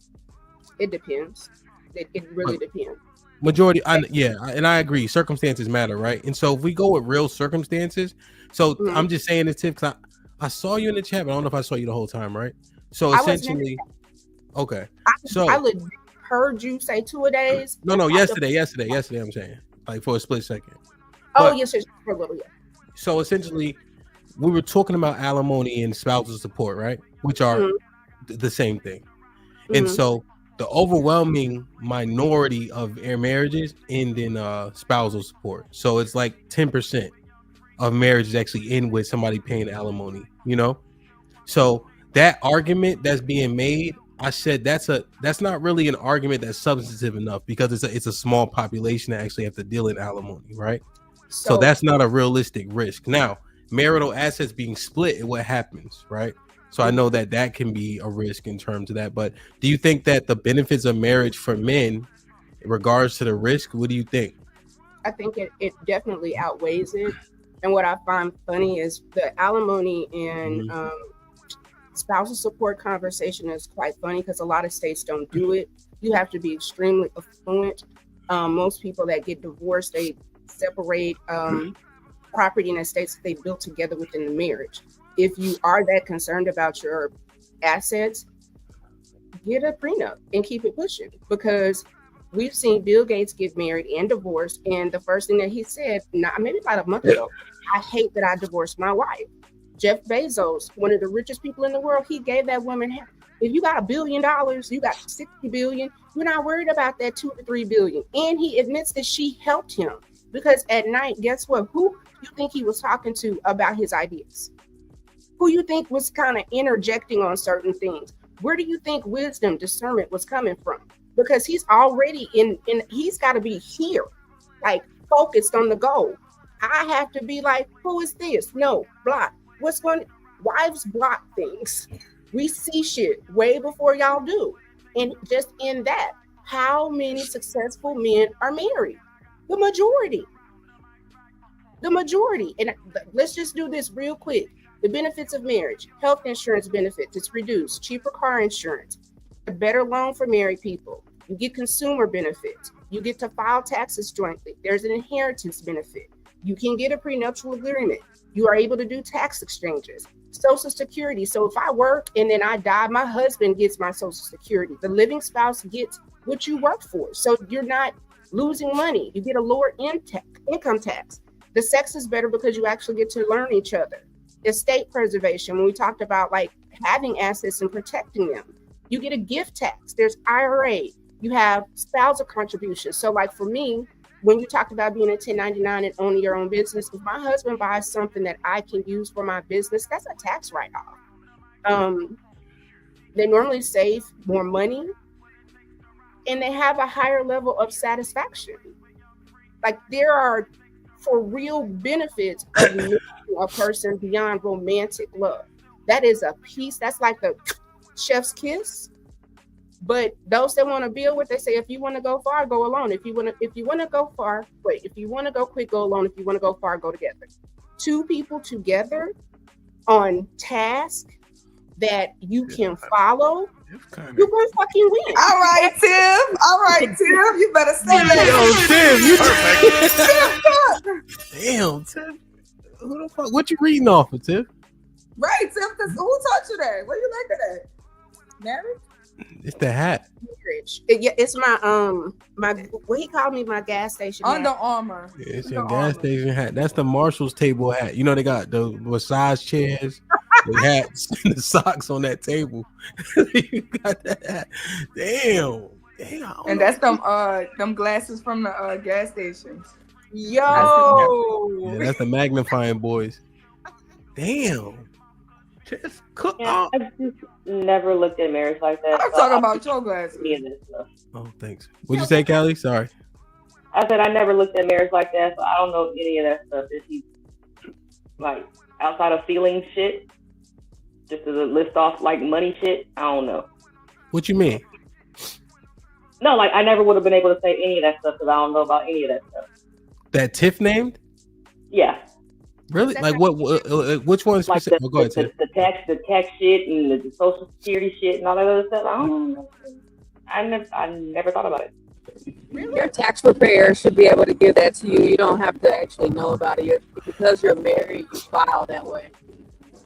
It depends. It really depends. Majority, and I agree. Circumstances matter, right? And so if we go with real circumstances, I'm just saying this, Tiff, because I saw you in the chat, but I don't know if I saw you the whole time, right? So essentially, okay. I heard you say 2 days. No, yesterday. I'm saying, like for a split second. Yes, for a little, yeah. So essentially, we were talking about alimony and spousal support, right? Which are the same thing. And so the overwhelming minority of marriages end in spousal support. So it's like 10% of marriages actually end with somebody paying alimony, So that argument that's being made, I said that's not really an argument that's substantive enough because it's a small population that actually have to deal in alimony, right? So that's not a realistic risk. Now, marital assets being split is what happens, right? So I know that can be a risk in terms of that. But do you think that the benefits of marriage for men, in regards to the risk, what do you think? I think it definitely outweighs it. And what I find funny is the alimony and spousal support conversation is quite funny because a lot of states don't do it. You have to be extremely affluent. Most people that get divorced, they separate property and estates that they built together within the marriage. If you are that concerned about your assets, get a prenup and keep it pushing, because we've seen Bill Gates get married and divorced, and the first thing that he said, maybe about a month ago, I hate that I divorced my wife. Jeff Bezos, one of the richest people in the world, he gave that woman half. If you got $1 billion, you got 60 billion, you're not worried about that 2 to 3 billion. And he admits that she helped him, because at night, guess what? Who you think he was talking to about his ideas? Who you think was kind of interjecting on certain things? Where do you think wisdom, discernment was coming from? Because he's already he's got to be here, like focused on the goal. I have to be like, who is this? No, block. Wives block things. We see shit way before y'all do. And just in that, how many successful men are married? The majority. And let's just do this real quick. The benefits of marriage: health insurance benefits, it's reduced, cheaper car insurance, a better loan for married people. You get consumer benefits. You get to file taxes jointly. There's an inheritance benefit. You can get a prenuptial agreement. You are able to do tax exchanges. Social Security. So if I work and then I die, my husband gets my Social Security. The living spouse gets what you work for. So you're not losing money. You get a lower income tax. The sex is better because you actually get to learn each other. Estate preservation, when we talked about like having assets and protecting them, you get a gift tax. There's IRA. You have spousal contributions. So like for me, when you talked about being a 1099 and owning your own business, if my husband buys something that I can use for my business, that's a tax write-off. They normally save more money and they have a higher level of satisfaction. Like there are for real benefits of making a person beyond romantic love. That is a piece. That's like the chef's kiss. But those that want to build with, they say, if you want to go far, go alone. If you want to go far, wait. If you want to go quick, go alone. If you want to go far, go together. Two people together on task that you can follow, you're going to fucking win. All right, Tim. You better say that. Yo, Tim, damn, Tim. Who the fuck? What you reading off of, Tim? Right, Tim. Because who taught you that? What you looking at? Married? It's the hat. It's my what he called me, my gas station Under hat. Armour. Yeah, it's your gas station hat. That's the Marshall's table hat. You know they got the massage chairs, the hats, and the socks on that table. You got that hat. Damn. And that's them glasses from the gas station. Yo, that's the magnifying boys. Damn. Just cook off. I just never looked at marriage like that. I'm talking about your glasses. Oh, thanks. What'd you say, Callie? Sorry. I said I never looked at marriage like that, so I don't know any of that stuff. Is he like outside of feeling shit? Just to list off like money shit? I don't know. What you mean? No, like I never would have been able to say any of that stuff because I don't know about any of that stuff. That Tiff named? Yeah. Really? Like what? Which one specific? Like go ahead, the tax shit and the Social Security shit and all that other stuff. I don't know. I never thought about it. Really? Your tax preparer should be able to give that to you. You don't have to actually know about it. Because you're married, you file that way.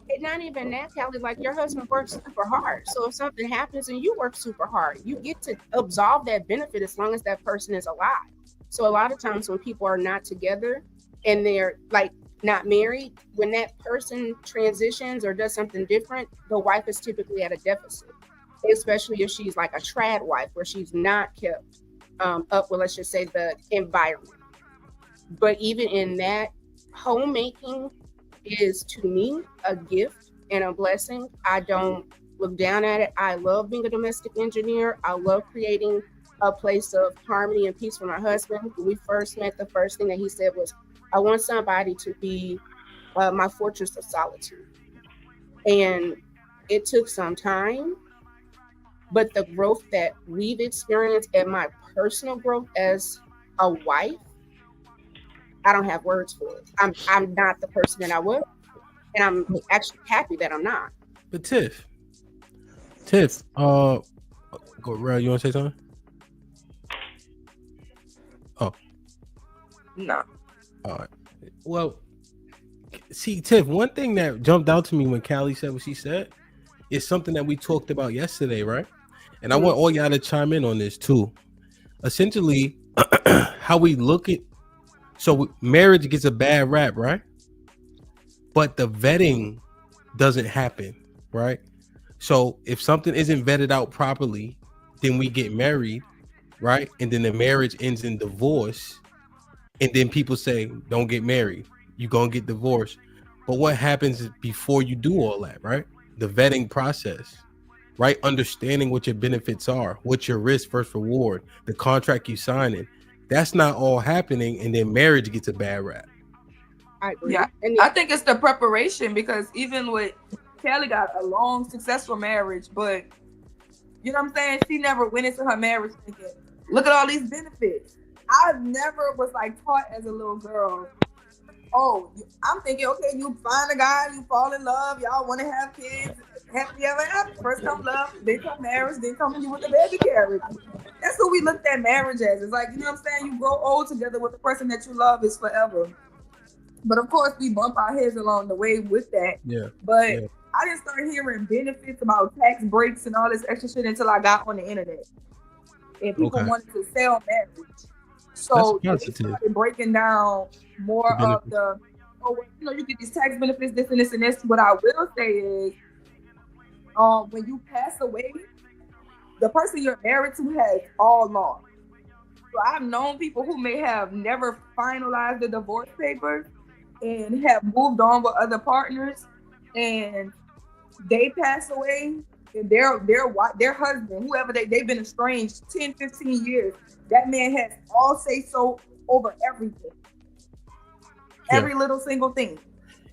It's not even that, Callie. Like your husband works super hard. So if something happens and you work super hard, you get to absolve that benefit as long as that person is alive. So a lot of times when people are not together and they're like not married, when that person transitions or does something different, the wife is typically at a deficit, especially if she's like a trad wife where she's not kept up with, let's just say, the environment. But even in that, homemaking is to me a gift and a blessing. I don't look down at it. I love being a domestic engineer. I love creating a place of harmony and peace for my husband. When we first met, the first thing that he said was, I want somebody to be my fortress of solitude. And it took some time, but the growth that we've experienced and my personal growth as a wife, I don't have words for it. I'm not the person that I was, and I'm actually happy that I'm not. But Tiff, go around. You want to say something? Oh, no. All right. Well, see, Tiff, one thing that jumped out to me when Callie said what she said is something that we talked about yesterday, right? And I want all y'all to chime in on this too. Essentially, how we look at, so marriage gets a bad rap, right? But the vetting doesn't happen, right? So if something isn't vetted out properly, then we get married, right? And then the marriage ends in divorce. And then people say, don't get married. You're going to get divorced. But what happens before you do all that, right? The vetting process, right? Understanding what your benefits are, what your risk versus reward, the contract you signing. That's not all happening. And then marriage gets a bad rap. I agree. Yeah, I think it's the preparation, because even with Kelly got a long, successful marriage, but you know what I'm saying? She never went into her marriage thinking, look at all these benefits. I never was like taught as a little girl. Oh, I'm thinking, okay, you find a guy, you fall in love, y'all want to have kids, happy ever after. First come love, then come marriage, then come you with the baby carriage. That's what we looked at marriage as. It's like, you know what I'm saying? You grow old together with the person that you love is forever. But of course, we bump our heads along the way with that. Yeah. But yeah. I didn't start hearing benefits about tax breaks and all this extra shit until I got on the internet. And people wanted to sell marriage. So they started breaking down more of the, you get these tax benefits, this and this and this. What I will say is, when you pass away, the person you're married to has all law. So I've known people who may have never finalized the divorce papers and have moved on with other partners, and they pass away, and their husband, whoever they've been estranged 10, 15 years, that man has all say so over everything. Every little single thing.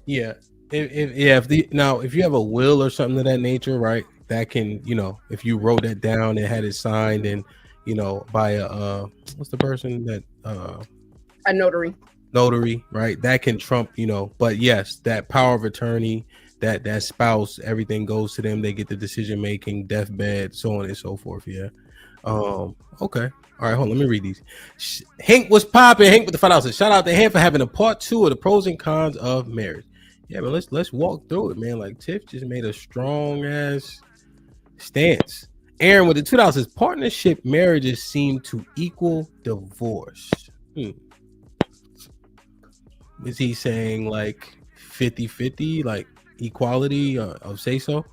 Yeah. If you have a will or something of that nature, right? That can, if you wrote that down and had it signed and, by a what's the person that a notary, right? That can trump, but yes, that power of attorney, that spouse, everything goes to them. They get the decision making, deathbed, so on and so forth. Yeah. Okay. All right, hold on. Let me read these. Hank was popping. Hank with the $5. Shout out to Hank for having a part 2 of the pros and cons of marriage. Yeah, man. Let's walk through it, man. Like Tiff just made a strong ass stance. Aaron with the $2. Partnership marriages seem to equal divorce. Is he saying like 50-50, like equality of say so?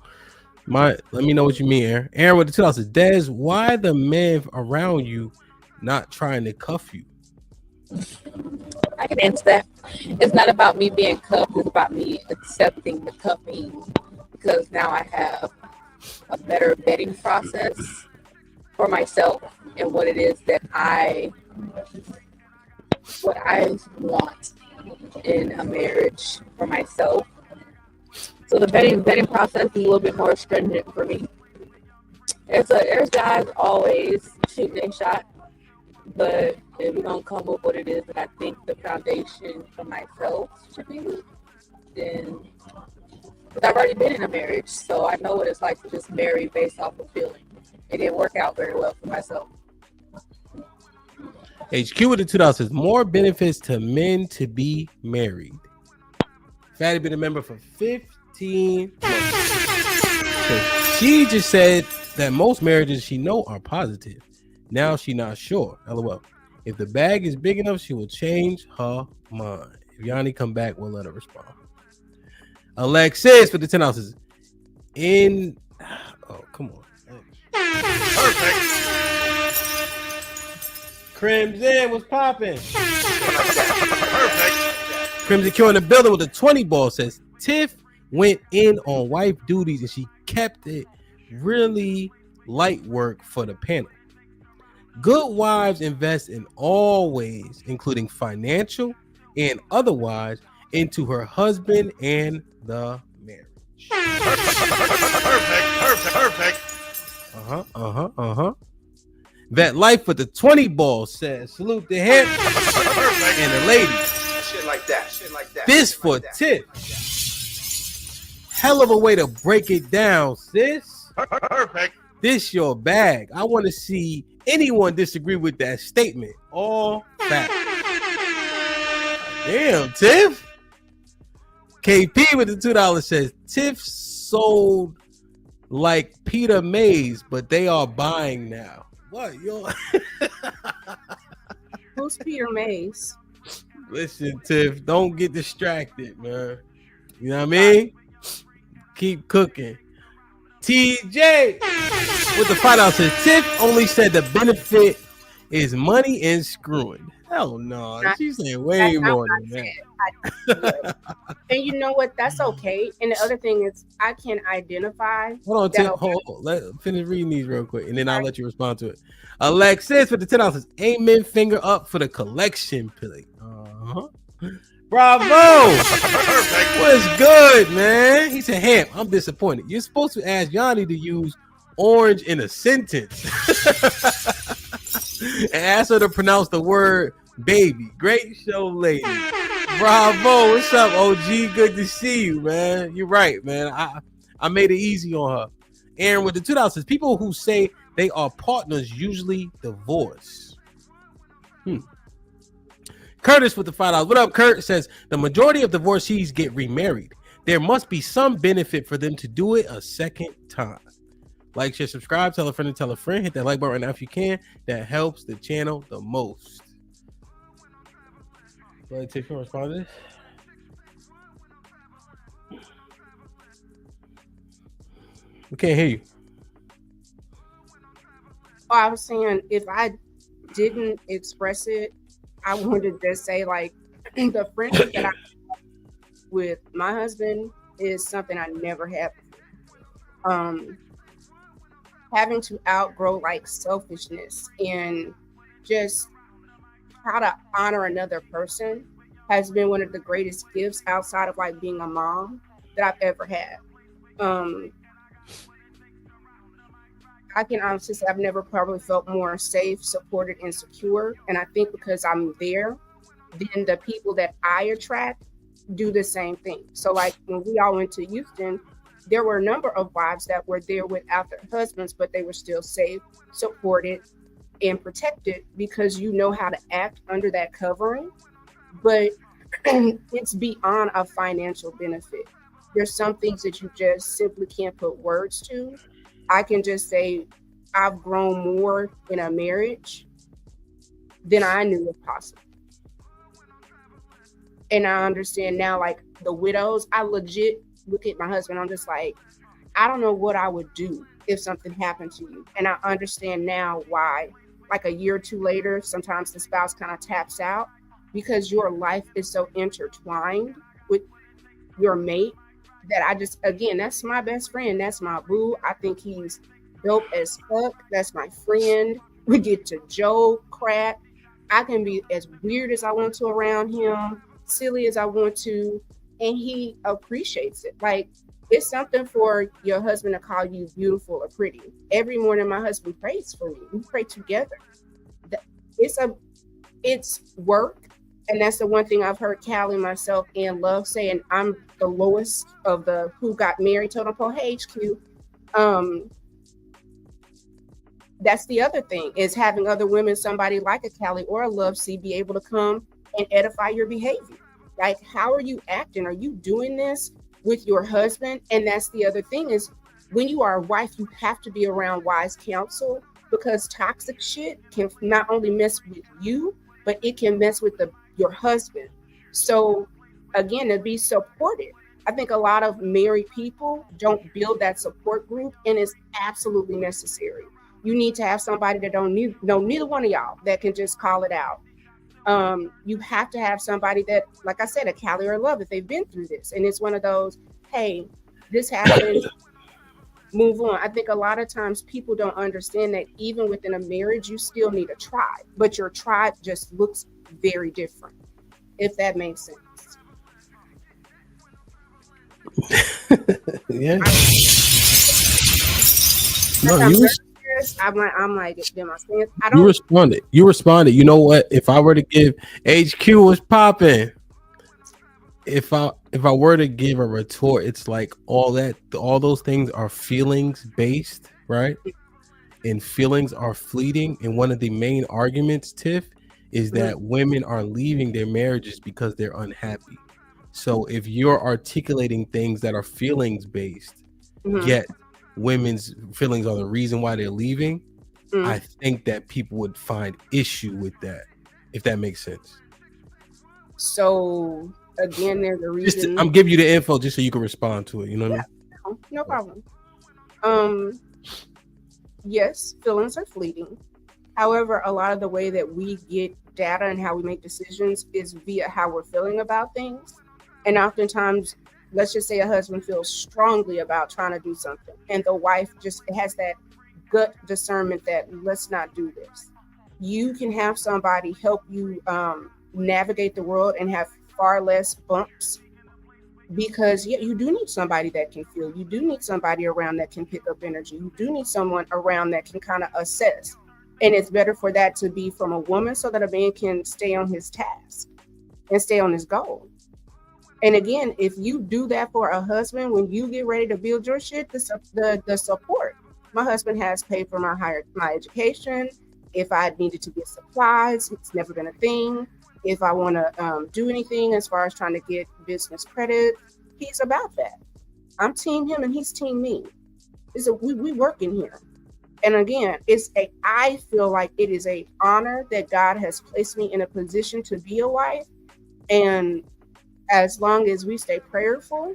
Let me know what you mean, Aaron. Aaron with the $2. Des, why the men around you not trying to cuff you? I can answer that. It's not about me being cuffed. It's about me accepting the cuffing, because now I have a better vetting process for myself and what it is that I want in a marriage for myself. So the vetting process is a little bit more stringent for me. There's guys always shooting their shot, but if we don't come with what it is that I think the foundation for myself should be, then because I've already been in a marriage, so I know what it's like to just marry based off of feeling. It didn't work out very well for myself. HQ with the $2 says more benefits to men to be married. Fatty been a member for 15 months. She just said that most marriages she know are positive. Now she not sure. LOL. If the bag is big enough, she will change her mind. If Yanni come back, we'll let her respond. Alexis for the $10. Come on. Perfect. Crimson was popping. Perfect. Crimson Q in the building with a 20 ball says Tiff went in on wife duties and she kept it really light work for the panel. Good wives invest in all ways, including financial and otherwise, into her husband and the marriage. Perfect. That life with the 20 ball says, salute the hip and the ladies. Shit like that. This for Tiff. Hell of a way to break it down, sis. Perfect. This your bag. I want to see anyone disagree with that statement. All fact. Damn, Tiff. KP with the $2 says, Tiff sold like Peter Mays, but they are buying now. What, yo? Who's Peter Mays? Listen, Tiff, don't get distracted, man. You know what I mean? Keep cooking. TJ with the $5 says, Tiff only said the benefit is money and screwing. Hell no. She's saying way more than that. And you know what? That's okay. And the other thing is, I can identify. Hold on, Tiff. Hold on. Let finish reading these real quick, and then I'll let you respond to it. Alexis with the $10 says, amen, finger up for the collection plate. Bravo! What's good, man? He said, Hamp, I'm disappointed. You're supposed to ask Yanni to use orange in a sentence and ask her to pronounce the word baby. Great show, lady. Bravo. What's up, OG? Good to see you, man. You're right, man. I made it easy on her. Aaron with the $2 says, people who say they are partners usually divorce. Curtis with the $5. What up, Kurt? Says the majority of divorcees get remarried. There must be some benefit for them to do it a second time. Like, share, subscribe, tell a friend and tell a friend. Hit that like button right now if you can. That helps the channel the most. Go ahead, take your response. We can't hear you. Oh, I was saying, if I didn't express it, I wanted to just say, like, the friendship that I have with my husband is something I never had. Having to outgrow like selfishness and just how to honor another person has been one of the greatest gifts outside of like being a mom that I've ever had. I can honestly say I've never probably felt more safe, supported, and secure. And I think because I'm there, then the people that I attract do the same thing. So like when we all went to Houston, there were a number of wives that were there without their husbands, but they were still safe, supported, and protected because you know how to act under that covering. But it's beyond a financial benefit. There's some things that you just simply can't put words to. I can just say I've grown more in a marriage than I knew was possible. And I understand now, like the widows, I legit look at my husband, I'm just like, I don't know what I would do if something happened to you. And I understand now why, like a year or two later, sometimes the spouse kind of taps out because your life is so intertwined with your mate that I just, again, that's my best friend. That's my boo. I think he's dope as fuck. That's my friend. We get to joke, crap. I can be as weird as I want to around him, silly as I want to, and he appreciates it. Like, it's something for your husband to call you beautiful or pretty. Every morning, my husband prays for me. We pray together. It's work. And that's the one thing I've heard Callie, myself, and Love saying, I'm the lowest of the who got married totem pole. Hey, HQ. That's the other thing, is having other women, somebody like a Callie or a Love C, be able to come and edify your behavior. Like, how are you acting? Are you doing this with your husband? And that's the other thing, is when you are a wife, you have to be around wise counsel, because toxic shit can not only mess with you, but it can mess with your husband. So again, to be supported. I think a lot of married people don't build that support group, and it's absolutely necessary. You need to have somebody that don't need neither one of y'all that can just call it out. You have to have somebody that, like I said, a Callie or a Love, if they've been through this. And it's one of those, hey, this happened, move on. I think a lot of times people don't understand that even within a marriage, you still need a tribe, but your tribe just looks very different, if that makes sense. Yeah. Like No, I'm you nervous. I'm like, am I saying? I you don't. responded. You responded. You know what? If I were to give HQ was popping. If I were to give a retort, it's like all those things are feelings based, right? And feelings are fleeting. And one of the main arguments, Tiff, is that women are leaving their marriages because they're unhappy. So if you're articulating things that are feelings based, yet women's feelings are the reason why they're leaving, I think that people would find issue with that, if that makes sense. So again, there's a reason. I'm giving you the info just so you can respond to it. You know what I mean? No problem. Yes, feelings are fleeting. However, a lot of the way that we get data and how we make decisions is via how we're feeling about things. And oftentimes, let's just say a husband feels strongly about trying to do something, and the wife just has that gut discernment that let's not do this. You can have somebody help you navigate the world and have far less bumps, because you do need somebody that can feel. You do need somebody around that can pick up energy. You do need someone around that can kind of assess. And it's better for that to be from a woman so that a man can stay on his task and stay on his goal. And again, if you do that for a husband, when you get ready to build your shit, the support. My husband has paid for my education. If I needed to get supplies, it's never been a thing. If I want to do anything as far as trying to get business credit, he's about that. I'm team him and he's team me. We work in here. And again, I feel like it is an honor that God has placed me in a position to be a wife. And as long as we stay prayerful,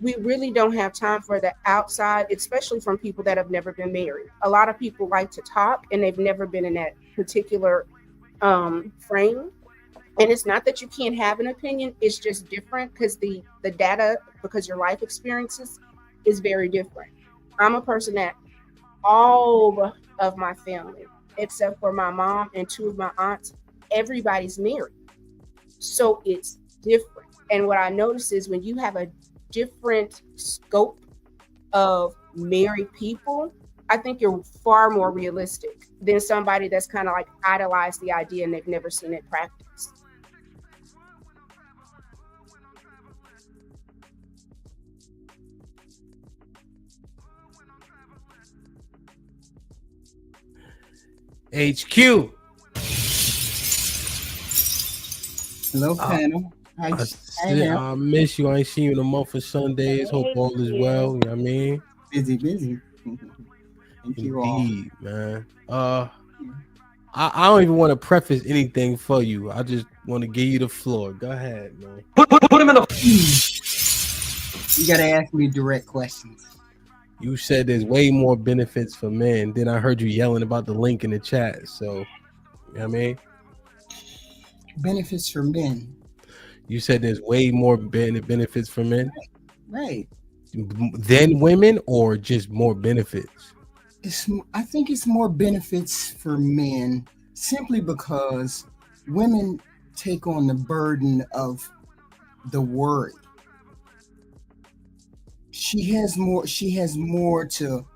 we really don't have time for the outside, especially from people that have never been married. A lot of people like to talk and they've never been in that particular frame. And it's not that you can't have an opinion, it's just different because the data, because your life experiences is very different. I'm a person that all of my family, except for my mom and two of my aunts, everybody's married. So it's different. And what I notice is when you have a different scope of married people, I think you're far more realistic than somebody that's kind of like idolized the idea and they've never seen it practiced. HQ. Hello, panel. I miss you. I ain't seen you in a month for Sundays. Hope all is well. You know what I mean? Busy. Thank you all. Indeed, man. I don't even want to preface anything for you. I just want to give you the floor. Go ahead, man. Put him in the. You gotta ask me direct questions. You said there's way more benefits for men. Then I heard you yelling about the link in the chat. So, you know what I mean? Benefits for men. You said there's way more benefits for men. Right. Than women, or just more benefits? I think it's more benefits for men simply because women take on the burden of the worry. She has more to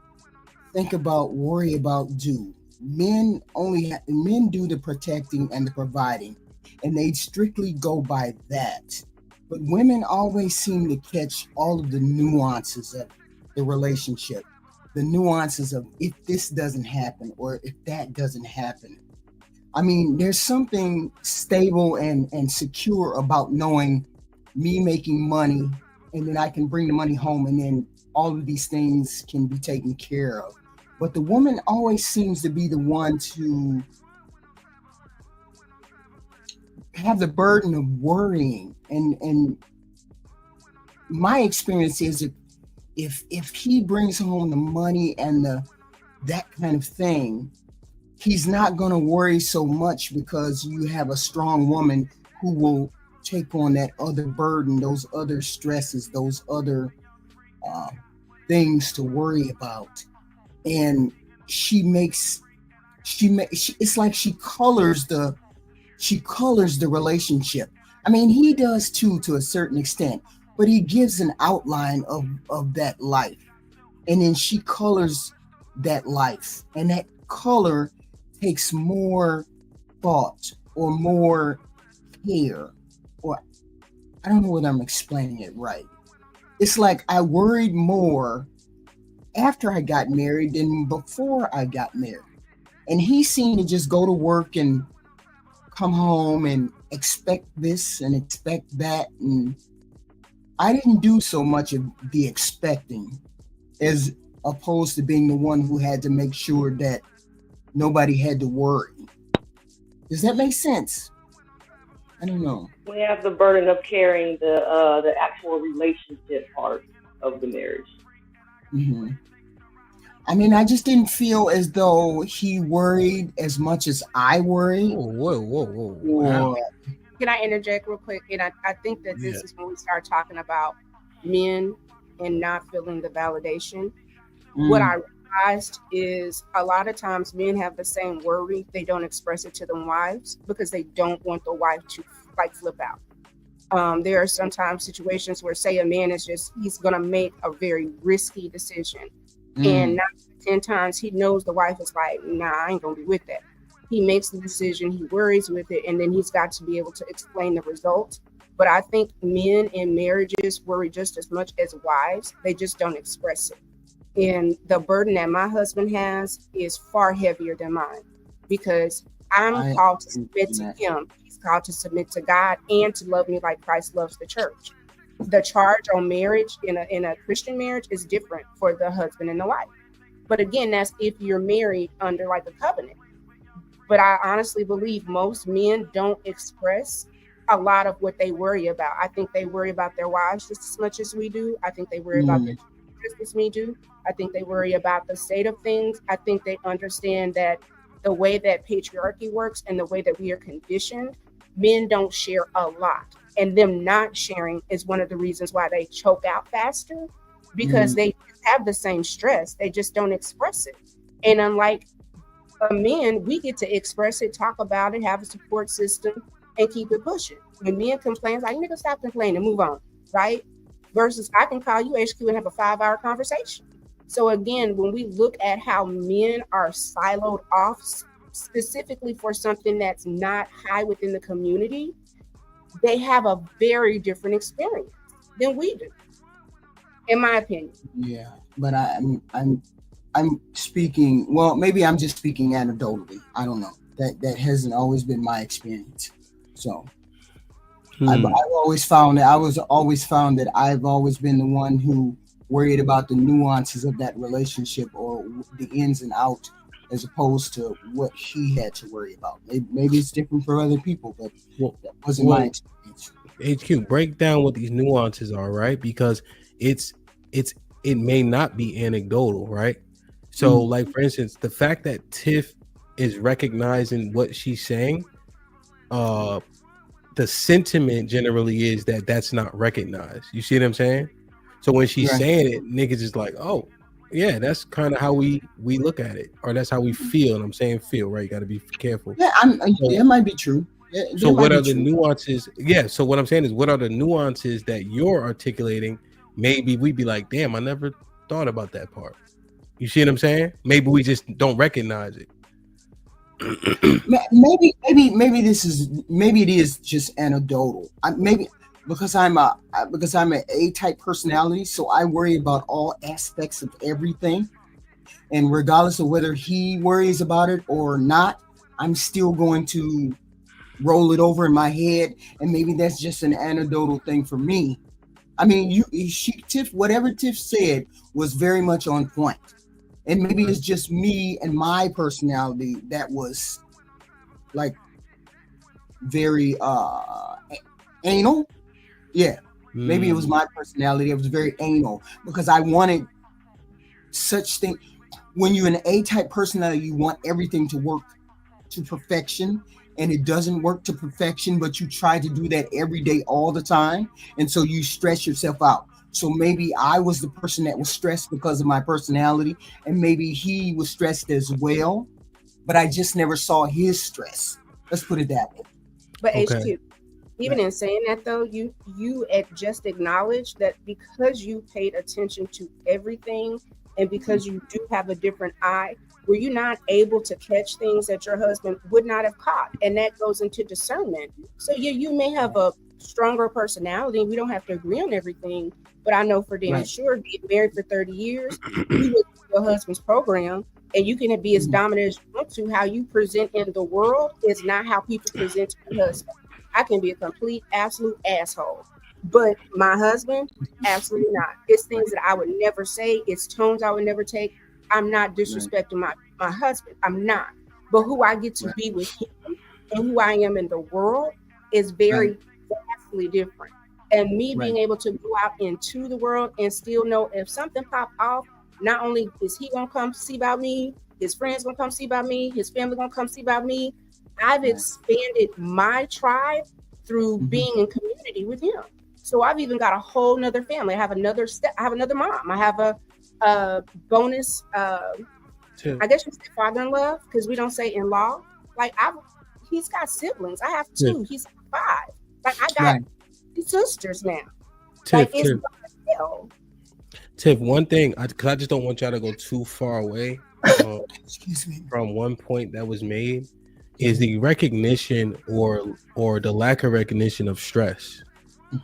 think about, worry about, do. Men do the protecting and the providing, and they strictly go by that. But women always seem to catch all of the nuances of the relationship, the nuances of if this doesn't happen or if that doesn't happen. I mean, there's something stable and secure about knowing me making money, and then I can bring the money home, and then all of these things can be taken care of. But the woman always seems to be the one to have the burden of worrying. And my experience is if he brings home the money and that kind of thing, he's not going to worry so much because you have a strong woman who will take on that other burden, those other stresses, those other things to worry about. And it's like she colors the relationship. I mean, he does too, to a certain extent, but he gives an outline of that life, and then she colors that life, and that color takes more thought or more care, or I don't know whether I'm explaining it right. It's like I worried more after I got married than before I got married. And he seemed to just go to work and come home and expect this and expect that. And I didn't do so much of the expecting as opposed to being the one who had to make sure that nobody had to worry. Does that make sense? I don't know. We have the burden of carrying the actual relationship part of the marriage. Mm-hmm. I mean, I just didn't feel as though he worried as much as I worried. Whoa. Or, Can I interject real quick? And I think that this is when we start talking about men and not feeling the validation. What I realized is a lot of times men have the same worry. They don't express it to their wives because they don't want the wife to like flip out. There are sometimes situations where, say, a man is he's going to make a very risky decision. And 9 to 10 times he knows the wife is like, nah, I ain't going to be with that. He makes the decision, he worries with it, and then he's got to be able to explain the result. But I think men in marriages worry just as much as wives. They just don't express it. And the burden that my husband has is far heavier than mine because I'm called to submit to him. He's called to submit to God and to love me like Christ loves the church. The charge on marriage in a Christian marriage is different for the husband and the wife. But again, that's if you're married under like a covenant. But I honestly believe most men don't express a lot of what they worry about. I think they worry about their wives just as much as we do. I think they worry about their children just as we do. I think they worry about the state of things. I think they understand that the way that patriarchy works and the way that we are conditioned, men don't share a lot. And them not sharing is one of the reasons why they choke out faster because they have the same stress. They just don't express it. And unlike men, we get to express it, talk about it, have a support system, and keep it pushing. When men complain, like, nigga, stop complaining and move on, right? Versus I can call you HQ and have a 5-hour conversation. So again, when we look at how men are siloed off specifically for something that's not high within the community, they have a very different experience than we do, in my opinion. Yeah, but I'm speaking. Well, maybe I'm just speaking anecdotally. I don't know. That hasn't always been my experience. So I've always found that I've always been the one who worried about the nuances of that relationship or the ins and outs, as opposed to what he had to worry about. Maybe it's different for other people, but that wasn't my experience. HQ, break down what these nuances are, right? Because it may not be anecdotal, right? So, like for instance, the fact that Tiff is recognizing what she's saying, the sentiment generally is that that's not recognized. You see what I'm saying? So when she's saying it, niggas is like, oh, yeah, that's kind of how we look at it, or that's how we feel. And I'm saying feel, right? You got to be careful. Yeah, it might be true. So what are the nuances? Yeah. So what I'm saying is, what are the nuances that you're articulating? Maybe we'd be like, damn, I never thought about that part. You see what I'm saying? Maybe we just don't recognize it. maybe it is just anecdotal. Because I'm an A-type personality, so I worry about all aspects of everything, and regardless of whether he worries about it or not, I'm still going to roll it over in my head, and maybe that's just an anecdotal thing for me. I mean, whatever Tiff said was very much on point, and maybe it's just me and my personality that was like very anal. Yeah, maybe it was my personality. It was very anal because I wanted such thing. When you're an A-type personality, you want everything to work to perfection, and it doesn't work to perfection, but you try to do that every day, all the time, and so you stress yourself out. So maybe I was the person that was stressed because of my personality, and maybe he was stressed as well, but I just never saw his stress. Let's put it that way. But okay. HQ, even in saying that though, you just acknowledge that because you paid attention to everything and because you do have a different eye, were you not able to catch things that your husband would not have caught? And that goes into discernment. So yeah, you may have a stronger personality. We don't have to agree on everything, but I know for damn sure, being married for 30 years, you look at your husband's program and you can be as dominant as you want to. How you present in the world is not how people present to your husband. I can be a complete, absolute asshole, but my husband, absolutely not. It's things that I would never say. It's tones I would never take. I'm not disrespecting my husband. I'm not. But who I get to be with him and who I am in the world is very vastly different. And me being able to go out into the world and still know if something pop off, not only is he gonna come see about me, his friends gonna come see about me, his family gonna come see about me. I've expanded my tribe through being in community with him. So I've even got a whole nother family. I have another mom. I have a bonus. I guess you say father-in-law because we don't say in-law. Like he's got siblings. I have 2. He's 5. Like I got sisters now. Tiff, Tiff, one thing, because I just don't want y'all to go too far away from one point that was made, is the recognition or the lack of recognition of stress.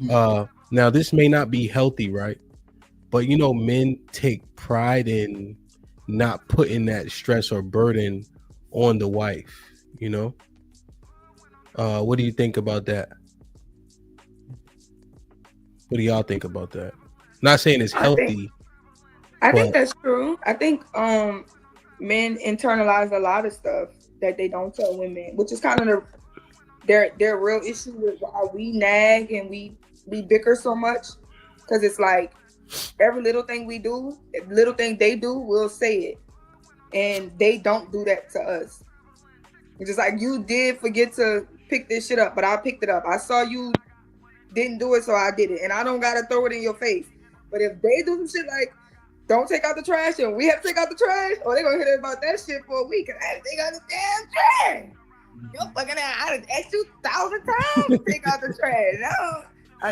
Now, this may not be healthy, right? But, men take pride in not putting that stress or burden on the wife, What do you think about that? What do y'all think about that? Not saying it's healthy. I think that's true. I think men internalize a lot of stuff that they don't tell women, which is kind of their real issue with why we nag and we bicker so much. Because it's like every little thing we do, little thing they do, we'll say it. And they don't do that to us. It's just like, you did forget to pick this shit up, but I picked it up. I saw you didn't do it, so I did it. And I don't got to throw it in your face. But if they do some shit like, don't take out the trash, and we have to take out the trash, or they're going to hear about that shit for a week. And I have to take out the damn trash. You're fucking out. I done asked you 1,000 times to take out the trash. No. I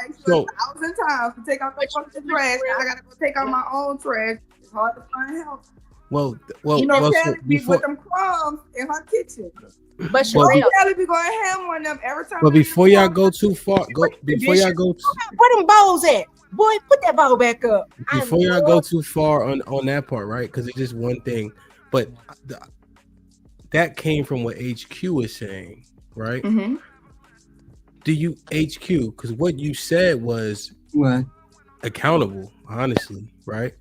asked you 1,000 times to take out the fucking trash. Now I got to go take out my own trash. It's hard to find help. Well, Kelly be with them crumbs in her kitchen. But Kelly be going ham on them every time. But before y'all go too far, where them bowls at? Boy, put that bowl back up. Before y'all go too far on that part, right? Because it's just one thing. But that came from what HQ is saying, right? Mm-hmm. Do you HQ? Because what you said was accountable, honestly, right?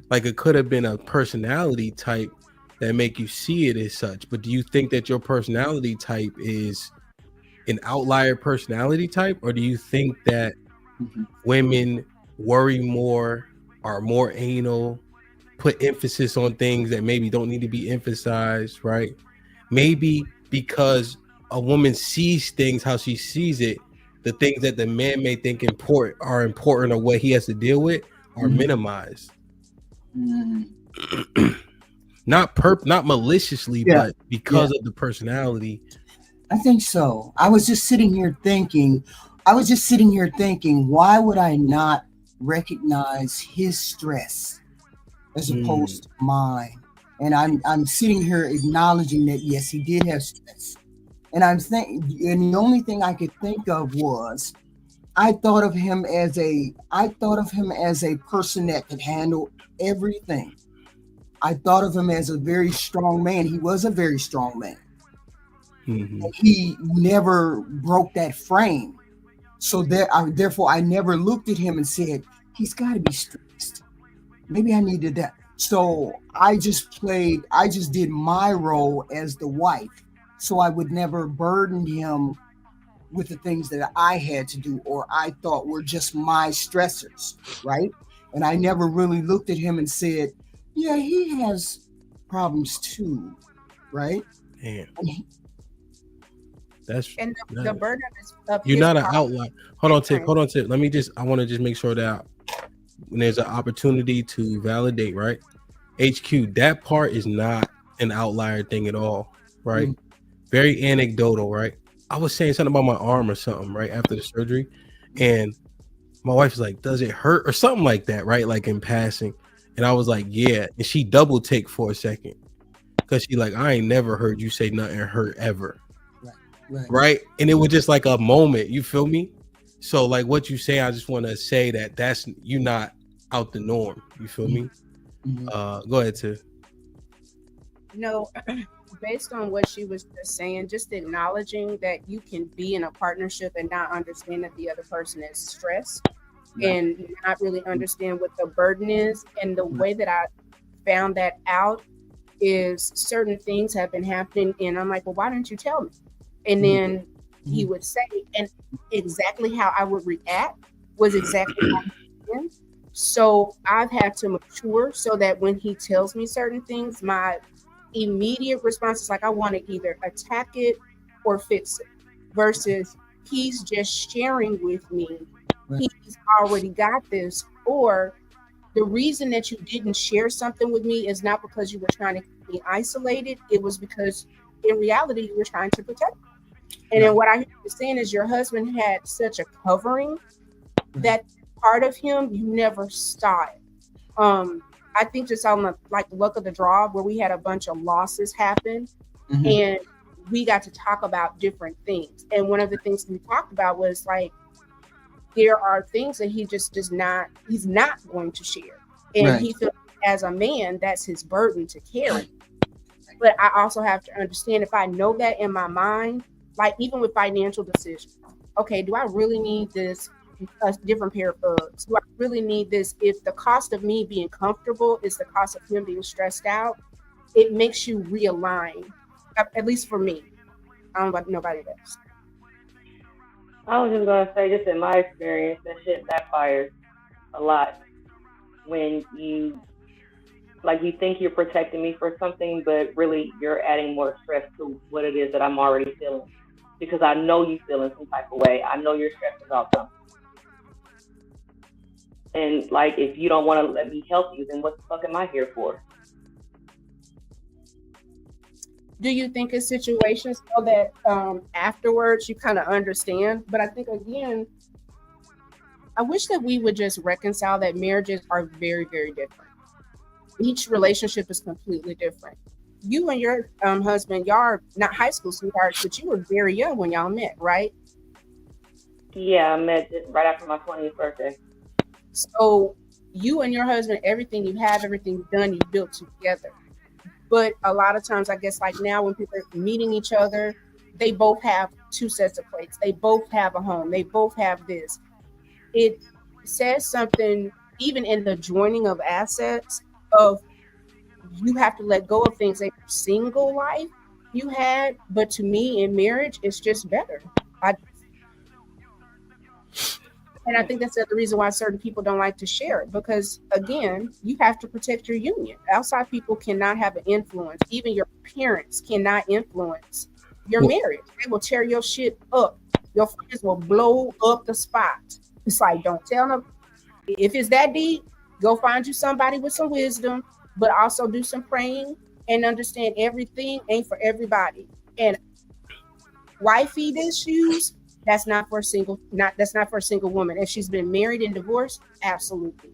Like it could have been a personality type that make you see it as such. But do you think that your personality type is an outlier personality type, or do you think that women worry more, are more anal, put emphasis on things that maybe don't need to be emphasized, right? Maybe because a woman sees things how she sees it, the things that the man may think are important or what he has to deal with are minimized. Not maliciously, but because of the personality. I think so. I was just sitting here thinking, why would I not recognize his stress as opposed to mine? And I'm sitting here acknowledging that yes, he did have stress. And and the only thing I could think of was I thought of him as a person that could handle everything. I thought of him as a very strong man. He was a very strong man. Mm-hmm. He never broke that frame. So therefore, I never looked at him and said, he's got to be stressed. Maybe I needed that. So I just did my role as the wife. So I would never burden him with the things that I had to do or I thought were just my stressors, right? And I never really looked at him and said, yeah, he has problems too, right? Damn. The burden is up. You're not an outlier. Hold on, Tiff. I want to just make sure that when there's an opportunity to validate, right? HQ, that part is not an outlier thing at all, right? Mm-hmm. Very anecdotal, right? I was saying something about my arm or something right after the surgery, and my wife was like, "Does it hurt?" or something like that, right? Like in passing, and I was like, "Yeah," and she double take for a second because she like, "I ain't never heard you say nothing hurt ever." Right. And it was just like a moment, you feel me? So like what you say, I just want to say that's you not out the norm, you feel me? Go ahead, Tiff. No, based on what she was just saying, just acknowledging that you can be in a partnership and not understand that the other person is stressed and not really understand what the burden is. And the way that I found that out is certain things have been happening, and I'm like, well, why didn't you tell me? And then he would say, and exactly how I would react was exactly how he did. So I've had to mature so that when he tells me certain things, my immediate response is like, I want to either attack it or fix it, versus he's just sharing with me. He's already got this, or the reason that you didn't share something with me is not because you were trying to keep me isolated. It was because in reality, you were trying to protect me. And then what I hear you saying is your husband had such a covering that part of him, you never saw it. I think just on the luck of the draw where we had a bunch of losses happen and we got to talk about different things. And one of the things we talked about was like, there are things that he just he's not going to share. And he feels as a man, that's his burden to carry. But I also have to understand, if I know that in my mind, like even with financial decisions, okay, do I really need this, a different pair of Uggs? Do I really need this? If the cost of me being comfortable is the cost of him being stressed out, it makes you realign, at least for me. I don't know about nobody else. I was just gonna say, just in my experience, that shit backfires a lot when you think you're protecting me for something, but really you're adding more stress to what it is that I'm already feeling. Because I know you feel in some type of way. I know you're stressed about something. And like, if you don't want to let me help you, then what the fuck am I here for? Do you think in situations so that afterwards you kind of understand? But I think, again, I wish that we would just reconcile that marriages are very, very different. Each relationship is completely different. You and your husband, y'all are not high school sweethearts, but you were very young when y'all met, right? Yeah, I met right after my 20th birthday. So you and your husband, everything you have, everything you've done, you built together. But a lot of times, I guess, like now when people are meeting each other, they both have two sets of plates. They both have a home. They both have this. It says something, even in the joining of assets, of you have to let go of things that your single life you had. But to me, in marriage, it's just better. And I think that's the reason why certain people don't like to share it, because again, you have to protect your union. Outside people cannot have an influence. Even your parents cannot influence your marriage. They will tear your shit up. Your friends will blow up the spot. It's like, don't tell them. If it's that deep, go find you somebody with some wisdom, but also do some praying and understand everything ain't for everybody. And wifey issues, that's not for a single woman. If she's been married and divorced, absolutely.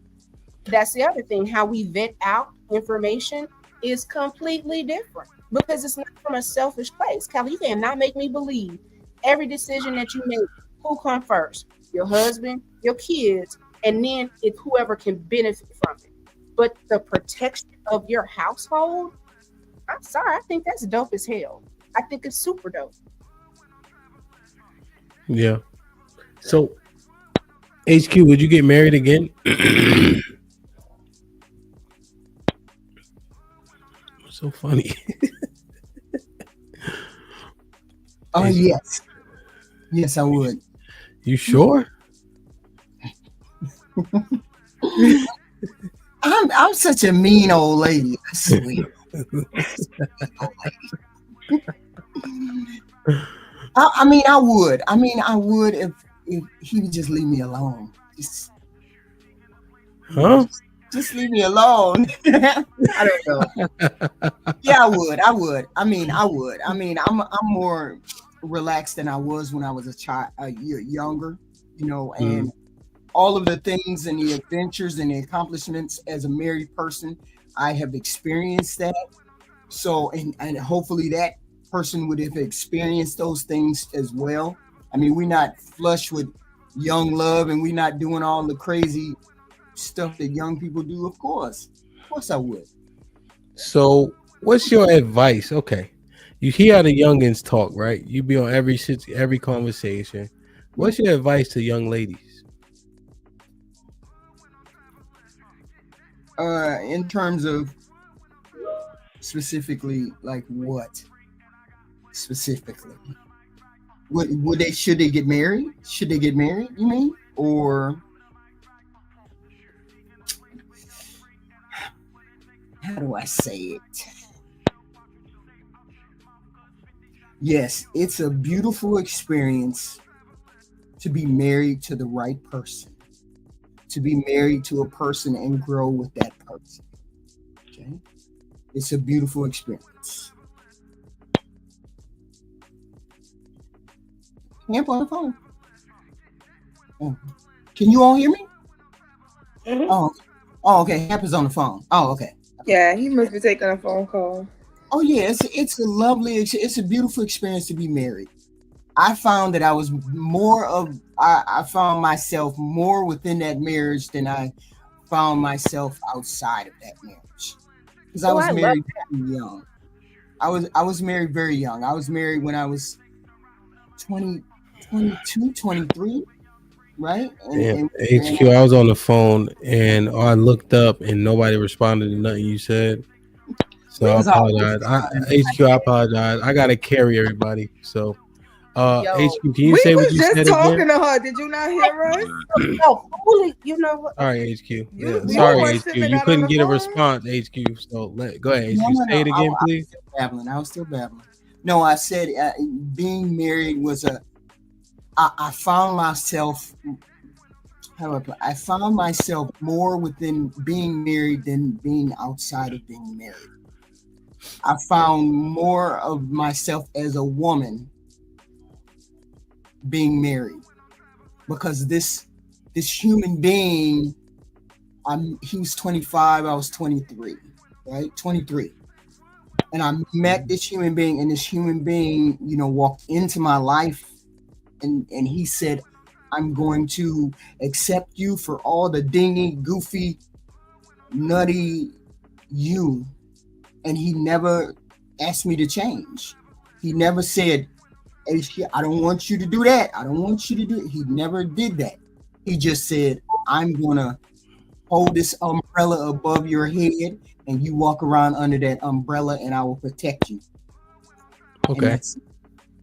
That's the other thing. How we vet out information is completely different because it's not from a selfish place. Kelly, you cannot make me believe every decision that you make, who come first? Your husband, your kids, and then it's whoever can benefit from it. But the protection of your household, I'm sorry, I think that's dope as hell. I think it's super dope. Yeah. So, HQ, would you get married again? So funny. Yes. Yes, I would. You sure? I'm such a mean old lady. I swear. I mean, I would. I would if he would just leave me alone. Just leave me alone. I don't know. Yeah, I would. I would. I'm more. relaxed than I was when I was a child, a year younger, and all of the things and the adventures and the accomplishments as a married person, I have experienced that. So, and hopefully that person would have experienced those things as well. I mean, we're not flush with young love and we're not doing all the crazy stuff that young people do. Of course I would. So, what's your advice? Okay, you hear how the youngins talk, right? You be on every conversation. What's your advice to young ladies? In terms of specifically, like what? Specifically, should they get married? Should they get married? You mean, or how do I say it? Yes, it's a beautiful experience to be married to the right person, to be married to a person and grow with that person. Okay, it's a beautiful experience. Hamp on the phone. Oh. Can you all hear me? Mm-hmm. Oh, okay. Hamp is on the phone. Oh, okay. Yeah, he must be taking a phone call. Oh yeah, it's a lovely, it's a beautiful experience to be married. I found that I was I found myself more within that marriage than I found myself outside of that marriage, because I was married very young. I was married very young. I was married when I was 22, 23, right? And HQ, I was on the phone and I looked up and nobody responded to nothing you said. So I apologize. HQ, I apologize. I gotta carry everybody. So HQ, can you say what you said again? We was just talking to her. Did you not hear us? You know what? All right, HQ. Yeah, sorry, HQ. You couldn't get a response, HQ. So go ahead, HQ. Say it again, please. I was still babbling. No, I said being married was I found myself. I found myself more within being married than being outside of being married. I found more of myself as a woman being married, because this human being, he was 25, I was 23, right? 23. And I met this human being, and this human being, walked into my life, and he said, I'm going to accept you for all the dingy, goofy, nutty you. And he never asked me to change. He never said, I don't want you to do that. I don't want you to do it. He never did that. He just said, I'm going to hold this umbrella above your head and you walk around under that umbrella and I will protect you. Okay.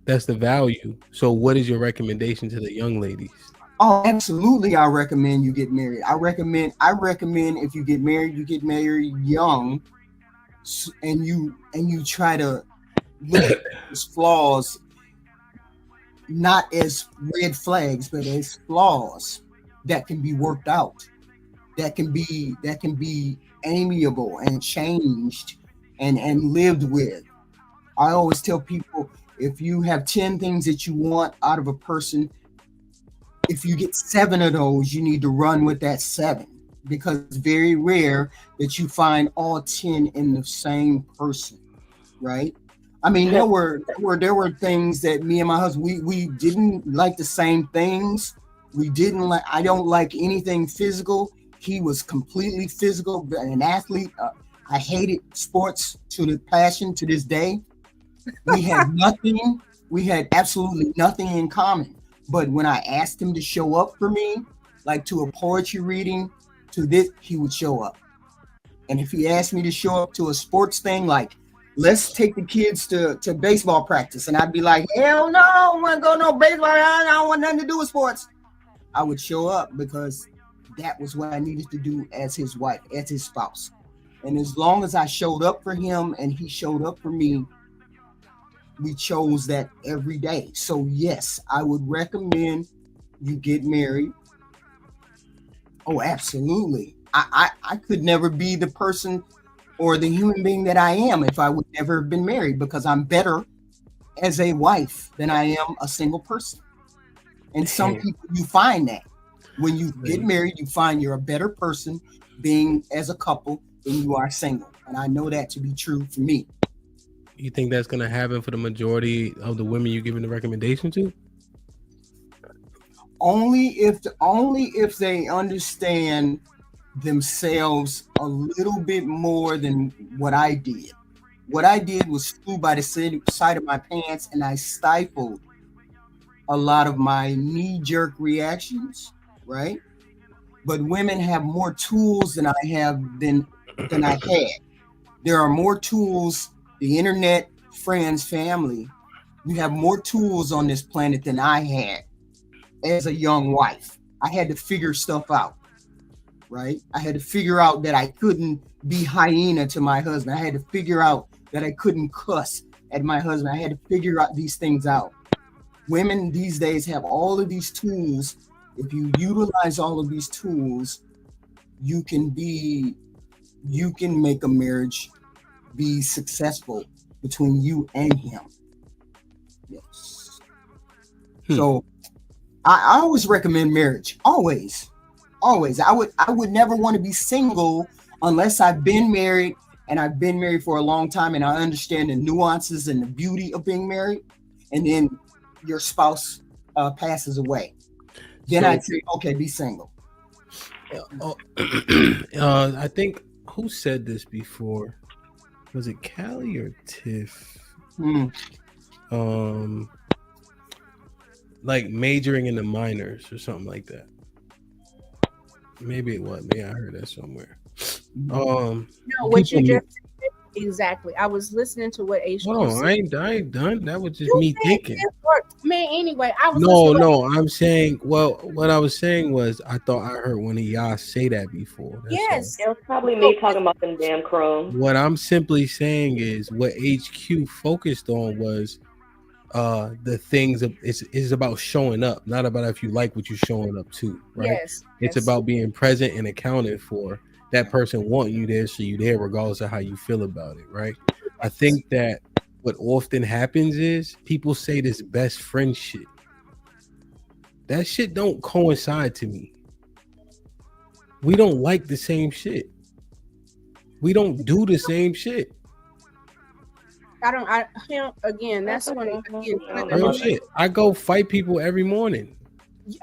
That's the value. So what is your recommendation to the young ladies? Oh, absolutely. I recommend you get married. I recommend if you get married young, and you try to look at his flaws not as red flags, but as flaws that can be worked out, that can be amiable and changed and lived with. I always tell people, if you have 10 things that you want out of a person, if you get 7 of those, you need to run with that 7, because it's very rare that you find all 10 in the same person, right? I mean, there were things that me and my husband, we didn't like the same things. I don't like anything physical. He was completely physical, an athlete. I hated sports to the passion to this day. We had nothing. We had absolutely nothing in common. But when I asked him to show up for me, like to a poetry reading, to this, he would show up. And if he asked me to show up to a sports thing, like, let's take the kids to baseball practice, and I'd be like, hell no, I don't want to go no baseball. I don't want nothing to do with sports. I would show up because that was what I needed to do as his wife, as his spouse. And as long as I showed up for him and he showed up for me, we chose that every day. So yes, I would recommend you get married. Oh, absolutely. I could never be the person or the human being that I am if I would never have been married, because I'm better as a wife than I am a single person. And some people, you find that when you get married, you find you're a better person being as a couple than you are single. And I know that to be true for me. You think that's going to happen for the majority of the women you're giving the recommendation to? Only if they understand themselves a little bit more than what I did. What I did was flew by the side of my pants, and I stifled a lot of my knee-jerk reactions, right? But women have more tools than I have than I had. There are more tools, the internet, friends, family. You have more tools on this planet than I had as a young wife. I had to figure stuff out, right? I had to figure out that I couldn't be hyena to my husband. I had to figure out that I couldn't cuss at my husband. I had to figure out these things out. Women these days have all of these tools. If you utilize all of these tools, you can make a marriage be successful between you and him. Yes. So I always recommend marriage. Always. I would never want to be single unless I've been married, and I've been married for a long time, and I understand the nuances and the beauty of being married. And then your spouse passes away. Then I'd say, okay, be single. I think, who said this before? Was it Callie or Tiff? Like majoring in the minors or something like that. Maybe it was. Maybe I heard that somewhere. No, what you just said, exactly. I was listening to what H. Oh, I ain't done. That was just me thinking. Man, anyway, I was I'm saying. Well, what I was saying was, I thought I heard one of y'all say that before. Yes, it was probably me talking about them damn crumbs. What I'm simply saying is, what HQ focused on was the things of, it's about showing up, not about if you like what you're showing up to, right? It's about being present and accounted for. That person wanting you there, so you there regardless of how you feel about it, right? I think that what often happens is people say this best friend shit. That shit don't coincide to me. We don't like the same shit. We don't do the same shit. That's when real shit. I go fight people every morning.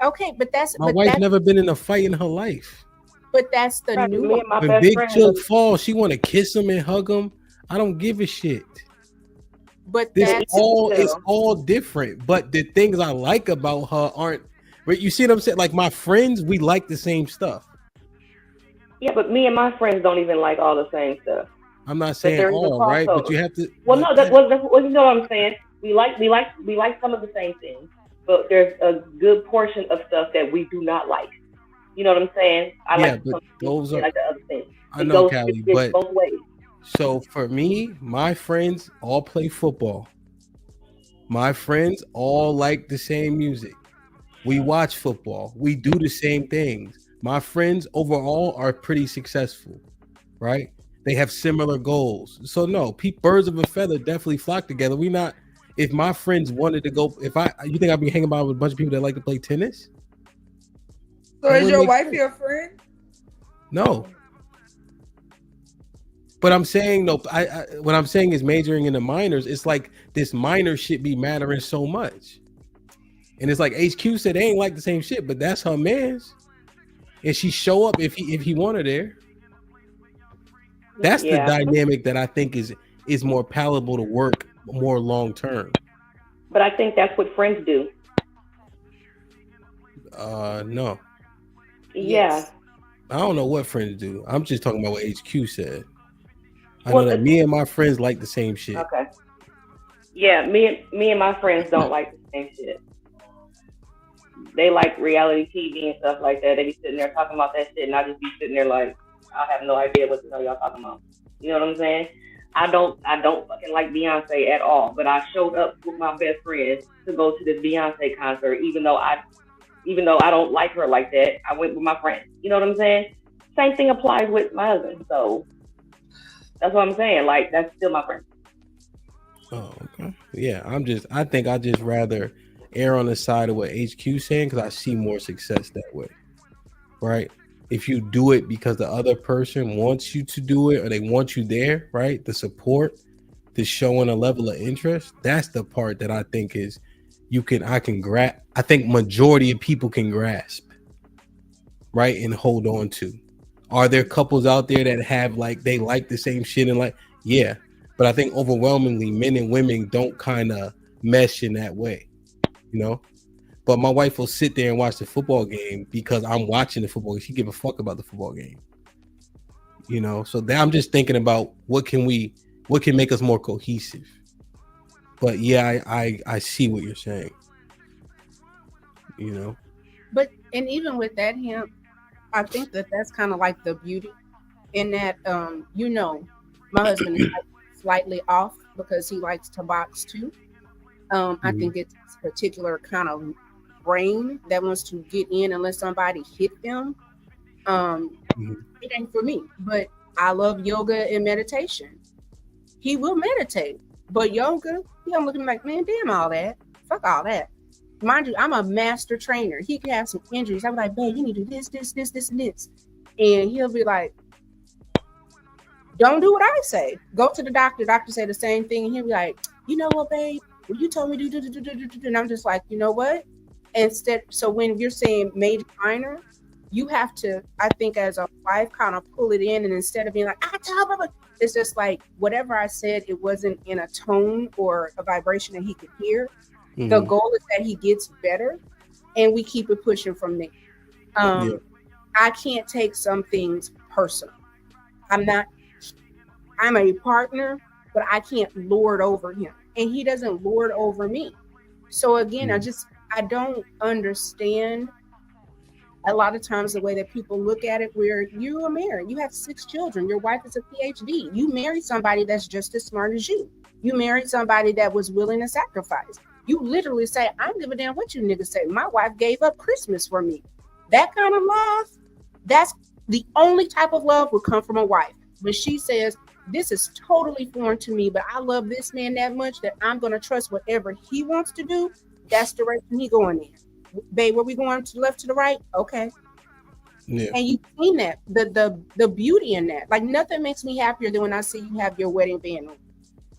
Okay, but that's my wife's never been in a fight in her life. But that's the new one. When Big Chill falls, she want to kiss him and hug him. I don't give a shit. But it's all different. But the things I like about her aren't. But you see what I'm saying? Like my friends, we like the same stuff. Yeah, but me and my friends don't even like all the same stuff. I'm not saying all, right? But you have to. Well, no, that's what you know what I'm saying. We like some of the same things, but there's a good portion of stuff that we do not like. You know what I'm saying? I like but those are like the other things. I know, Callie, but both ways. So for me, my friends all play football. My friends all like the same music. We watch football. We do the same things. My friends overall are pretty successful, right? They have similar goals. So no, birds of a feather definitely flock together. We not. If my friends wanted to go, you think I'd be hanging out with a bunch of people that like to play tennis? So is your wife your friend? No. But I'm saying no. What I'm saying is majoring in the minors. It's like this minor shit be mattering so much, and it's like HQ said they ain't like the same shit, but that's her man's, and she show up if he want her there. That's the dynamic that I think is more palatable to work more long term. But I think that's what friends do. No. Yeah. I don't know what friends do. I'm just talking about what HQ said. I know that me and my friends like the same shit. Okay. Yeah, me and my friends don't like the same shit. They like reality TV and stuff like that. They be sitting there talking about that shit, and I just be sitting there like, I have no idea what the hell y'all talking about. You know what I'm saying? I don't fucking like Beyonce at all, but I showed up with my best friend to go to this Beyonce concert, even though I don't like her like that. I went with my friend. You know what I'm saying? Same thing applies with my husband. So that's what I'm saying. Like, that's still my friend. Oh, okay. Yeah, I think I just rather err on the side of what HQ saying because I see more success that way, right? If you do it because the other person wants you to do it or they want you there, right? The support, the showing a level of interest, that's the part that I think is I can grasp. I think majority of people can grasp, right, and hold on to. Are there couples out there that have they like the same shit and yeah, but I think overwhelmingly men and women don't kind of mesh in that way, you know. But my wife will sit there and watch the football game because I'm watching the football. She give a fuck about the football game, you know. So I'm just thinking about what can make us more cohesive. But yeah, I see what you're saying, you know. But and even with that, him, I think that's kind of like the beauty in that. You know, my husband is slightly off because he likes to box too. I think it's a particular kind of brain that wants to get in and let somebody hit them. It ain't for me, but I love yoga and meditation. He will meditate, but yoga, he I'm looking like, man, damn all that. Fuck all that. Mind you, I'm a master trainer. He can have some injuries. I'm like, babe, you need to do this, and this. And he'll be like, don't do what I say. Go to the doctor. Doctor say the same thing. And he'll be like, you know what, babe? Well, you told me to do. And I'm just like, you know what? So when you're saying major minor, you have to, I think as a wife, kind of pull it in. And instead of being like, it's just like, whatever I said, it wasn't in a tone or a vibration that he could hear. The goal is that he gets better and we keep it pushing from there. I can't take some things personal. I'm a partner, but I can't lord over him and he doesn't lord over me. So again, I don't understand a lot of times the way that people look at it, where you are married, you have 6 children, your wife is a PhD, you married somebody that's just as smart as you. You married somebody that was willing to sacrifice. You literally say, I don't give a damn what you niggas say. My wife gave up Christmas for me. That kind of love, that's the only type of love would come from a wife. When she says, this is totally foreign to me, but I love this man that much that I'm going to trust whatever he wants to do. That's the direction he going in. Babe, where we going, to the left, to the right? Okay. Yeah. And you've seen that, the beauty in that. Like nothing makes me happier than when I see you have your wedding band on.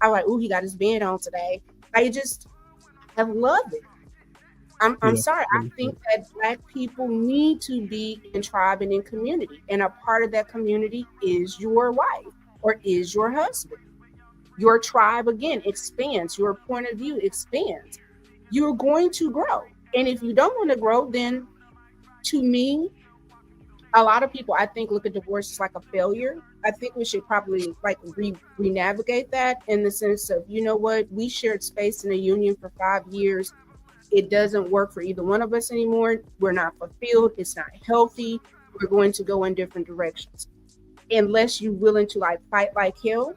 I'm like, ooh, he got his band on today. I love it. I'm sorry. I think that Black people need to be in tribe and in community. And a part of that community is your wife or is your husband. Your tribe, again, expands. Your point of view expands. You're going to grow. And if you don't want to grow, then to me, a lot of people, I think, look at divorce as like a failure. I think we should probably re-navigate that in the sense of, you know what, we shared space in a union for 5 years. It doesn't work for either one of us anymore. We're not fulfilled. It's not healthy. We're going to go in different directions. Unless you're willing to fight like hell.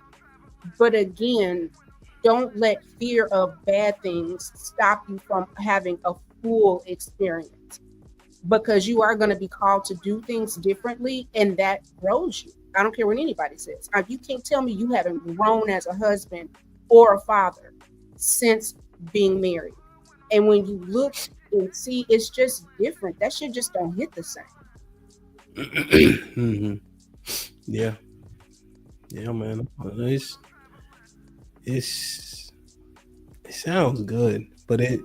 But again, don't let fear of bad things stop you from having a full experience, because you are going to be called to do things differently, and that grows you. I don't care what anybody says. If you can't tell me you haven't grown as a husband or a father since being married. And when you look and see, it's just different. That shit just don't hit the same. Yeah, man. It sounds good, but it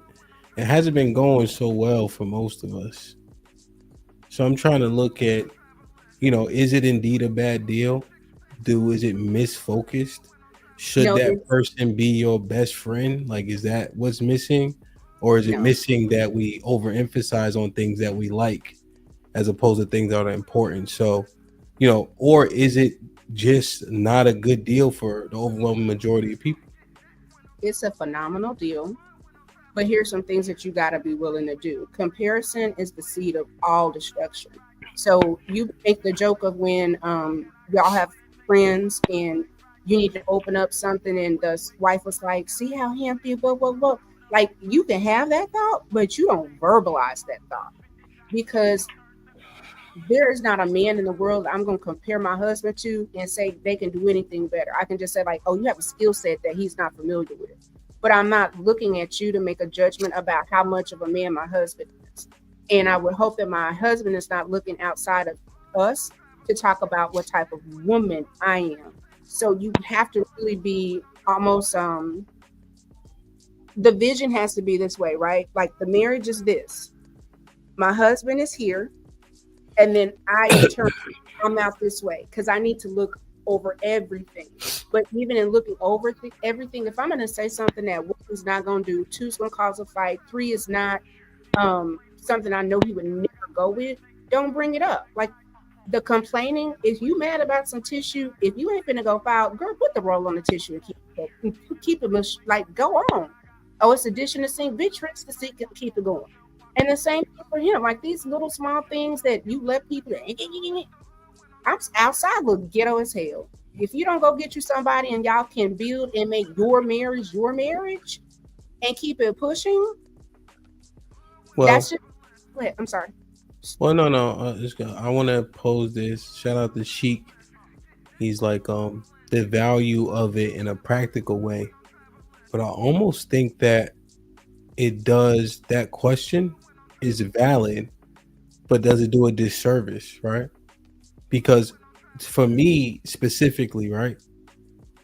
hasn't been going so well for most of us. So I'm trying to look at, is it indeed a bad deal? Is it misfocused? Should that person be your best friend? Is that what's missing? Or is it missing that we overemphasize on things that we like as opposed to things that are important? So, or is it just not a good deal for the overwhelming majority of people? It's a phenomenal deal. But here's some things that you got to be willing to do. Comparison is the seed of all destruction. So you make the joke of when y'all have friends and you need to open up something and the wife was like, see how happy, blah, blah, blah. You can have that thought, but you don't verbalize that thought, because there is not a man in the world that I'm going to compare my husband to and say they can do anything better. I can just say oh, you have a skill set that he's not familiar with. but I'm not looking at you to make a judgment about how much of a man my husband is. And I would hope that my husband is not looking outside of us to talk about what type of woman I am. So you have to really be almost the vision has to be this way, right? Like the marriage is this. My husband is here, and then I in turn I'm out this way because I need to look over everything. But even in looking over everything, if I'm going to say something that one is not going to do, two is going to cause a fight, three is not something I know he would never go with, don't bring it up. Like the complaining, if you mad about some tissue, if you ain't finna go file, girl, put the roll on the tissue and keep it like go on. Oh, it's a dish in the sink, bitch, rinse the sink and keep it going. And the same thing for him, like these little small things that you let people, I'm outside look ghetto as hell. If you don't go get you somebody and y'all can build and make your marriage and keep it pushing, Well, that's just, go ahead, I'm sorry. Well, no. I want to pose this. Shout out to Sheik. He's like the value of it in a practical way. But I almost think that that question is valid, but does it do a disservice, right? Because for me specifically, right?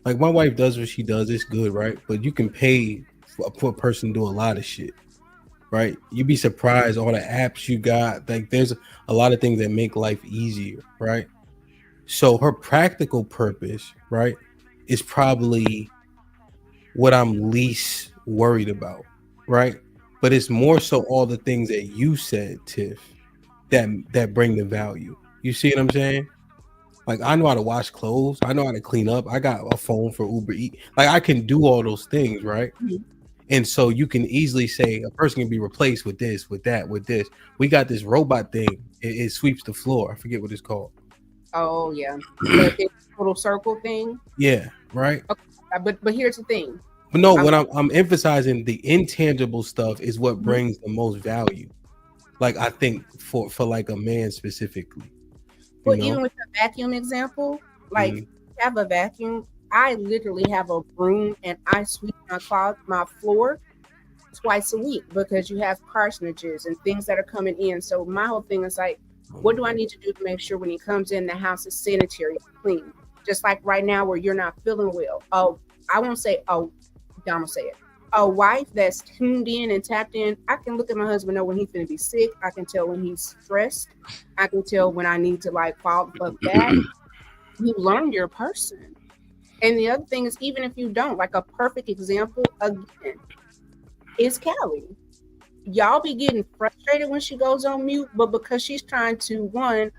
Like my wife does what she does, it's good, right? But you can pay for a person to do a lot of shit. Right, you'd be surprised all the apps you got. Like, there's a lot of things that make life easier, right? So her practical purpose, right, is probably what I'm least worried about, right? But it's more so all the things that you said, Tiff, that bring the value. You see what I'm saying? Like, I know how to wash clothes, I know how to clean up, I got a phone for Uber Eats. Like, I can do all those things, right? Mm-hmm. And so you can easily say a person can be replaced with this, with that, with this. We got this robot thing. It sweeps the floor. I forget what it's called. Oh yeah, the little circle thing. Yeah, right. Okay. But here's the thing. But no, what I'm emphasizing, the intangible stuff is what brings the most value. Like I think for like a man specifically. Well, even with the vacuum example, like have a vacuum. I literally have a broom and I sweep my floor twice a week because you have carcinogens and things that are coming in. So my whole thing is like, what do I need to do to make sure when he comes in, the house is sanitary and clean? Just like right now where you're not feeling well. Oh, I won't say, I'm gonna say it. A wife that's tuned in and tapped in, I can look at my husband, know when he's gonna be sick. I can tell when he's stressed. I can tell when I need to like fall the fuck back. You learn your person. And the other thing is, even if you don't, like a perfect example, again, is Callie. Y'all be getting frustrated when she goes on mute, but because she's trying to, one,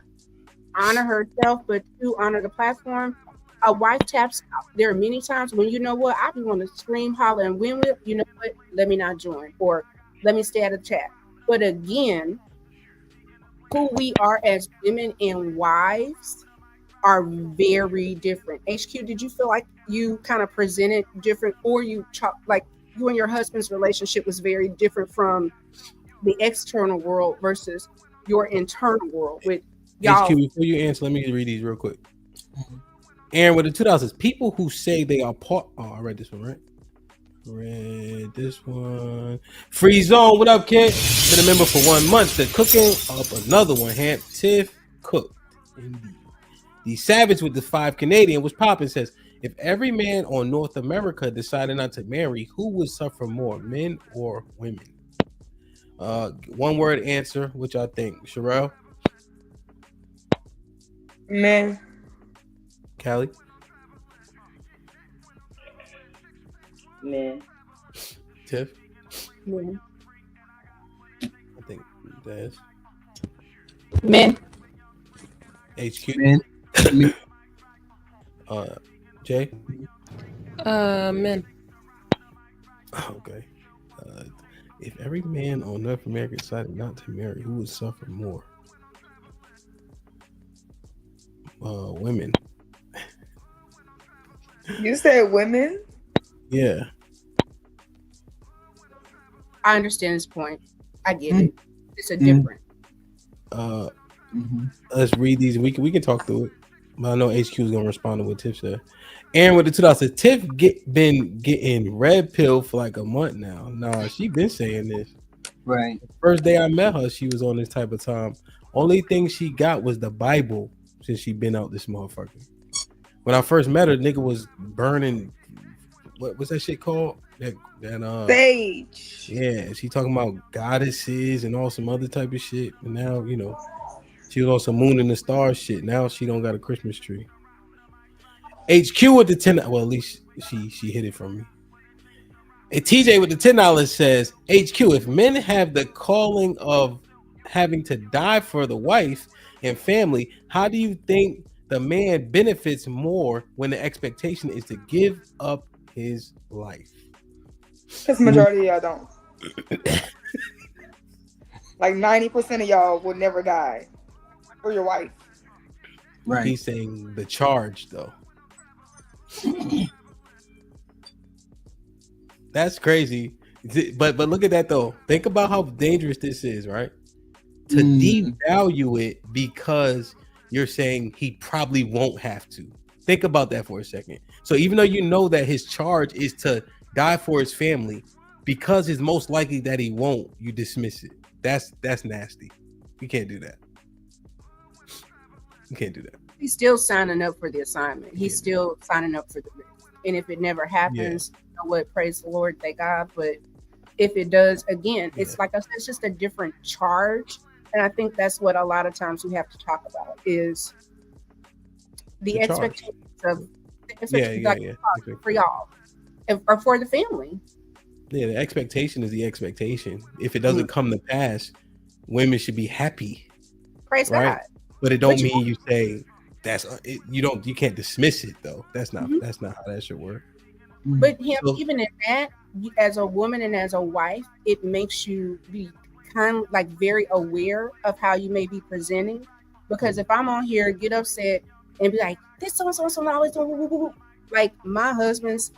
honor herself, but two, honor the platform, a wife taps out. There are many times when, you know what, I be want to scream, holler, and win with, you know what, let me not join, or let me stay out of the chat. But again, who we are as women and wives are very different. HQ, did you feel like you kind of presented different, or you like you and your husband's relationship was very different from the external world versus your internal world with y'all? HQ, before you answer, let me read these real quick. Aaron with the 2000s, people who say they are part. Oh, I read this one, right? Read this one. Free Zone, what up, kid? Been a member for 1 month. They're cooking up another one. Hamp Tiff cooked. Indeed. The Savage with the 5 Canadian was popping, says, if every man on North America decided not to marry, who would suffer more, men or women? One word answer, which I think. Sherelle? Men. Callie? Men. Tiff? Men. I think Daz. Men. HQ? Men. Jay? Men. Okay. If every man on North America decided not to marry, who would suffer more? Women. You said women? Yeah. I understand this point. I get it. It's a different. Let's read these. We can talk through it. But I know HQ is gonna respond to what Tiff said. Aaron with the $2 says Tiff been getting red pill for like a month now. Nah, she been saying this. Right. First day I met her, she was on this type of time. Only thing she got was the Bible since she been out this motherfucker. When I first met her, nigga was burning. What's that shit called? That Sage. Yeah, she talking about goddesses and all some other type of shit. And now, you know, she was on some moon and the stars shit. Now she don't got a Christmas tree. HQ with the 10. Well, at least she hid it from me. And TJ with the $10 says, HQ, if men have the calling of having to die for the wife and family, how do you think the man benefits more when the expectation is to give up his life? Because majority of y'all don't. Like 90% of y'all will never die for your wife. Right. He's saying the charge, though. That's crazy. But look at that, though. Think about how dangerous this is, right? To devalue it because you're saying he probably won't have to. Think about that for a second. So even though you know that his charge is to die for his family, because it's most likely that he won't, you dismiss it. That's nasty. You can't do that. You can't do that. He's still signing up for the assignment. He's still signing up for the risk. And if it never happens, you know what? Praise the Lord, thank God. But if it does, again, it's like I said, it's just a different charge. And I think that's what a lot of times we have to talk about is the expectations of for y'all or for the family. Yeah, the expectation is the expectation. If it doesn't come to pass, women should be happy. Praise God. But it don't mean you say that's you can't dismiss it though. That's not how that should work. But even in that, as a woman and as a wife, it makes you be kind of like very aware of how you may be presenting. Because if I'm on here, get upset and be like, this so always doing like my husband's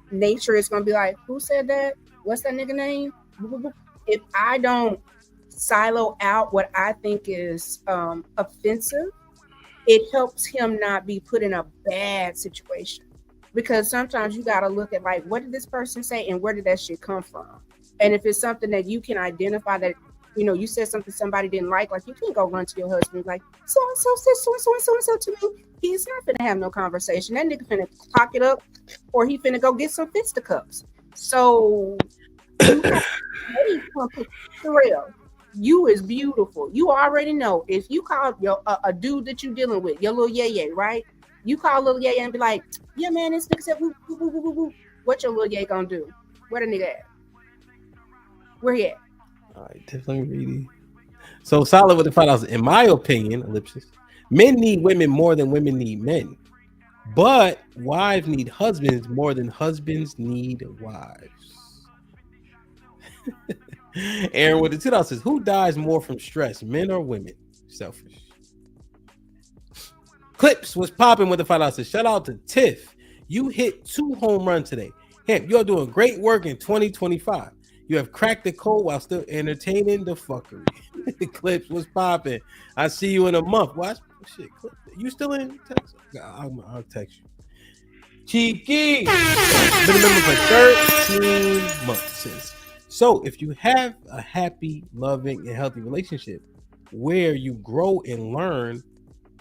nature is gonna be like, who said that? What's that nigga name? If I don't silo out what I think is offensive, it helps him not be put in a bad situation. Because sometimes you got to look at like, what did this person say and where did that shit come from? And if it's something that you can identify that, you know, you said something somebody didn't like you can't go run to your husband like, so-and-so said so-and-so to me. He's not finna have no conversation. That nigga finna cock it up or he finna go get some fisticuffs. So you have to Terrell, you is beautiful. You already know if you call a dude that you dealing with, your little yay, right? You call little yay and be like, yeah, man, this nigga said, woo, woo, woo, woo, woo. What your little yay gonna do? Where the nigga at? Where he at? All right, definitely read it. So solid with the $5. In my opinion, ellipsis, men need women more than women need men. But wives need husbands more than husbands need wives. Aaron with the $2 says, who dies more from stress, men or women? Selfish. Clips was popping with the $5 says, shout out to Tiff. You hit 2 home runs today. Hamp, you're doing great work in 2025. You have cracked the code while still entertaining the fuckery. Clips was popping. I see you in a month. Watch shit. You still in Texas? I'll text you. Cheeky. Been a member for 13 months. So if you have a happy, loving, and healthy relationship where you grow and learn,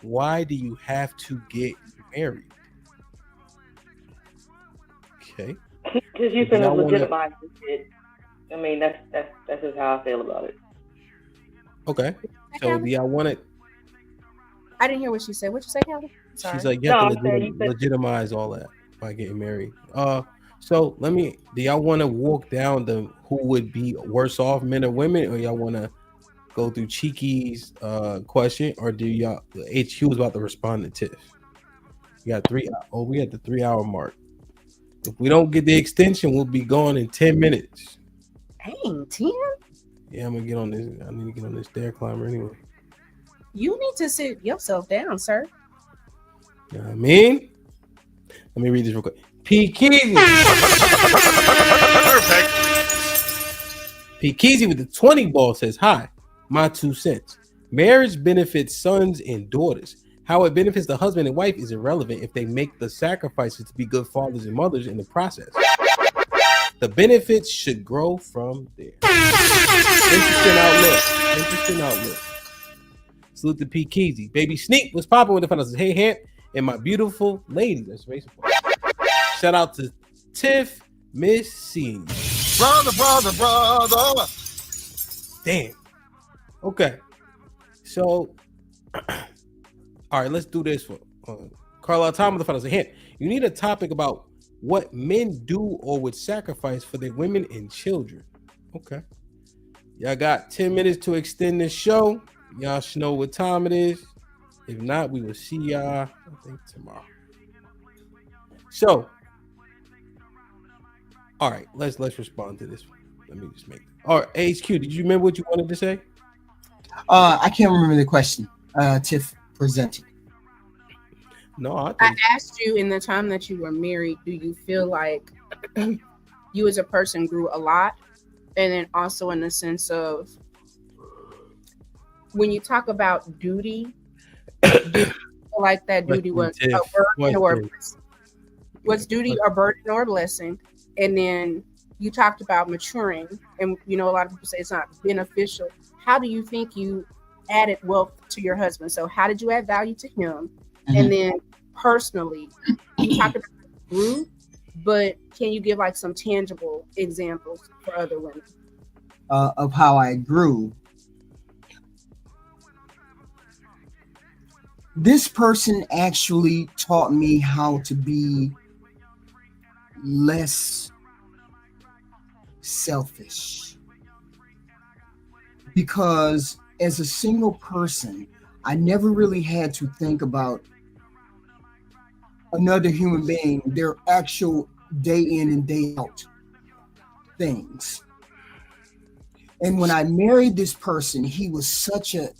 why do you have to get married? Okay. Because you can legitimize this shit. I mean, that's just how I feel about it. Okay. So do y'all want it? I didn't hear what she said. What you say, Calvin? She's like, you have to legitimize all that by getting married. So do y'all want to walk down who would be worse off, men or women, or y'all want to go through Cheeky's question, or do y'all? HQ was about to respond to Tiff. We got 3. Oh, we at the 3-hour mark. If we don't get the extension, we'll be gone in 10 minutes. Dang, 10? Yeah, I'm gonna get on this. I need to get on this stair climber anyway. You need to sit yourself down, sir. You know what I mean? Let me read this real quick. P. Keezy. P. Keezy with the 20 ball says, hi, my 2 cents. Marriage benefits sons and daughters. How it benefits the husband and wife is irrelevant if they make the sacrifices to be good fathers and mothers in the process. The benefits should grow from there. Interesting outlook. Salute to P. Keezy. Baby Sneak was popping with the fellas. Hey, Hamp, and my beautiful lady. That's racing. Shout out to Tiff, Miss C. Brother. Damn. Okay. So, all right, let's do this for Carla. Time with the fellas. Hint. You need a topic about what men do or would sacrifice for their women and children. Okay. Y'all got 10 minutes to extend this show. Y'all should know what time it is. If not, we will see y'all, I think, tomorrow. So, all right, let's respond to this one. Let me just make it. All right, HQ, did you remember what you wanted to say? I can't remember the question. Tiff presented. No, I asked you in the time that you were married, do you feel like you as a person grew a lot? And then also in the sense of when you talk about duty, do you feel like that duty was a burden or a blessing? Was duty a burden or a blessing? And then you talked about maturing, and you know a lot of people say it's not beneficial. How do you think you added wealth to your husband? So how did you add value to him? Mm-hmm. And then personally, you talked about grew, but can you give like some tangible examples for other women of how I grew? This person actually taught me how to be less selfish, because as a single person, I never really had to think about another human being, their actual day in and day out things. And when I married this person, he was such a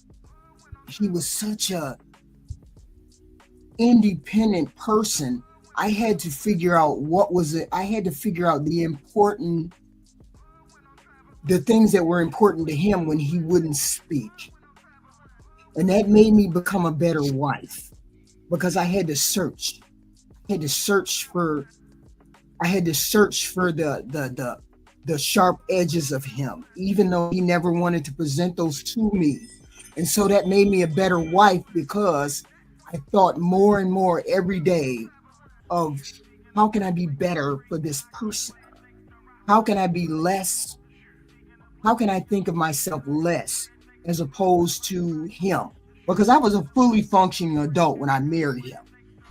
independent person. I had to figure out I had to figure out the things that were important to him when he wouldn't speak. And that made me become a better wife, because I had to search. I had to search for the sharp edges of him, even though he never wanted to present those to me. And so that made me a better wife, because I thought more and more every day of how can I be better for this person? How can I be less? How can I think of myself less as opposed to him? Because I was a fully functioning adult when I married him.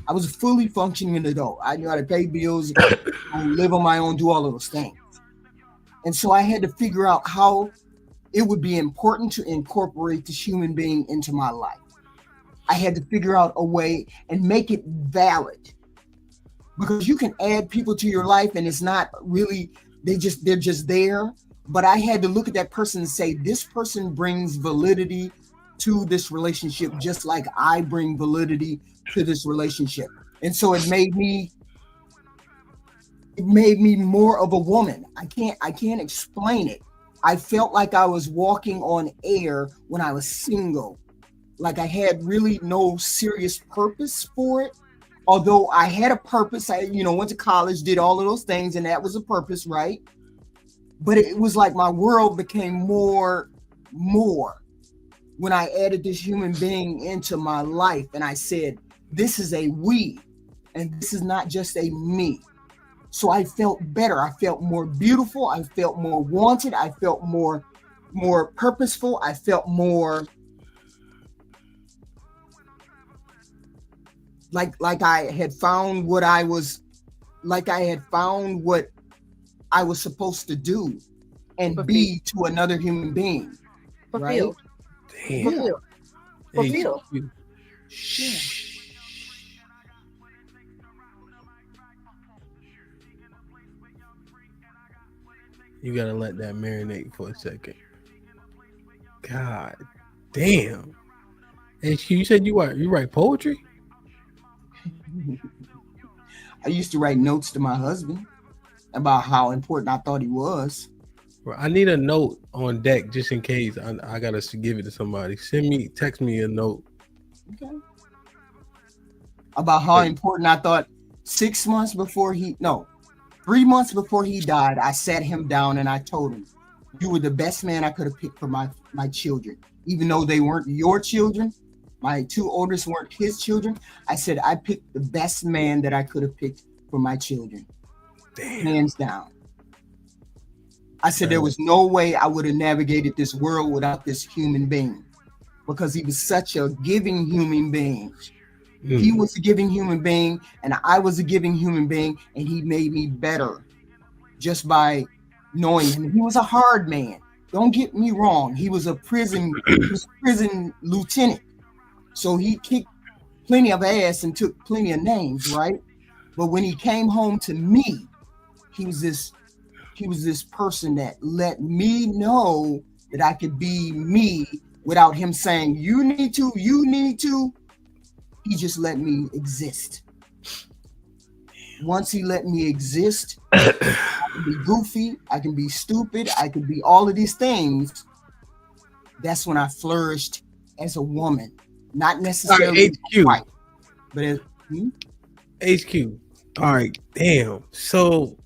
I was a fully functioning adult. I knew how to pay bills, live on my own, do all of those things. And so I had to figure out how it would be important to incorporate this human being into my life. I had to figure out a way and make it valid, because you can add people to your life and it's not really, they're just there. But I had to look at that person and say, this person brings validity to this relationship, just like I bring validity to this relationship. And so it made me more of a woman. I can't explain it. I felt like I was walking on air when I was single. Like I had really no serious purpose for it. Although I had a purpose, I went to college, did all of those things, and that was a purpose, right? But it was like my world became more when I added this human being into my life, and I said, this is a we, and this is not just a me. So I felt better. I felt more beautiful. I felt more wanted. I felt more purposeful. I felt more like I had found what I was supposed to do and be to another human being. Fulfilled. Right? Damn. Fulfilled. You gotta let that marinate for a second. God damn. HQ, you said you write poetry? I used to write notes to my husband about how important I thought he was. Well, I need a note on deck just in case I gotta give it to somebody. Text me a note. Okay. about how important I thought 3 months before he died, I sat him down and I told him, you were the best man I could have picked for my children. Even though they weren't your children, my two oldest weren't his children. I said, I picked the best man that I could have picked for my children. Damn. Hands down. I said, there was no way I would have navigated this world without this human being, because he was such a giving human being. He was a giving human being, and I was a giving human being, and he made me better just by knowing him. He was a hard man. Don't get me wrong. He was a prison lieutenant. So he kicked plenty of ass and took plenty of names, right? But when he came home to me, he was this person that let me know that I could be me without him saying, you need to. He just let me exist. Once he let me exist, I can be goofy, I can be stupid, I can be all of these things. That's when I flourished as a woman, not necessarily HQ. white, but as HQ. All right, damn. So,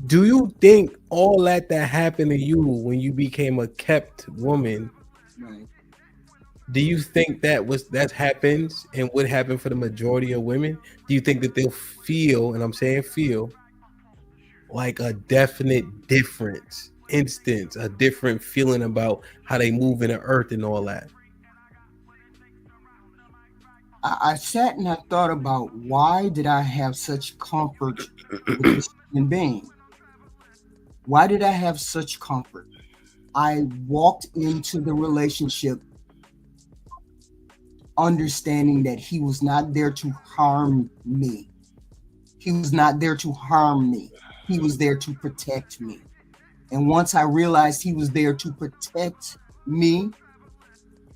do you think all that happened to you when you became a kept woman? Right. Do you think that happens and would happen for the majority of women? Do you think that they'll feel, and I'm saying feel, like a definite instance, a different feeling about how they move in the earth and all that? I sat and I thought about, why did I have such comfort with this human being? Why did I have such comfort? I walked into the relationship understanding that he was not there to harm me. He was not there to harm me. He was there to protect me. And once I realized he was there to protect me,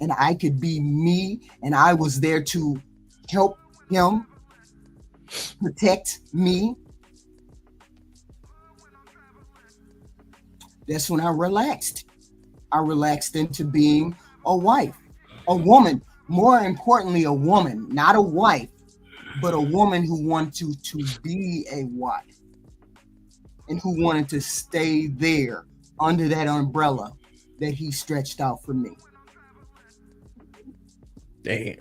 and I could be me, and I was there to help him protect me, that's when I relaxed. I relaxed into being a wife, a woman. More importantly, a woman, not a wife, but a woman who wanted to be a wife and who wanted to stay there under that umbrella that he stretched out for me. Damn.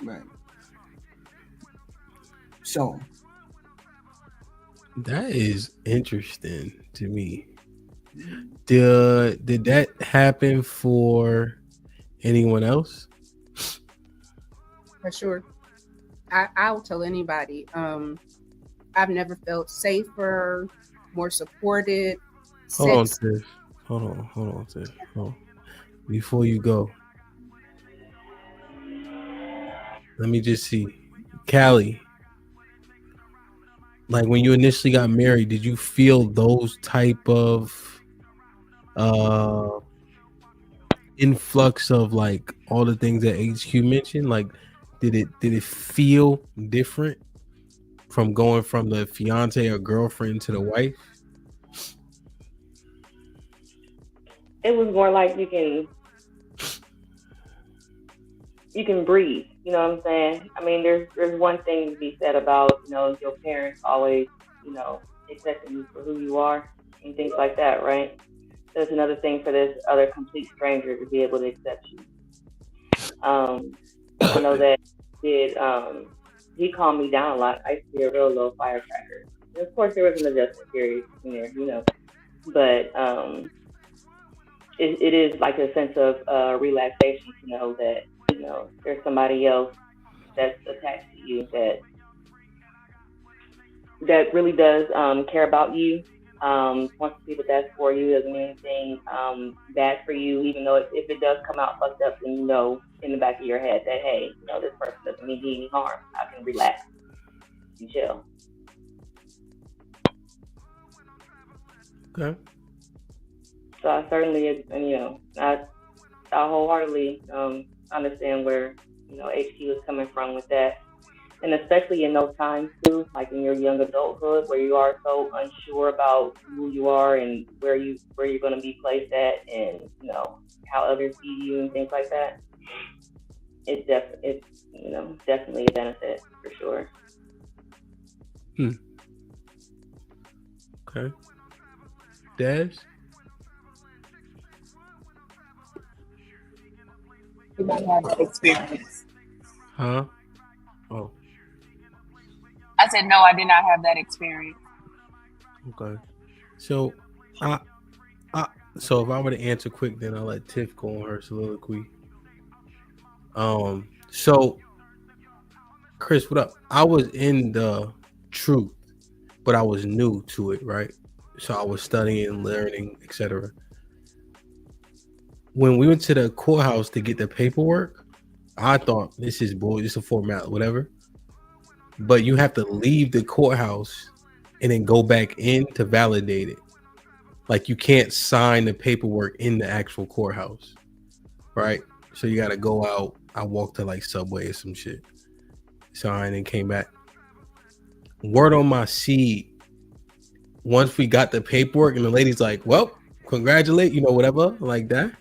Right. So. That is interesting to me. Did that happen for anyone else? For sure. I'll tell anybody. I've never felt safer, more supported. Hold on, Tiff. Hold on, Tiff. Before you go, let me just see. Callie, like when you initially got married, did you feel those type of influx of like all the things that HQ mentioned? Like, did it feel different from going from the fiance or girlfriend to the wife? It was more like you can breathe. You know what I'm saying? I mean, there's one thing to be said about, your parents always, accepting you for who you are and things like that, right? There's another thing for this other complete stranger to be able to accept you. I know that he calmed me down a lot. I used to be a real low firecracker. And of course, there was an adjustment period in there, but it is like a sense of relaxation to know that, there's somebody else that's attached to you that really does care about you, wants to see the best for you, doesn't mean anything bad for you, even though if it does come out fucked up, then in the back of your head that, hey, this person doesn't mean any harm. I can relax and chill. Okay. So I certainly, I wholeheartedly understand where, HQ is coming from with that. And especially in those times too, like in your young adulthood, where you are so unsure about who you are and where you're going to be placed at, and how others see you and things like that. it's definitely a benefit for sure. Okay. Des? You might have that experience. Huh? Oh, I said no, I did not have that experience. okay. So, I, so if I were to answer quick, then I'll let Tiff go on her soliloquy. So, Chris, what up? I was in the truth, but I was new to it, right? So I was studying, learning, etc. When we went to the courthouse to get the paperwork, I thought this is a format, whatever. But you have to leave the courthouse and then go back in to validate it. Like you can't sign the paperwork in the actual courthouse, right? So you got to go out. I walked to like Subway or some shit, signed and came back. Word on my seed. Once we got the paperwork and the lady's like, well, congratulate, whatever, like that.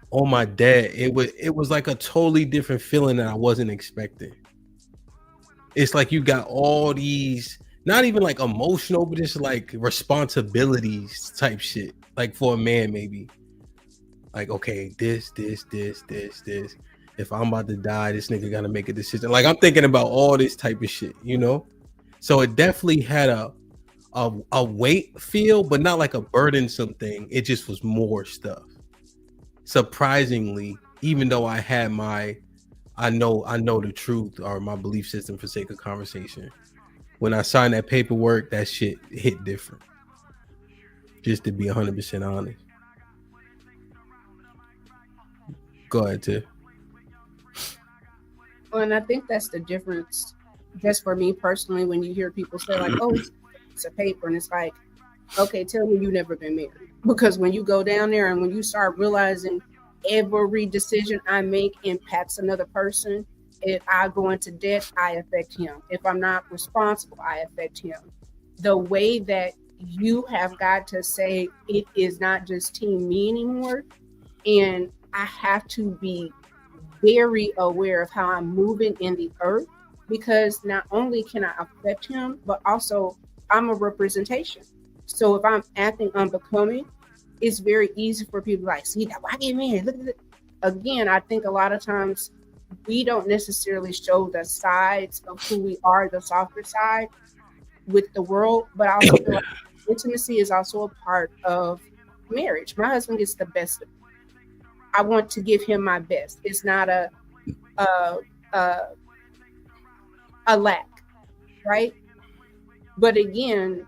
On my dad, it was like a totally different feeling that I wasn't expecting. It's like you got all these, not even like emotional, but just like responsibilities type shit. Like for a man, maybe. Like, okay, this. If I'm about to die, this nigga gotta make a decision. Like I'm thinking about all this type of shit, So it definitely had a weight feel, but not like a burdensome thing. It just was more stuff. Surprisingly, even though I had I know the truth or my belief system for sake of conversation, when I signed that paperwork, that shit hit different. Just to be 100% honest. Go ahead, Tiff. Well, and I think that's the difference, just for me personally, when you hear people say like, "Oh, it's a paper," and it's like, okay, tell me you've never been married. Because when you go down there and when you start realizing every decision I make impacts another person, if I go into debt, I affect him. If I'm not responsible, I affect him. The way that you have got to say it is not just team me anymore, and I have to be very aware of how I'm moving in the earth, because not only can I affect him, but also I'm a representation. So if I'm acting unbecoming, it's very easy for people like, see that, why get married? Look at it. Again, I think a lot of times we don't necessarily show the sides of who we are, the softer side with the world, but I also feel like intimacy is also a part of marriage. My husband gets the best of me. I want to give him my best. It's not a lack, right? But again,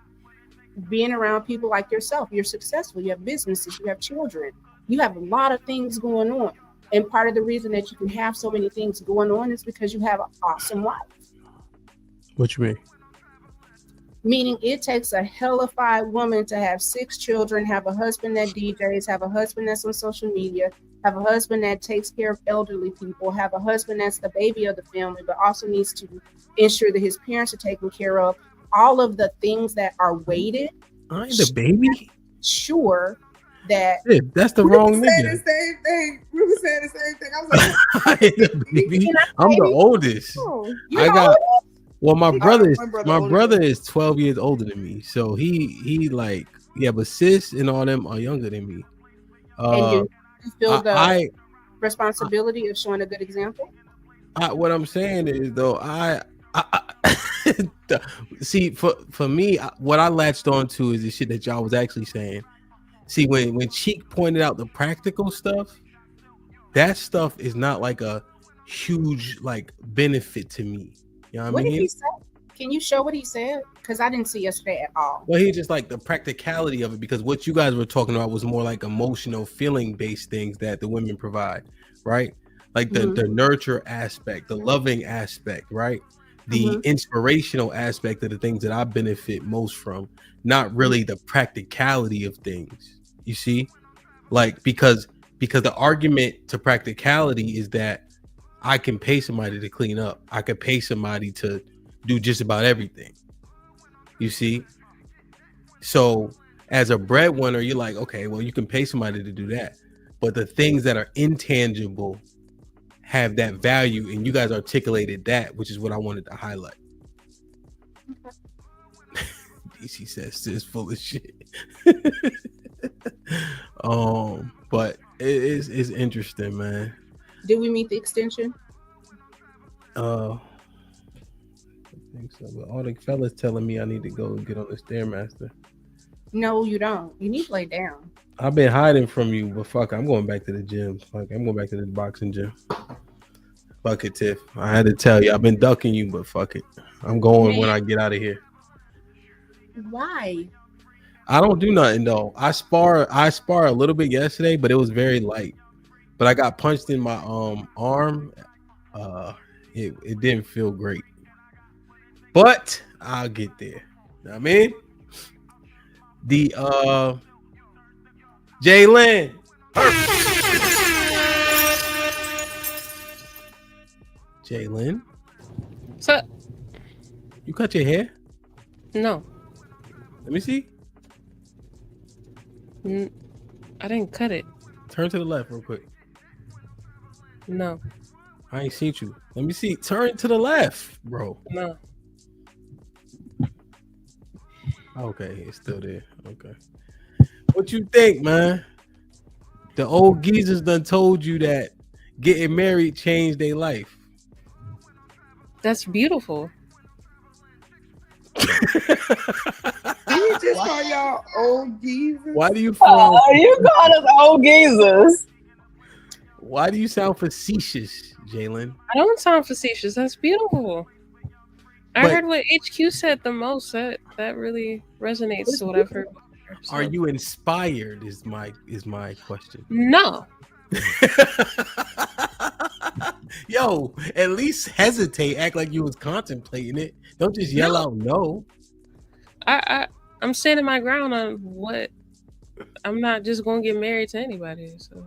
being around people like yourself, you're successful, you have businesses, you have children, you have a lot of things going on. And part of the reason that you can have so many things going on is because you have an awesome life. What you mean? Meaning it takes a hellified woman to have 6 children, have a husband that DJs, have a husband that's on social media, have a husband that takes care of elderly people, have a husband that's the baby of the family, but also needs to ensure that his parents are taken care of. All of the things that are weighted. I ain't the baby. Sure that that's the wrong nigga. The same thing. We were saying the same thing. I was like, I ain't the baby. I'm the oldest. I got. Well, my brother is 12 years older than me, so he like, yeah, but sis and all them are younger than me. And you feel the responsibility of showing a good example? What I'm saying is though, see, for me, what I latched on to is the shit that y'all was actually saying. See, when Cheek pointed out the practical stuff, that stuff is not like a huge like benefit to me. You know what I mean? Did he say? Can you show what he said? Because I didn't see yesterday at all. Well, he just like the practicality of it, because what you guys were talking about was more like emotional, feeling based things that the women provide, right? Like the nurture aspect, the loving aspect, right? The inspirational aspect of the things that I benefit most from, not really the practicality of things. You see, like because the argument to practicality is that I can pay somebody to clean up. I could pay somebody to do just about everything. You see, so as a breadwinner, you're like, okay, well, you can pay somebody to do that, but the things that are intangible have that value, and you guys articulated that, which is what I wanted to highlight. DC says this is full of shit. But it's interesting, man. Did we meet the extension? I think so. But all the fellas telling me I need to go and get on the Stairmaster. No, you don't. You need to lay down. I've been hiding from you, but fuck, I'm going back to the gym. Fuck, I'm going back to the boxing gym. Fuck it, Tiff. I had to tell you, I've been ducking you, but fuck it. I'm going when I get out of here. Why? I don't do nothing though. I spar a little bit yesterday, but it was very light. But I got punched in my arm. It didn't feel great. But I'll get there. You know what I mean? The Jalen. Jalen. What's up? You cut your hair? No. Let me see. I didn't cut it. Turn to the left real quick. No. I ain't seen you. Let me see. Turn to the left, bro. No. Okay, it's still there. Okay. What you think, man? The old geezers done told you that getting married changed their life. That's beautiful. Did you just call y'all old geezers? Why do you sound? You call us old geezers? Why do you sound facetious, Jalen? I don't sound facetious. That's beautiful. I But- heard what HQ said the most. That really resonates to what I've heard. So. Are you inspired? Is my question. No. Yo, at least hesitate. Act like you was contemplating it. Don't just yell out no. I'm standing my ground on what. I'm not just gonna get married to anybody. So.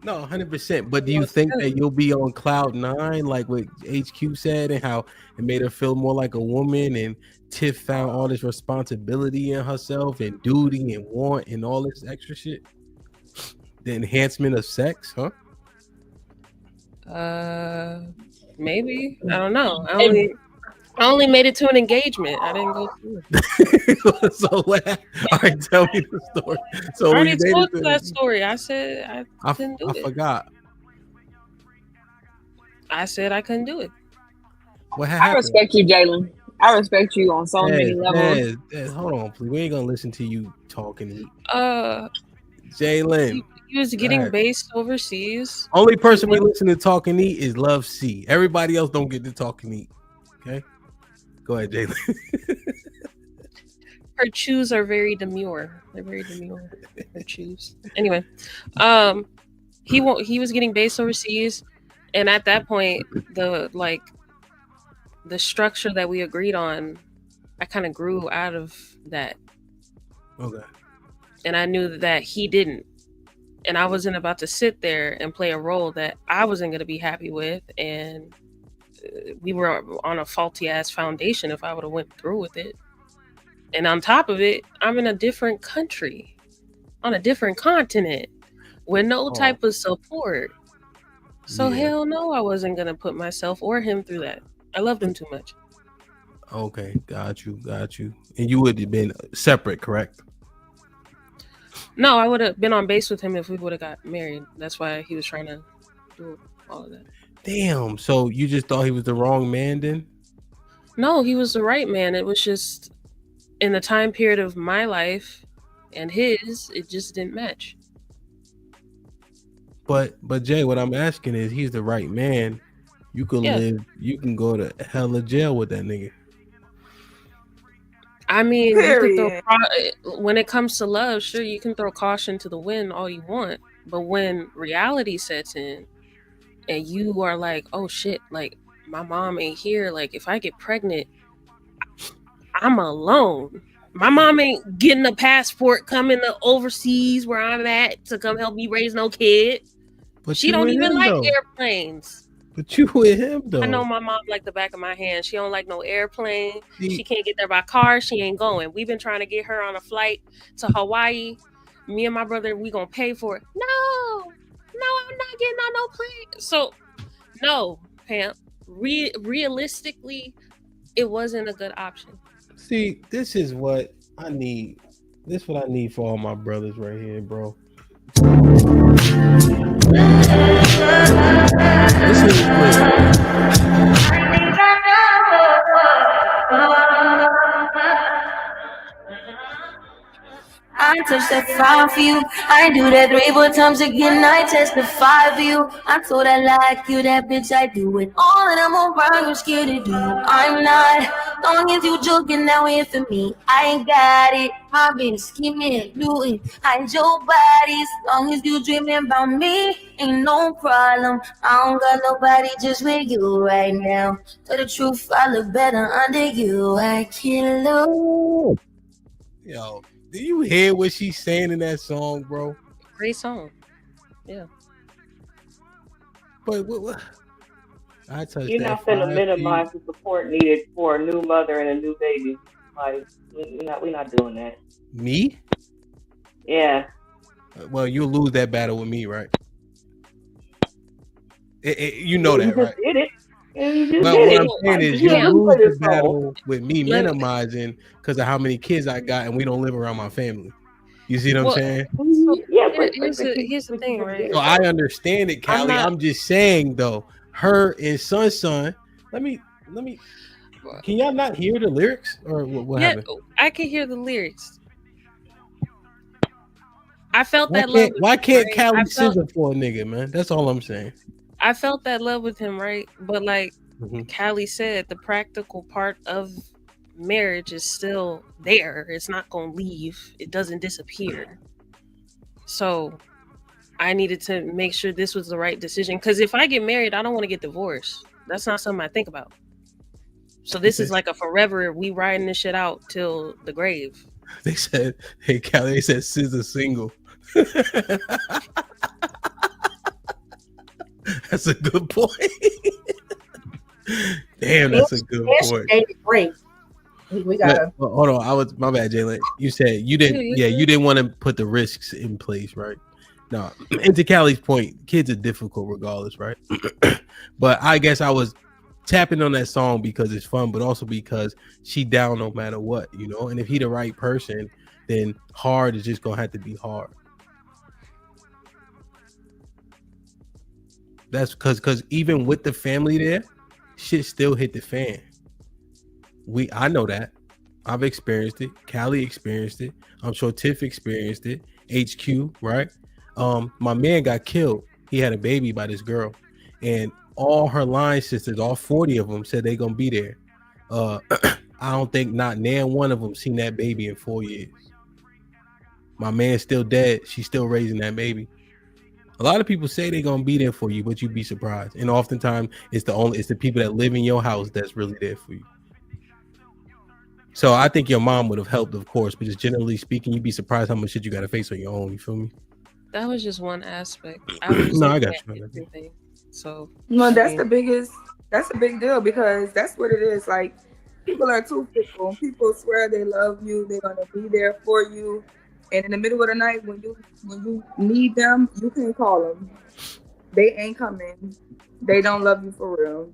No, 100%. But do you think that you'll be on cloud 9, like what HQ said, and how it made her feel more like a woman, and Tiff found all this responsibility in herself, and duty, and want, and all this extra shit? The enhancement of sex, huh? Maybe. I don't know. I only made it to an engagement. I didn't go through it. So what? All right, tell me the story. So I when already you told dated you that story. I said I couldn't do it. I forgot. I said I couldn't do it. What I happened? respect you, Jalen. I respect you on so many levels. Des, hold on, please. We ain't gonna listen to you talking. Jalen. Jalen. He was getting based overseas. Only person we listen to talk and eat is Love C. Everybody else don't get to talk and eat. Okay? Go ahead, Jalen. Her chews are very demure. They're very demure. Her chews. Anyway, he was getting based overseas, and at that point, the structure that we agreed on, I kind of grew out of that. Okay. And I knew that he didn't. And I wasn't about to sit there and play a role that I wasn't going to be happy with. And we were on a faulty ass foundation if I would have went through with it. And on top of it, I'm in a different country, on a different continent, with no type of support. So hell no, I wasn't going to put myself or him through that. I loved him too much. Okay, got you. And you would have been separate, correct? No, I would have been on base with him if we would have got married. That's why he was trying to do all of that. Damn. So you just thought he was the wrong man then? No, he was the right man. It was just in the time period of my life and his, it just didn't match. But Jay, what I'm asking is, he's the right man. You can live. You can go to hella jail with that nigga. I mean, you can when it comes to love, sure, you can throw caution to the wind all you want. But when reality sets in and you are like, oh shit, like my mom ain't here. Like if I get pregnant, I'm alone. My mom ain't getting a passport coming to overseas where I'm at to come help me raise no kid. But she don't even like though. airplanes. But you with him though. I know my mom like the back of my hand. She don't like no airplane. She can't get there by car. She ain't going. We've been trying to get her on a flight to Hawaii. Me and my brother, we gonna pay for it. No, I'm not getting on no plane. So No, Pam. Realistically, it wasn't a good option. See, this is what I need. This is what I need for all my brothers right here, bro. Listen to this. I touched that 5 for you. I do that 3-4 times again. I testify for you. I told I like you, that bitch. I do it all, and I'm around. You're scared to do. I'm not. Long as you joking, now here for me. I ain't got it. I've been scheming, doing. Hide your body. As long as you dreaming about me, ain't no problem. I don't got nobody just with you right now. Tell the truth, I look better under you. I can't lose. Yo, do you hear what she's saying in that song, bro? Great song. Yeah. But what? I touched You're that not going to 5 minimize the support needed for a new mother and a new baby. Like, we're not doing that. Me? Yeah. Well, you'll lose that battle with me, right? You know that, right? Did it. Well, what I'm saying is you lose the battle with me minimizing because of how many kids I got and we don't live around my family. You see what I'm saying? So here's the thing, right? So I understand it, Callie. I'm just saying though, her and son. Let me. Can y'all not hear the lyrics or what happened? I can hear the lyrics. I felt that love. Why can't Callie scissor for a nigga, man? That's all I'm saying. I felt that love with him, right? But like Callie said, the practical part of marriage is still there. It's not gonna leave. It doesn't disappear. So I needed to make sure this was the right decision. Because if I get married, I don't want to get divorced. That's not something I think about. So this is like a forever. We riding this shit out till the grave. They said, "Hey, Callie," they said, "Scissor single." That's a good point. Damn, that's a good point. Great. We gotta hold on. My bad, Jalen. You said you didn't. Yeah, you didn't want to put the risks in place, right? No. And to Callie's point, kids are difficult regardless, right? But I guess I was tapping on that song because it's fun, but also because she down no matter what, you know. And if he the right person, then hard is just gonna have to be hard. That's because even with the family there, shit still hit the fan. I know that. I've experienced it. Callie experienced it. I'm sure Tiff experienced it. HQ, right? My man got killed. He had a baby by this girl. And all her line sisters, all 40 of them, said they gonna be there. I don't think not one of them seen that baby in 4 years. My man's still dead. She's still raising that baby. A lot of people say they're gonna be there for you, but you'd be surprised. And oftentimes it's the people that live in your house that's really there for you. So I think your mom would have helped, of course, but just generally speaking, you'd be surprised how much shit you gotta face on your own. You feel me? That was just one aspect. No, I got you. Everything. So that's the big deal because that's what it is. Like, people are too fickle. People swear they love you, they're gonna be there for you. And in the middle of the night, when you need them, you can't call them. They ain't coming. They don't love you for real.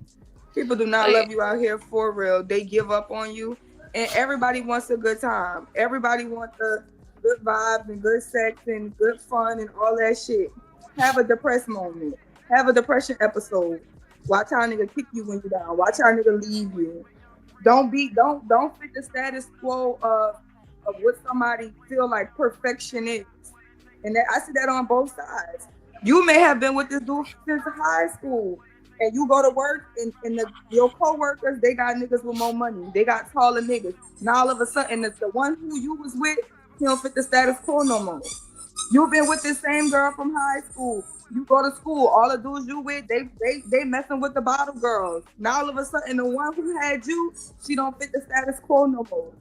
People do not love you out here for real. They give up on you. And everybody wants a good time. Everybody wants the good vibes and good sex and good fun and all that shit. Have a depressed moment. Have a depression episode. Watch how a nigga kick you when you're down. Watch how a nigga leave you. Don't fit the status quo of what somebody feel like perfection is. And I see that on both sides. You may have been with this dude since high school, and you go to work, and your co-workers, they got niggas with more money. They got taller niggas. Now all of a sudden, it's the one who you was with, he don't fit the status quo no more. You've been with this same girl from high school. You go to school, all the dudes you with, they messing with the bottle girls. Now all of a sudden, the one who had you, she don't fit the status quo no more.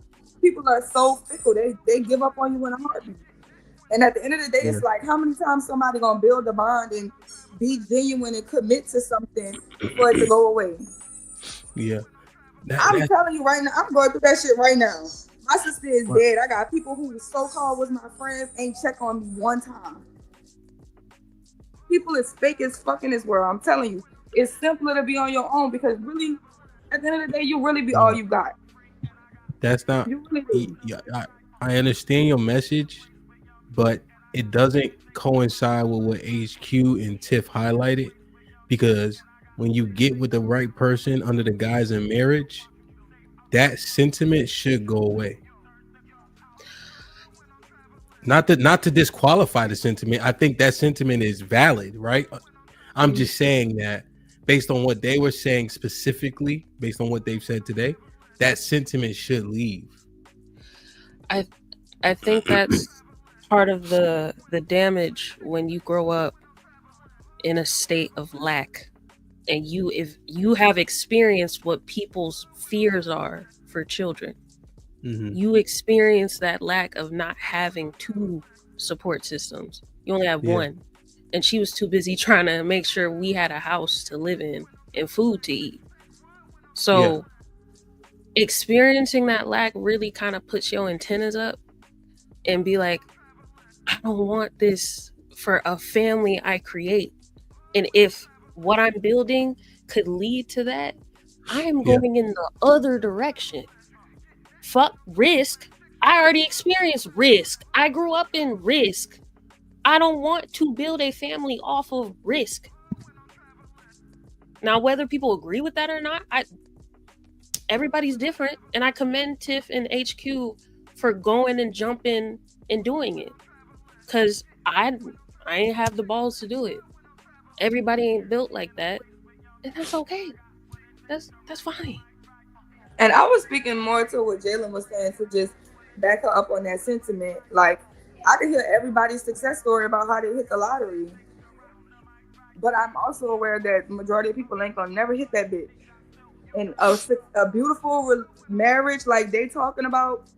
People are so fickle. They give up on you in a heartbeat. And at the end of the day, it's like, how many times somebody gonna build a bond and be genuine and commit to something for it to go away? Yeah. I'm telling you right now, I'm going through that shit right now. My sister is dead. I got people who so-called was my friends ain't check on me one time. People is fake as fuck in this world. I'm telling you. it's simpler to be on your own because really, at the end of the day, you really be all you got. That's not. You really do. Yeah, I understand your message, but it doesn't coincide with what HQ and Tiff highlighted, because when you get with the right person under the guise of marriage, that sentiment should go away. Not to disqualify the sentiment. I think that sentiment is valid, right? I'm just saying that based on what they were saying specifically, based on what they've said today, that sentiment should leave. I think that's part of the damage when you grow up in a state of lack, and if you have experienced what people's fears are for children. You experience that lack of not having two support systems. You only have one. And she was too busy trying to make sure we had a house to live in and food to eat. So experiencing that lack really kind of puts your antennas up and be like, I don't want this for a family I create. And if what I'm building could lead to that, I am going in the other direction. Fuck risk. I already experienced risk. I grew up in risk. I don't want to build a family off of risk. Now, whether people agree with that or not, everybody's different. And I commend Tiff and HQ for going and jumping and doing it. Because I ain't have the balls to do it. Everybody ain't built like that. And that's okay. That's fine. And I was speaking more to what Jalen was saying to just back her up on that sentiment. Like, I could hear everybody's success story about how they hit the lottery. But I'm also aware that the majority of people ain't gonna never hit that bitch. And a beautiful marriage like they talking about,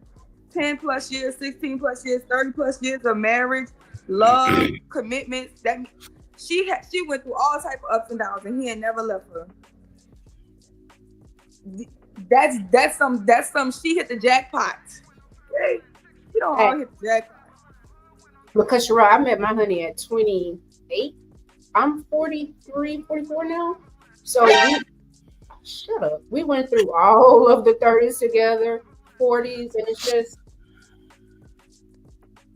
10 plus years, 16 plus years, 30 plus years of marriage, love, commitments. That she went through all type of ups and downs, and he ain't never left her. That's some she hit the jackpot. Okay? You don't all hit the jackpot. Because Sherrod, I met my honey at 28. I'm 43, 44 now. So shut up. We went through all of the 30s together, 40s, and it's just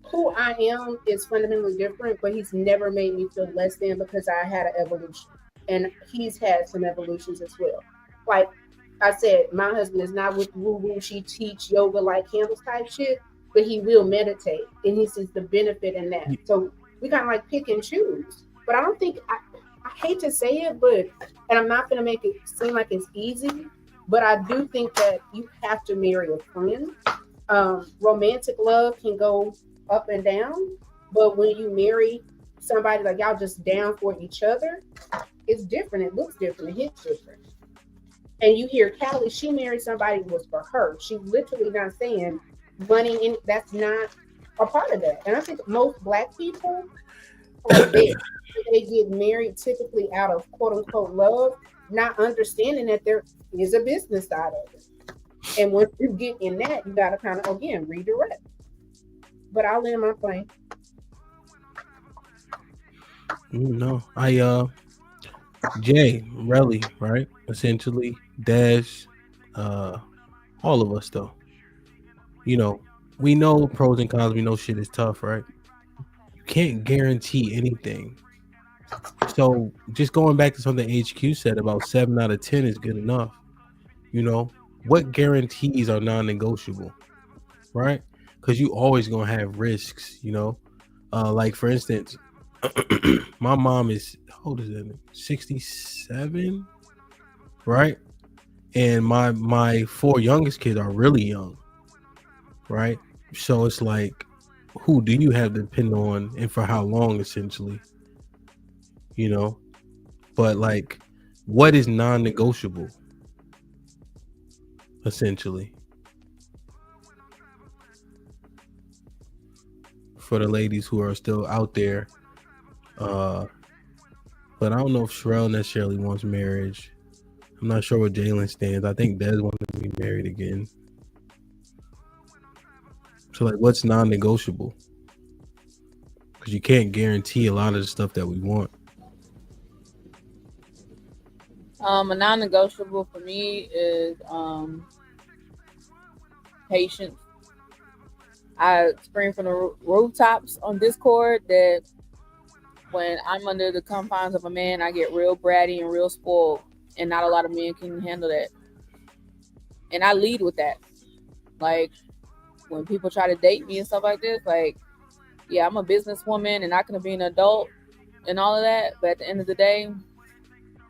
who I am is fundamentally different, but he's never made me feel less than because I had an evolution. And he's had some evolutions as well. Like I said, my husband is not with woo-woo, she teach yoga like candles type shit, but he will meditate, and he sees the benefit in that. So we kind of like pick and choose. But I don't think, I hate to say it, and I'm not going to make it seem like it's easy, but I do think that you have to marry a friend. Romantic love can go up and down, but when you marry somebody like y'all just down for each other, it's different. It looks different. It hits different. And you hear Callie, she married somebody who was for her. She's literally not saying money, that's not a part of that. And I think most Black people are there. They get married typically out of quote unquote love, not understanding that there is a business side of it. And once you get in that, you got to kind of, again, redirect. But I'll land my plane. No, Jay, Relly, right? Essentially, Des, all of us though. You know, we know pros and cons. We know shit is tough, right? You can't guarantee anything. So just going back to something HQ said about 7 out of 10 is good enough. You know, what guarantees are non-negotiable, right? Because you always gonna have risks. You know, like for instance, my mom is, how old is that? 67, right? And my 4 youngest kids are really young, right? So it's like, who do you have to depend on, and for how long, essentially? You know, but like, what is non-negotiable? Essentially, for the ladies who are still out there. But I don't know if Sherelle necessarily wants marriage. I'm not sure where Jalen stands. I think Des wants to be married again. So like, what's non-negotiable? Because you can't guarantee a lot of the stuff that we want. A non-negotiable for me is patience. I scream from the rooftops on Discord that when I'm under the confines of a man, I get real bratty and real spoiled, and not a lot of men can handle that. And I lead with that. Like when people try to date me and stuff like this, like, yeah, I'm a businesswoman and I can be an adult and all of that, but at the end of the day,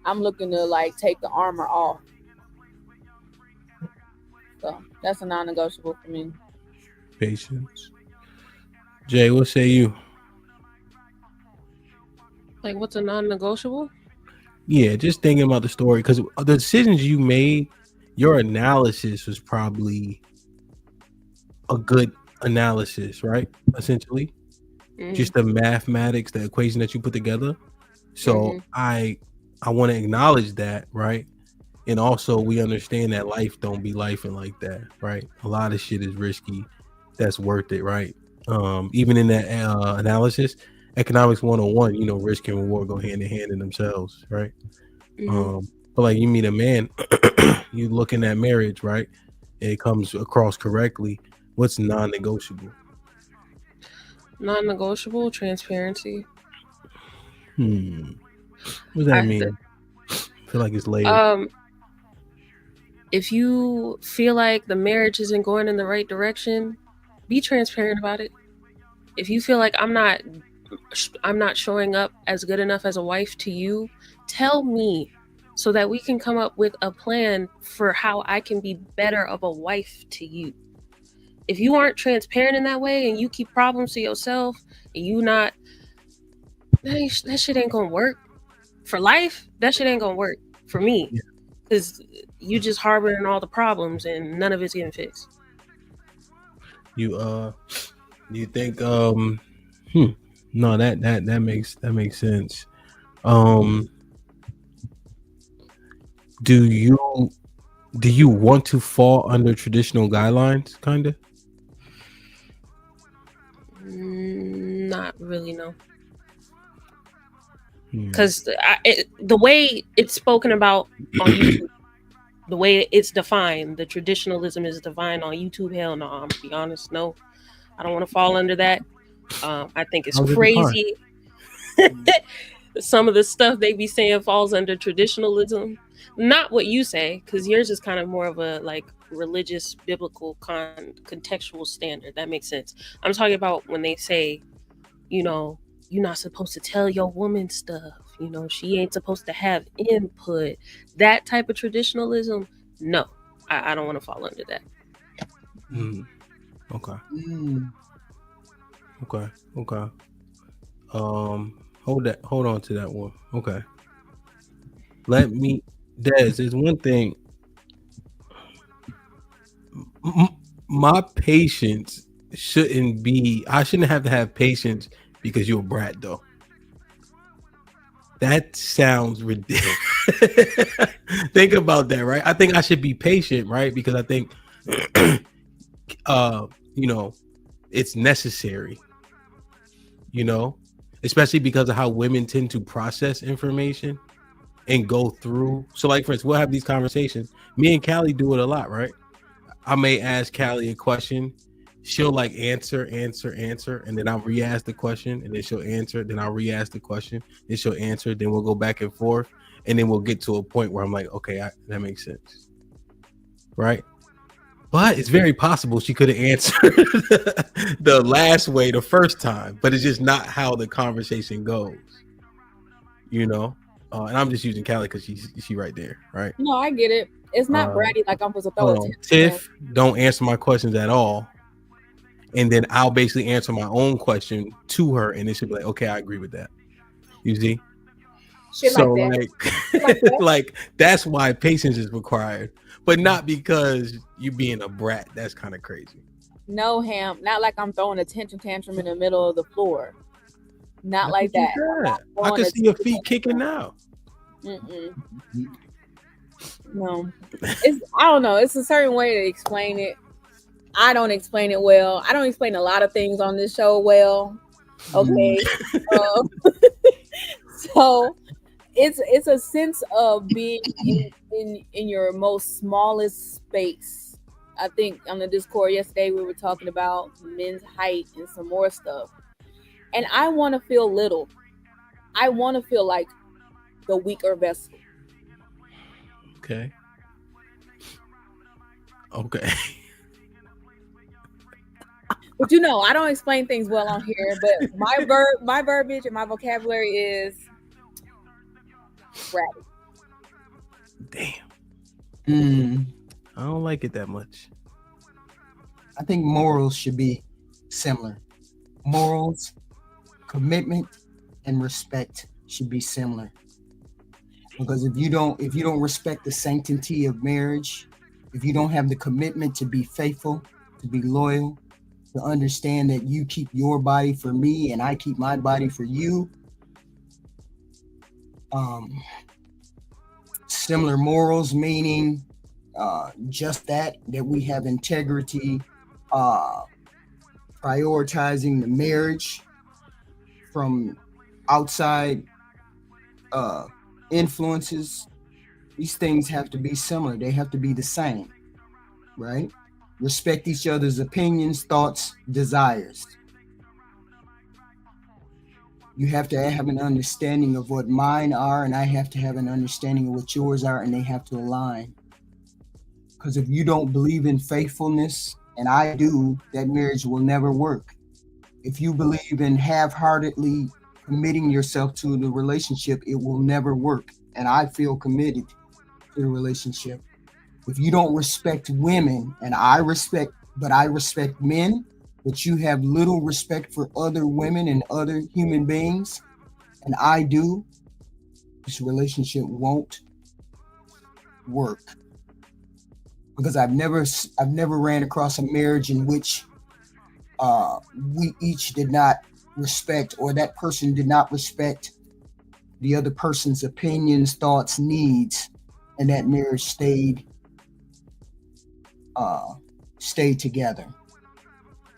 I'm looking to like take the armor off. So that's a non-negotiable for me. Patience. Jay, what say you? Like, what's a non-negotiable? Yeah, just thinking about the story, because the decisions you made, your analysis was probably a good analysis, right? Essentially, just the mathematics, the equation that you put together. So I want to acknowledge that, right? And also, we understand that life don't be lifing like that, right? A lot of shit is risky. That's worth it, right? Even in that analysis, economics 101, you know, risk and reward go hand in hand in themselves, right? But like you meet a man, you looking at marriage, right? It comes across correctly. What's non-negotiable? Non-negotiable transparency. What does that mean? I feel like it's layered. If you feel like the marriage isn't going in the right direction, be transparent about it. If you feel like I'm not showing up as good enough as a wife to you, tell me so that we can come up with a plan for how I can be better of a wife to you. If you aren't transparent in that way and you keep problems to yourself and you not, that shit ain't gonna work. For life, that shit ain't gonna work for me. Because you just harboring all the problems and none of it's getting fixed. You think no, that makes sense. Do you want to fall under traditional guidelines, kind of? Not really, no. Because the way it's spoken about on YouTube, the way it's defined, the traditionalism is defined on YouTube. Hell no, I'm gonna be honest. No, I don't want to fall under that. I think it's crazy. Some of the stuff they be saying falls under traditionalism. Not what you say, because yours is kind of more of a like religious, biblical, contextual standard. That makes sense. I'm talking about when they say, you know, you're not supposed to tell your woman stuff. You know, she ain't supposed to have input. That type of traditionalism, no. I don't want to fall under that. Okay. Okay. Hold on to that one. Okay. Des, there's one thing. My patience shouldn't be, I shouldn't have to have patience because you're a brat, though. That sounds ridiculous. Think about that, right? I think I should be patient, right? Because I think, you know, it's necessary, you know, especially because of how women tend to process information and go through. So like, for instance, we'll have these conversations. Me and Callie do it a lot, right? I may ask Callie a question. She'll like answer, and then I'll re-ask the question, and then she'll answer, then I'll re-ask the question, then she'll answer, then we'll go back and forth, and then we'll get to a point where I'm like, okay, that makes sense, right? But it's very possible she could have answered the last way the first time, but it's just not how the conversation goes, you know? And I'm just using Callie because she right there, right? No, I get it. It's not bratty like I'm supposed to throw it. Tiff, don't answer my questions at all. And then I'll basically answer my own question to her, and then she'll be like, okay, I agree with that. You see? Shit so like that. Like that's why patience is required, but not because you being a brat. That's kind of crazy. No, HAMP, not like I'm throwing a tantrum in the middle of the floor. Not like that. I can see your feet kicking now. No, I don't know. It's a certain way to explain it. I don't explain it well. I don't explain a lot of things on this show well. Okay. So it's a sense of being in your most smallest space. I think on the Discord yesterday we were talking about men's height and some more stuff. And I want to feel little. I want to feel like the weaker vessel. Okay. But you know, I don't explain things well on here, but my verbiage and my vocabulary is bratty. Damn. I don't like it that much. I think morals should be similar. Morals, commitment, and respect should be similar. Because if you don't respect the sanctity of marriage, if you don't have the commitment to be faithful, to be loyal, to understand that you keep your body for me and I keep my body for you, similar morals, meaning just that we have integrity, prioritizing the marriage from outside influences. These things have to be similar. They have to be the same, right? Respect each other's opinions, thoughts, desires. You have to have an understanding of what mine are, and I have to have an understanding of what yours are, and they have to align. Because if you don't believe in faithfulness, and I do, that marriage will never work. If you believe in half-heartedly committing yourself to the relationship, it will never work. And I feel committed to the relationship. If you don't respect women, and I respect men, but you have little respect for other women and other human beings, and I do, this relationship won't work. Because I've never ran across a marriage in which we each did not respect, or that person did not respect the other person's opinions, thoughts, needs, and that marriage stayed together.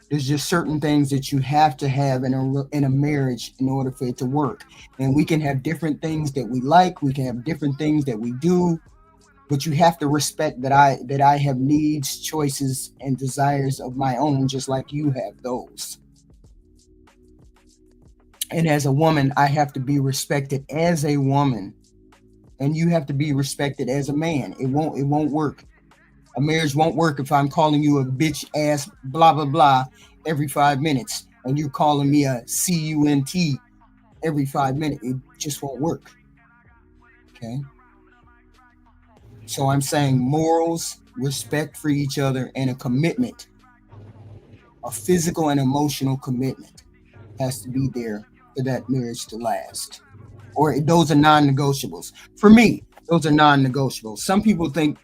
There's just certain things that you have to have in a marriage in order for it to work. And we can have different things that we like, we can have different things that we do, but you have to respect that I have needs, choices, and desires of my own, just like you have those. And as a woman, I have to be respected as a woman, and you have to be respected as a man. It won't work. A marriage won't work if I'm calling you a bitch ass blah blah blah every 5 minutes, and you're calling me a cunt every 5 minutes. It just won't work. Okay. So I'm saying morals, respect for each other, and a commitment, a physical and emotional commitment has to be there for that marriage to last. Or those are non-negotiables. For me, those are non-negotiables. Some people think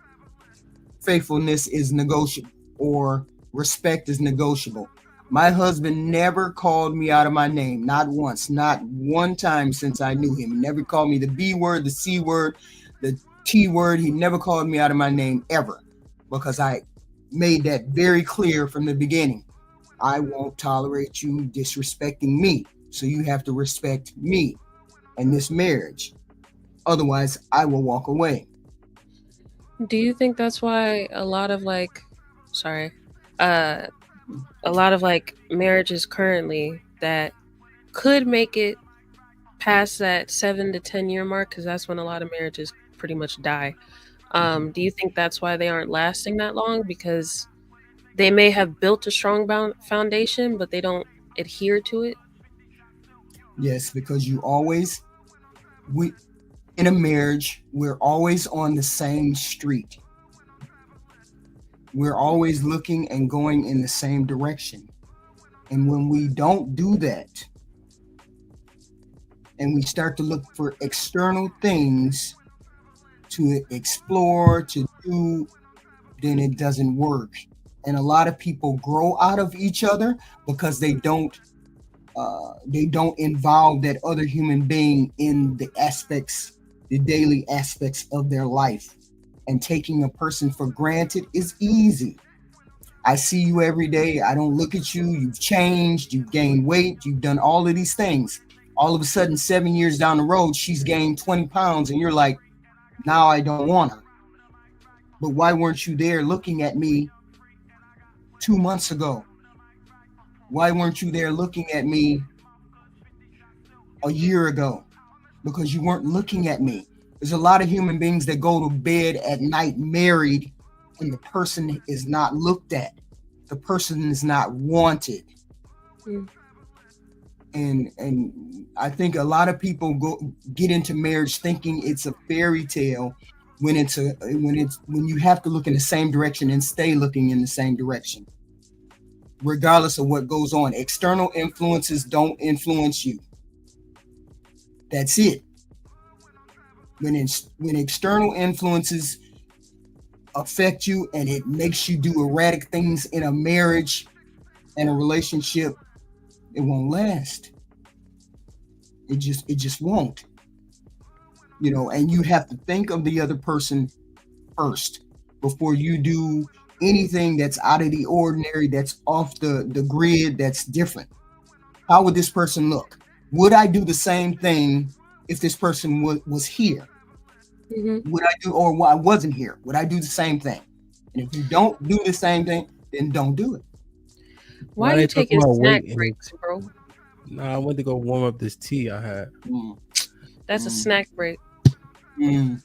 faithfulness is negotiable or respect is negotiable. My husband never called me out of my name, not once, not one time since I knew him. He never called me the B word, the C word, the T word. He never called me out of my name ever, because I made that very clear from the beginning. I won't tolerate you disrespecting me, so you have to respect me and this marriage. Otherwise, I will walk away. Do you think that's why a lot of marriages currently that could make it past that 7 to 10 year mark, because that's when a lot of marriages pretty much die. Do you think that's why they aren't lasting that long? Because they may have built a strong foundation, but they don't adhere to it? Yes, because in a marriage, we're always on the same street. We're always looking and going in the same direction. And when we don't do that, and we start to look for external things to explore, to do, then it doesn't work. And a lot of people grow out of each other because they don't involve that other human being in the daily aspects of their life. And taking a person for granted is easy. I see you every day. I don't look at you. You've changed. You've gained weight. You've done all of these things. All of a sudden, 7 years down the road, she's gained 20 pounds, and you're like, now I don't want her. But why weren't you there looking at me 2 months ago? Why weren't you there looking at me a year ago? Because you weren't looking at me. There's a lot of human beings that go to bed at night married, and the person is not looked at. The person is not wanted. And I think a lot of people get into marriage thinking it's a fairy tale when you have to look in the same direction and stay looking in the same direction, regardless of what goes on. External influences don't influence you. That's it. When external influences affect you and it makes you do erratic things in a marriage and a relationship, it won't last. It just won't. You know, and you have to think of the other person first before you do anything that's out of the ordinary, that's off the grid, that's different. How would this person look? Would I do the same thing if this person was here? Would I do, or I wasn't here? Would I do the same thing? And if you don't do the same thing, then don't do it. Why are you taking snack breaks, bro? Nah, I went to go warm up this tea I had. That's a snack break. He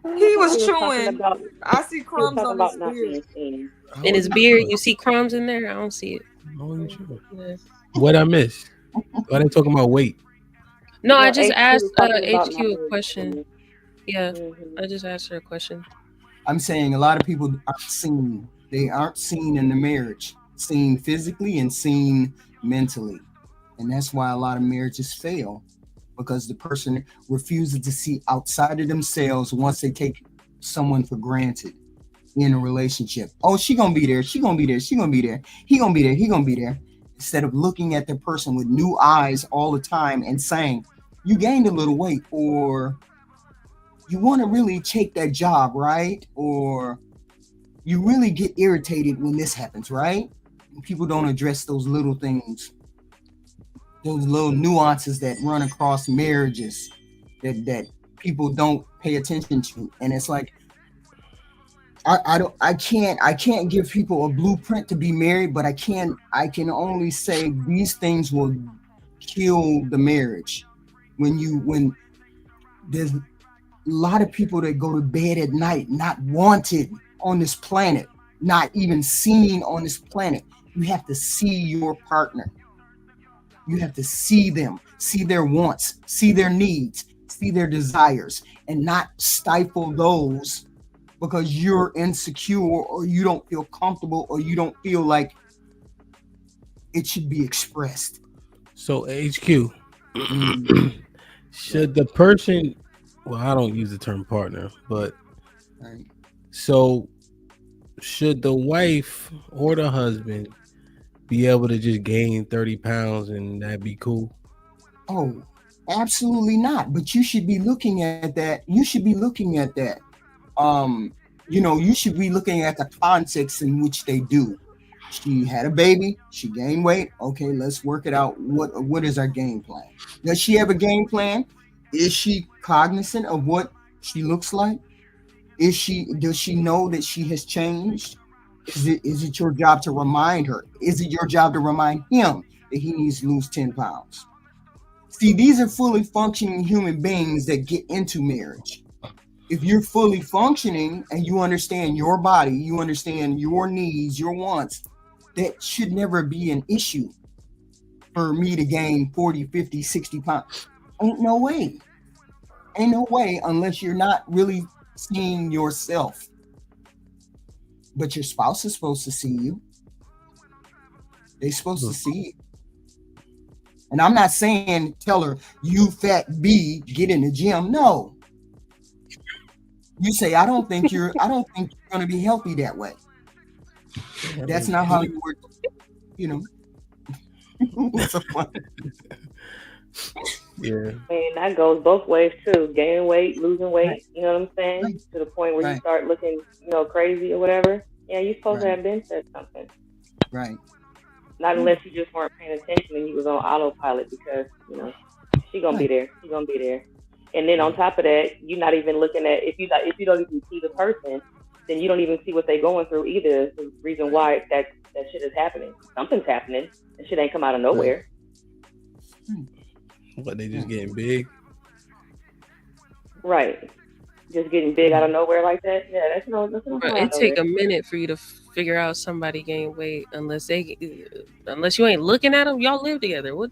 was chewing. I see crumbs on his beard. In his beard, you see crumbs in there? I don't see it. What I missed? Why they talking about weight? No, I just asked HQ a question. Yeah, I just asked her a question. I'm saying a lot of people aren't seen. They aren't seen in the marriage, seen physically and seen mentally. And that's why a lot of marriages fail, because the person refuses to see outside of themselves once they take someone for granted in a relationship. Oh, she gonna be there. She gonna be there. She gonna be there. He gonna be there. He gonna be there. Instead of looking at the person with new eyes all the time and saying, you gained a little weight, or you want to really take that job, right? Or you really get irritated when this happens, right? And people don't address those little things, those little nuances that run across marriages that people don't pay attention to. And it's like, I can't give people a blueprint to be married, but I can only say these things will kill the marriage. When there's a lot of people that go to bed at night not wanted on this planet, not even seen on this planet. You have to see your partner. You have to see them, see their wants, see their needs, see their desires, and not stifle those because you're insecure or you don't feel comfortable or you don't feel like it should be expressed. So HQ, should the person, well, I don't use the term partner, but so should the wife or the husband be able to just gain 30 pounds and that'd be cool? Oh, absolutely not. But you should be looking at that. You should be looking at that. You should be looking at the context in which they do. She had a baby, she gained weight. Okay, let's work it out. What is our game plan? Does she have a game plan? Is she cognizant of what she looks like? Does she know that she has changed? Is it your job to remind her? Is it your job to remind him that he needs to lose 10 pounds? See, these are fully functioning human beings that get into marriage. If you're fully functioning and you understand your body, you understand your needs, your wants, that should never be an issue for me to gain 40, 50, 60 pounds. Ain't no way. Ain't no way unless you're not really seeing yourself. But your spouse is supposed to see you. They're supposed to see you. And I'm not saying tell her, you fat B, get in the gym. No. You say, I don't think you're gonna be healthy that way. That's not how you work, What's so funny? Yeah. And that goes both ways too. Gaining weight, losing weight, right. You know what I'm saying? Right. To the point where right. you start looking, crazy or whatever. Yeah, you're supposed to have been said something. Right. Not unless you just weren't paying attention and you was on autopilot because, She gonna be there. She gonna be there. And then on top of that, you're not even looking at if you don't even see the person, then you don't even see what they're going through either. The reason why that shit is happening. Something's happening. That shit ain't come out of nowhere. What, they just getting big? Right. Just getting big out of nowhere like that. Yeah, that's no. It take a minute for you to figure out somebody gain weight unless you ain't looking at them. Y'all live together. What?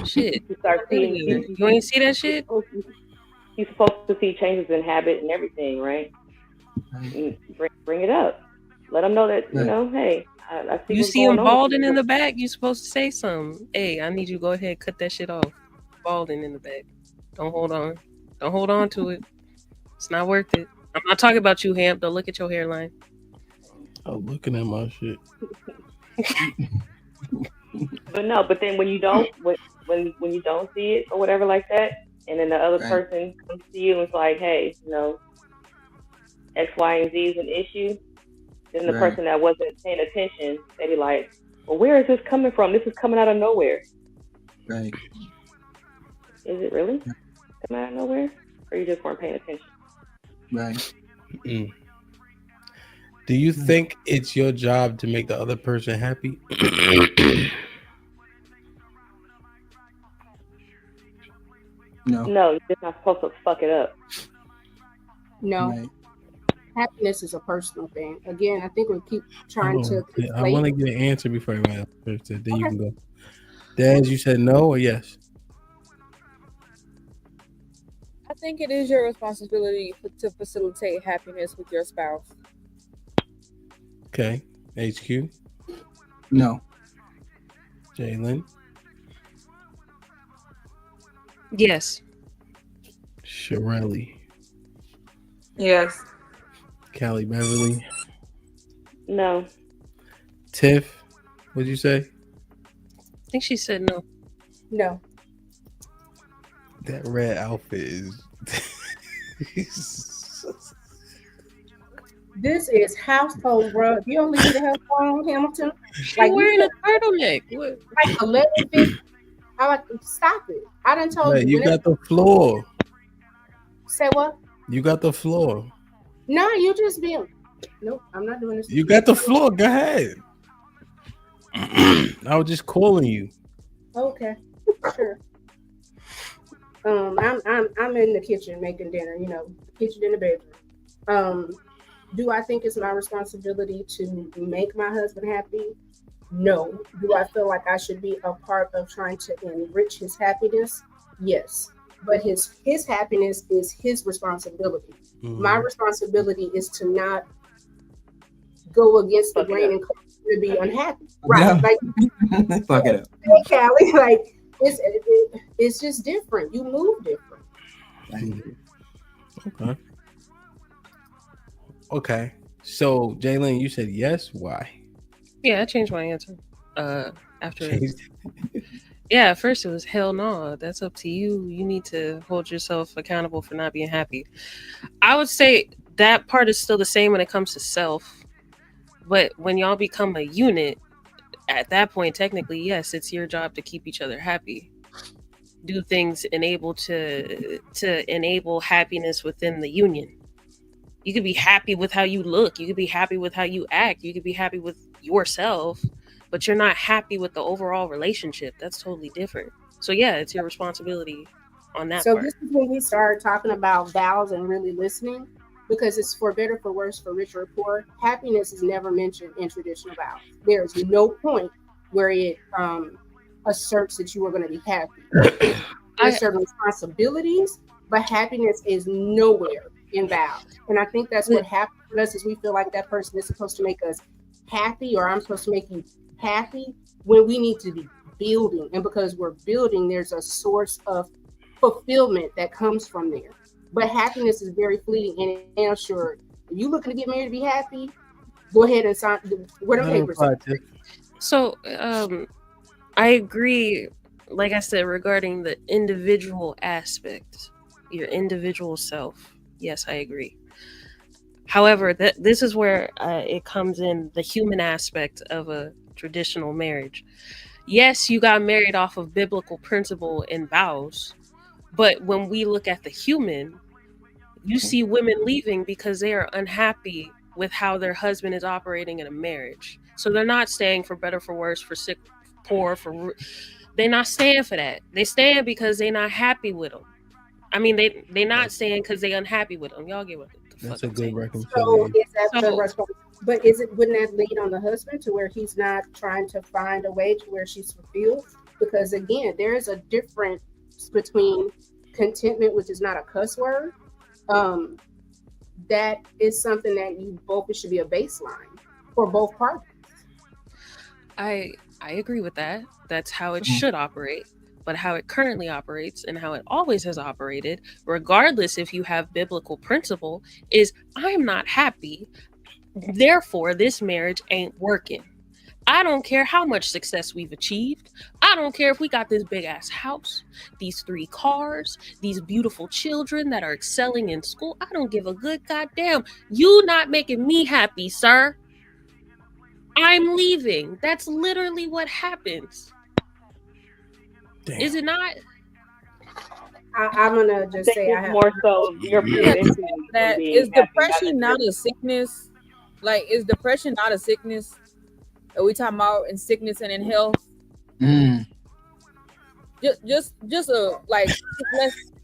Shit. You start seeing. You ain't see that shit. You're supposed to see changes in habit and everything, right? Bring it up. Let them know that hey, I see. You see him balding in the back. You supposed to say something. Hey, I need you to go ahead and cut that shit off. Balding in the back. Don't hold on. Don't hold on to it. It's not worth it. I'm not talking about you, Hamp. Don't look at your hairline. I'm looking at my shit. But then when you don't when you don't see it or whatever like that, and then the other person comes to you and it's like, hey, X, Y, and Z is an issue, then the person that wasn't paying attention, they be like, well, where is this coming from? This is coming out of nowhere. Right. Is it really coming out of nowhere? Or you just weren't paying attention? Right. Do you think it's your job to make the other person happy? No. No, you're just not supposed to fuck it up. No. Right. Happiness is a personal thing. Again, I think we keep trying to. I want to get an answer before I ask first. Then you can go. Daz, you said no or yes? I think it is your responsibility to facilitate happiness with your spouse. Okay. HQ? No. Jalen? Yes. Shirelli? Yes. Callie Beverly? No. Tiff? What'd you say? I think she said no. No. That red outfit is... This is household, bro. If you don't leave the house alone, Hamilton. She's wearing a turtleneck. What? Like 11 feet. I like stop it. I done told Hey, you. you got the floor. Say what? You got the floor. No, you just being. Nope, I'm not doing this. You got the floor. Go ahead. I was just calling you. Okay, sure. I'm in the kitchen making dinner. Kitchen in the bedroom. Do I think it's my responsibility to make my husband happy? No. Do I feel like I should be a part of trying to enrich his happiness? Yes. But his happiness is his responsibility. Mm-hmm. My responsibility is to not go against the grain and to be unhappy. Right. Yeah. Like fuck it up. Hey, Callie, like it's just different. You move different. Okay. So Jalen, you said yes. Why? Yeah, I changed my answer. After at first it was hell no. That's up to you. You need to hold yourself accountable for not being happy. I would say that part is still the same when it comes to self. But when y'all become a unit, at that point, technically, yes, it's your job to keep each other happy. Do things to enable happiness within the union. You could be happy with how you look. You could be happy with how you act. You could be happy with yourself, but you're not happy with the overall relationship. That's totally different. So yeah, it's your responsibility on that part. This is when we start talking about vows and really listening, because it's for better, for worse, for richer or poor. Happiness is never mentioned in traditional vows. There is no point where it asserts that you are going to be happy. There's certain responsibilities, but happiness is nowhere in vows. And I think that's what happens with us is we feel like that person is supposed to make us happy, or I'm supposed to make you happy, when we need to be building. And because we're building, there's a source of fulfillment that comes from there. But happiness is very fleeting. And I'm sure if you're looking to get married to be happy, go ahead and sign where the papers are. So I agree, like I said, regarding the individual aspect, your individual self. Yes, I agree. However, this is where it comes in the human aspect of a traditional marriage. Yes, you got married off of biblical principle and vows, but when we look at the human, you see women leaving because they are unhappy with how their husband is operating in a marriage. So they're not staying for better, for worse, for sick, poor, they're not staying for that. They staying because they're not happy with them. I mean, they not staying because they unhappy with them. Y'all get what the That's fuck a I'm good saying. So reconciliation. is that the response? But wouldn't that lead on the husband to where he's not trying to find a way to where she's fulfilled? Because again, there is a difference between contentment, which is not a cuss word. That is something that you both, it should be a baseline for both parties. I agree with that. That's how it should operate. But how it currently operates and how it always has operated, regardless if you have biblical principle, is I'm not happy. Therefore, this marriage ain't working. I don't care how much success we've achieved. I don't care if we got this big ass house, these 3 cars, these beautiful children that are excelling in school. I don't give a good goddamn. You not making me happy, sir. I'm leaving. That's literally what happens. Damn. Is it not? I'm gonna just say I have more so your prevention that from being is happy, depression not a sickness? Like, is depression not a sickness? Are we talking about in sickness and in health? Just a like.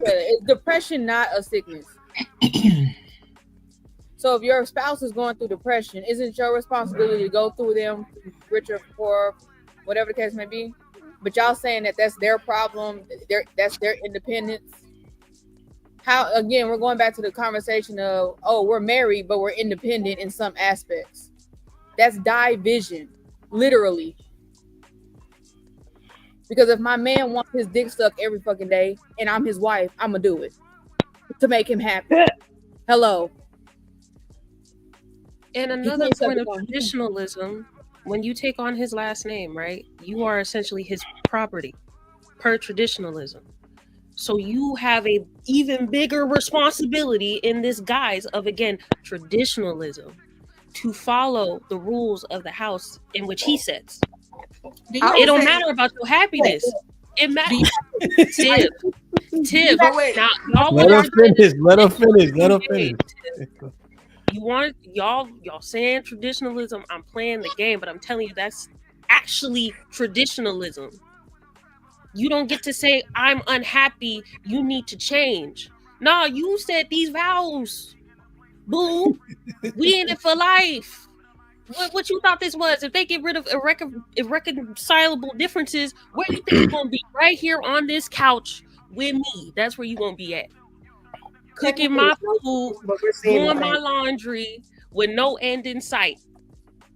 Is depression not a sickness? So if your spouse is going through depression, isn't your responsibility to go through them, rich or poor, whatever the case may be? But y'all saying that that's their problem, that's their independence. How, again, we're going back to the conversation of, oh, we're married, but we're independent in some aspects. That's division, literally. Because if my man wants his dick sucked every fucking day and I'm his wife, I'm gonna do it to make him happy. Hello. And another point of traditionalism, when you take on his last name, right, you are essentially his property per traditionalism. So you have a even bigger responsibility in this guise of, again, traditionalism, to follow the rules of the house in which he sets. It don't matter about your happiness. It matters. Tiff. Now, Let her finish. You want y'all saying traditionalism? I'm playing the game, but I'm telling you that's actually traditionalism. You don't get to say I'm unhappy. You need to change. Nah, you said these vows. Boo. We in it for life. What you thought this was? If they get rid of irreconcilable differences, where you think you're gonna be? Right here on this couch with me. That's where you gonna be at. Cooking my food, doing my laundry with no end in sight.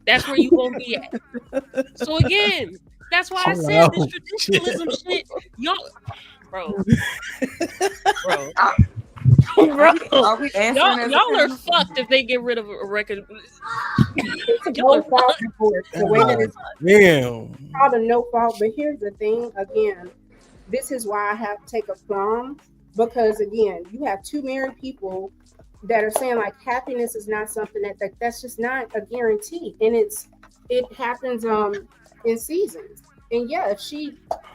That's where you gonna be at. So again, that's why I said this traditionalism shit, y'all, bro. Are we answering y'all are fucked if they get rid of a record. No fault report. The way that it's Damn. called a no fault. But here's the thing, again, this is why I have to take a plum, because again, you have 2 married people that are saying like happiness is not something that's just not a guarantee, and it happens in seasons. And yeah, if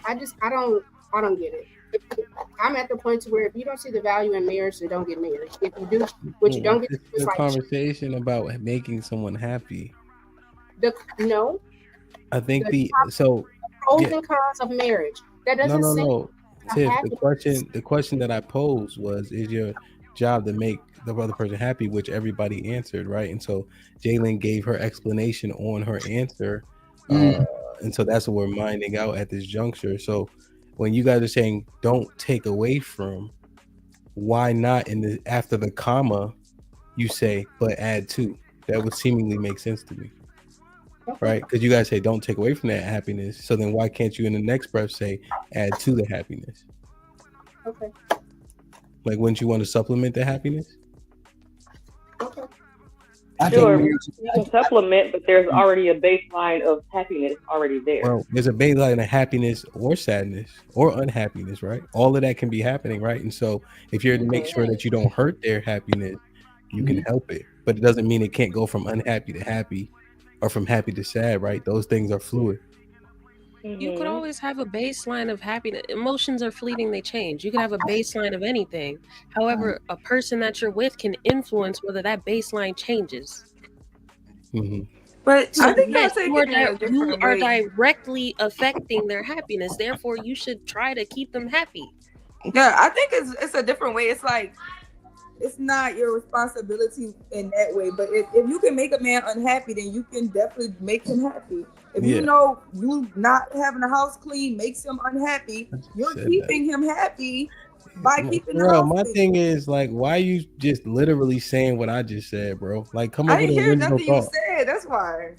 I don't get it. I'm at the point to where if you don't see the value in marriage, then don't get married. If you do, what you don't get, it's a conversation about making someone happy. No. I think the pros and cons of marriage. That doesn't no. Tiff, the question that I posed was, is your job to make the other person happy, which everybody answered, right? And so Jalen gave her explanation on her answer. And so that's what we're minding out at this juncture. So when you guys are saying don't take away from, why not after the comma you say but add to? That would seemingly make sense to me. Right? Because you guys say don't take away from that happiness. So then why can't you in the next breath say add to the happiness? Okay. Like, wouldn't you want to supplement the happiness? Okay. Sure, you can supplement, but there's already a baseline of happiness already there. Well, there's a baseline of happiness or sadness or unhappiness, right? All of that can be happening, right? And so if you're to make sure that you don't hurt their happiness, you can help it. But it doesn't mean it can't go from unhappy to happy or from happy to sad, right? Those things are fluid. You could always have a baseline of happiness. Emotions are fleeting, they change. You could have a baseline of anything. However, a person that you're with can influence whether that baseline changes. But So I think y'all yes, take you are, it in a you different are way. directly affecting their happiness. Therefore, you should try to keep them happy. Yeah, I think it's a different way. It's like it's not your responsibility in that way. But if you can make a man unhappy, then you can definitely make him happy. If you know you not having a house clean makes him unhappy, you're keeping him happy by keeping the Bro, house my clean. thing is like, why you just literally saying what I just said, bro? Like, come I up with didn't an hear original nothing you thought. said. That's why.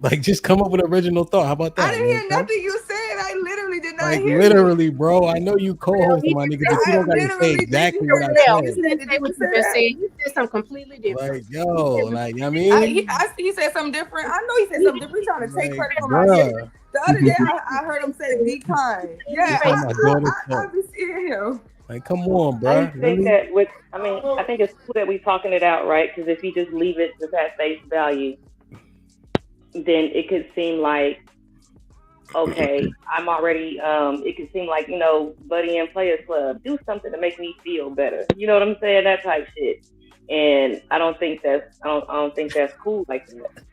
Like, just come up with an original thought. How about that? I didn't hear nothing you said. I literally did not Like, hear literally, bro. I know you co-hosting my nigga, but you don't gotta say exactly what I He said. didn't say what you just said. He said something completely different. Like, yo, like, I mean, he said something different. I know he said something different. He's trying to take credit from my bruh. shit. The other day, I heard him say, "Be kind." Yeah, This is my daughter's I fault. be seeing him. Like, come on, I bro. just think that I think it's cool that we're talking it out, right? Because if you just leave it just at face value, then it could seem like, okay, I'm already, it could seem like, buddy and players club, do something to make me feel better. You know what I'm saying? That type shit. And I don't think that's cool like that.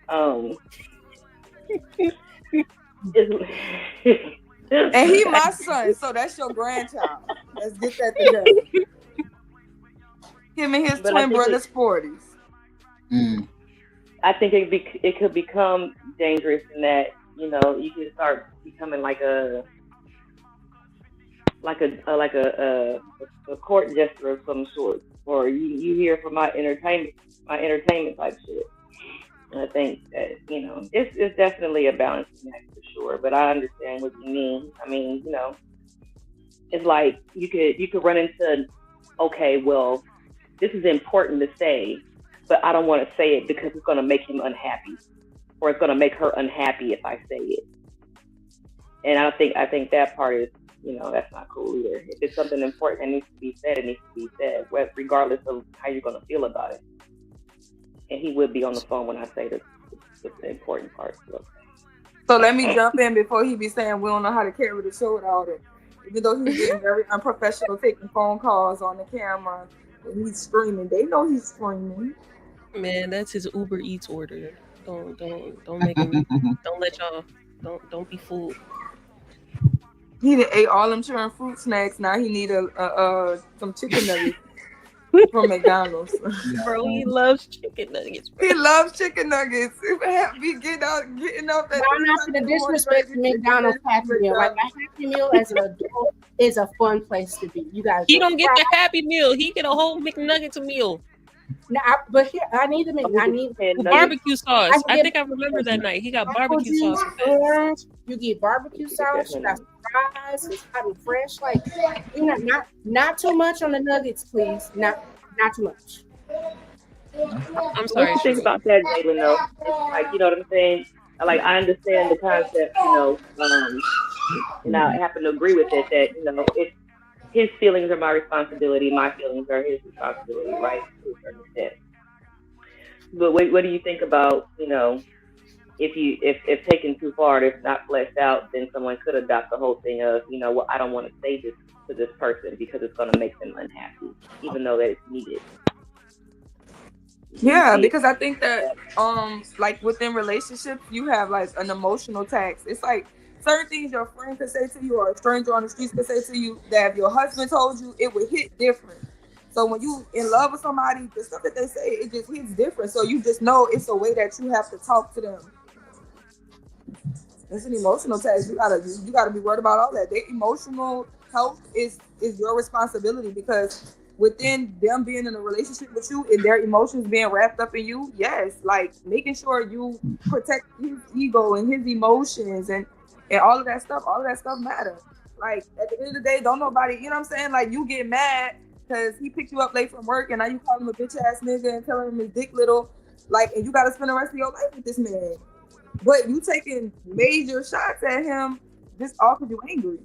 And he my son, so that's your grandchild. Let's get that together. Him and his twin brother Sporties. I think it could become dangerous in that, you could start becoming like a court jester of some sort, or you hear from my entertainment type shit. And I think that it's definitely a balancing act for sure. But I understand what you mean. I mean, it's like you could run into, okay, well, this is important to say, but I don't want to say it because it's going to make him unhappy, or it's going to make her unhappy if I say it. And I think that part is, that's not cool either. If it's something important that needs to be said, it needs to be said, regardless of how you're going to feel about it. And he would be on the phone when I say the important part. So let me jump in before he be saying we don't know how to carry the show without it. Even though he's being very unprofessional, taking phone calls on the camera, and he's streaming. They know he's streaming. Man, that's his Uber Eats order. Don't make him. Don't be fooled. He done ate all them churn fruit snacks. Now he need some chicken nuggets from McDonald's. Bro, he loves chicken nuggets. Bro. He loves chicken nuggets. Be getting up that. Not to the disrespect to McDonald's Happy Meal. Like a Happy Meal as an adult is a fun place to be. You guys. He don't get the Happy Meal. He get a whole McNuggets meal. No, but here I need barbecue sauce. I think I remember that night. He got barbecue sauce. You get barbecue sauce. You got fries. It's hot and fresh. Like not too much on the nuggets, please. Not too much. I'm sorry. What do you think about that, Jalen? Though, it's like, you know what I'm saying? Like, I understand the concept, and I happen to agree with it that it's his feelings are my responsibility, my feelings are his responsibility, right? To a certain extent. But what do you think about, if taken too far, if not fleshed out, then someone could adopt the whole thing of, well, I don't want to say this to this person because it's going to make them unhappy, even though that it's needed. Yeah, because I think that like within relationships, you have like an emotional tax. It's like certain things your friend could say to you or a stranger on the streets could say to you that if your husband told you, it would hit different. So when you in love with somebody, the stuff that they say, it just hits different. So you just know it's a way that you have to talk to them. It's an emotional tax. You gotta be worried about all that. Their emotional health is your responsibility, because within them being in a relationship with you and their emotions being wrapped up in you, yes, like making sure you protect his ego and his emotions and all of that stuff matters. Like at the end of the day, don't nobody, you know what I'm saying? Like you get mad because he picked you up late from work and now you call him a bitch ass nigga and telling him his dick little, like, and you got to spend the rest of your life with this man. But you taking major shots at him just off because you angry.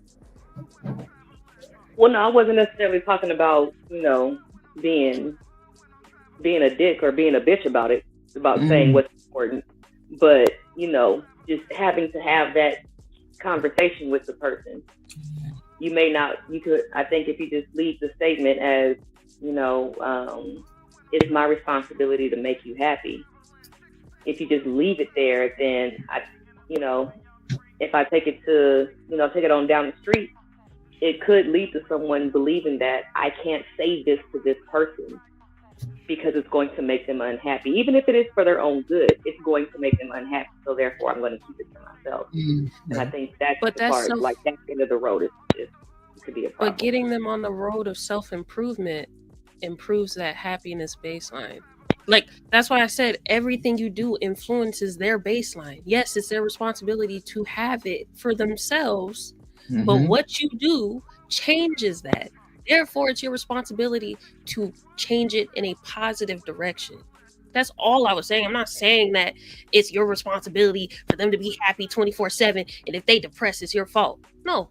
Well, no, I wasn't necessarily talking about, being a dick or being a bitch about it, about saying what's important, but, just having to have that conversation with the person. You may not, you could, I think if you just leave the statement as, it's my responsibility to make you happy. If you just leave it there, then if I take it to, take it on down the street, it could lead to someone believing that I can't say this to this person because it's going to make them unhappy. Even if it is for their own good, it's going to make them unhappy. So therefore, I'm going to keep it to myself. And I think that's the part, like that end of the road is could be a problem. But getting them on the road of self-improvement improves that happiness baseline. Like, that's why I said everything you do influences their baseline. Yes, it's their responsibility to have it for themselves, but what you do changes that. Therefore, it's your responsibility to change it in a positive direction. That's all I was saying. I'm not saying that it's your responsibility for them to be happy 24/7, and if they depressed, it's your fault. No.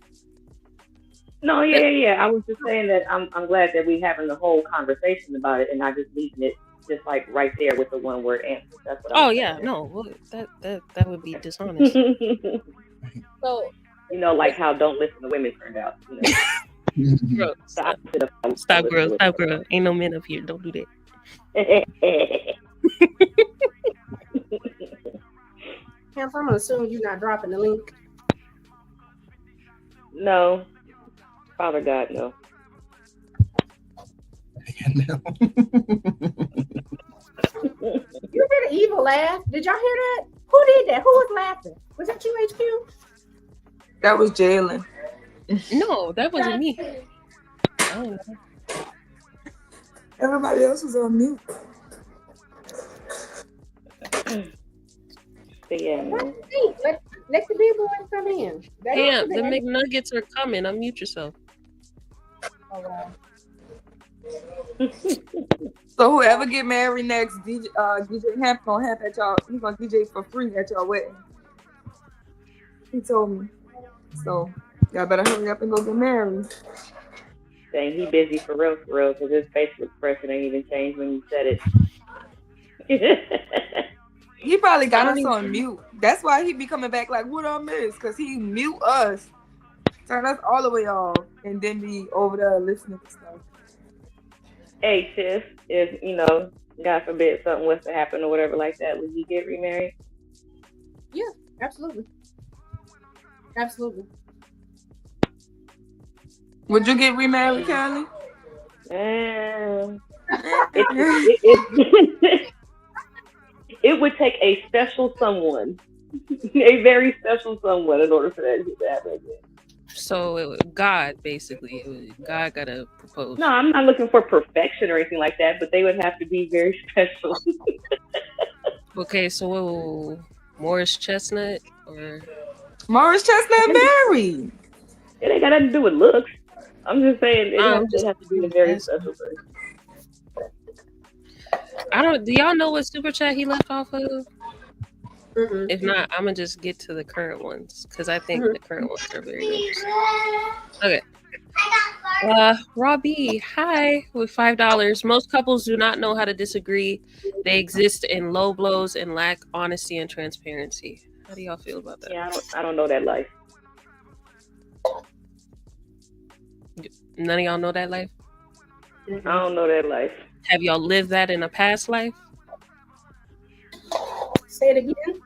No, yeah. I was just saying that I'm glad that we're having the whole conversation about it, and not just leaving it just like right there with the one word answer. That's what saying. No, well, that would be dishonest. So like how don't listen to women turned out. Bro, stop, girl. Ain't no men up here. Don't do that. Hamp, I'm gonna assume you're not dropping the link. No, Father God, no. You hear the evil laugh? Did y'all hear that? Who did that? Who was laughing? Was that you, HQ? That was Jalen. No, that wasn't me. I don't know. Everybody else was on mute. Yeah, man. Let the big boys come in. Yeah, the McNuggets are coming. Unmute yourself. Oh, wow. So whoever get married next, DJ Hamp gonna have at y'all. He's gonna DJ for free at y'all wedding. He told me. So y'all better hurry up and go get married. Dang, he busy for real, because his facial expression ain't even changed when you said it. He probably got us on mute. That's why he be coming back like, what I miss? Because he mute us. Turn us all the way off. And then be over there listening to stuff. Hey, sis, if, God forbid something was to happen or whatever like that, would you get remarried? Yeah, absolutely. Absolutely. Would you get remarried, Kelly? It would take a special someone, a very special someone, in order for that to happen again. So God, basically, God gotta propose. No, I'm not looking for perfection or anything like that, but they would have to be very special. Okay, so Morris Chestnut or Morris Chestnut married? It ain't got nothing to do with looks. I'm just saying it has to be a very special person. Do y'all know what super chat he left off of? If not, I'm gonna just get to the current ones because I think the current ones are very interesting. Okay. Robbie, hi, with $5. Most couples do not know how to disagree. They exist in low blows and lack honesty and transparency. How do y'all feel about that? Yeah, I don't know that life. None of y'all know that life? I don't know that life. Have y'all lived that in a past life? Say it again.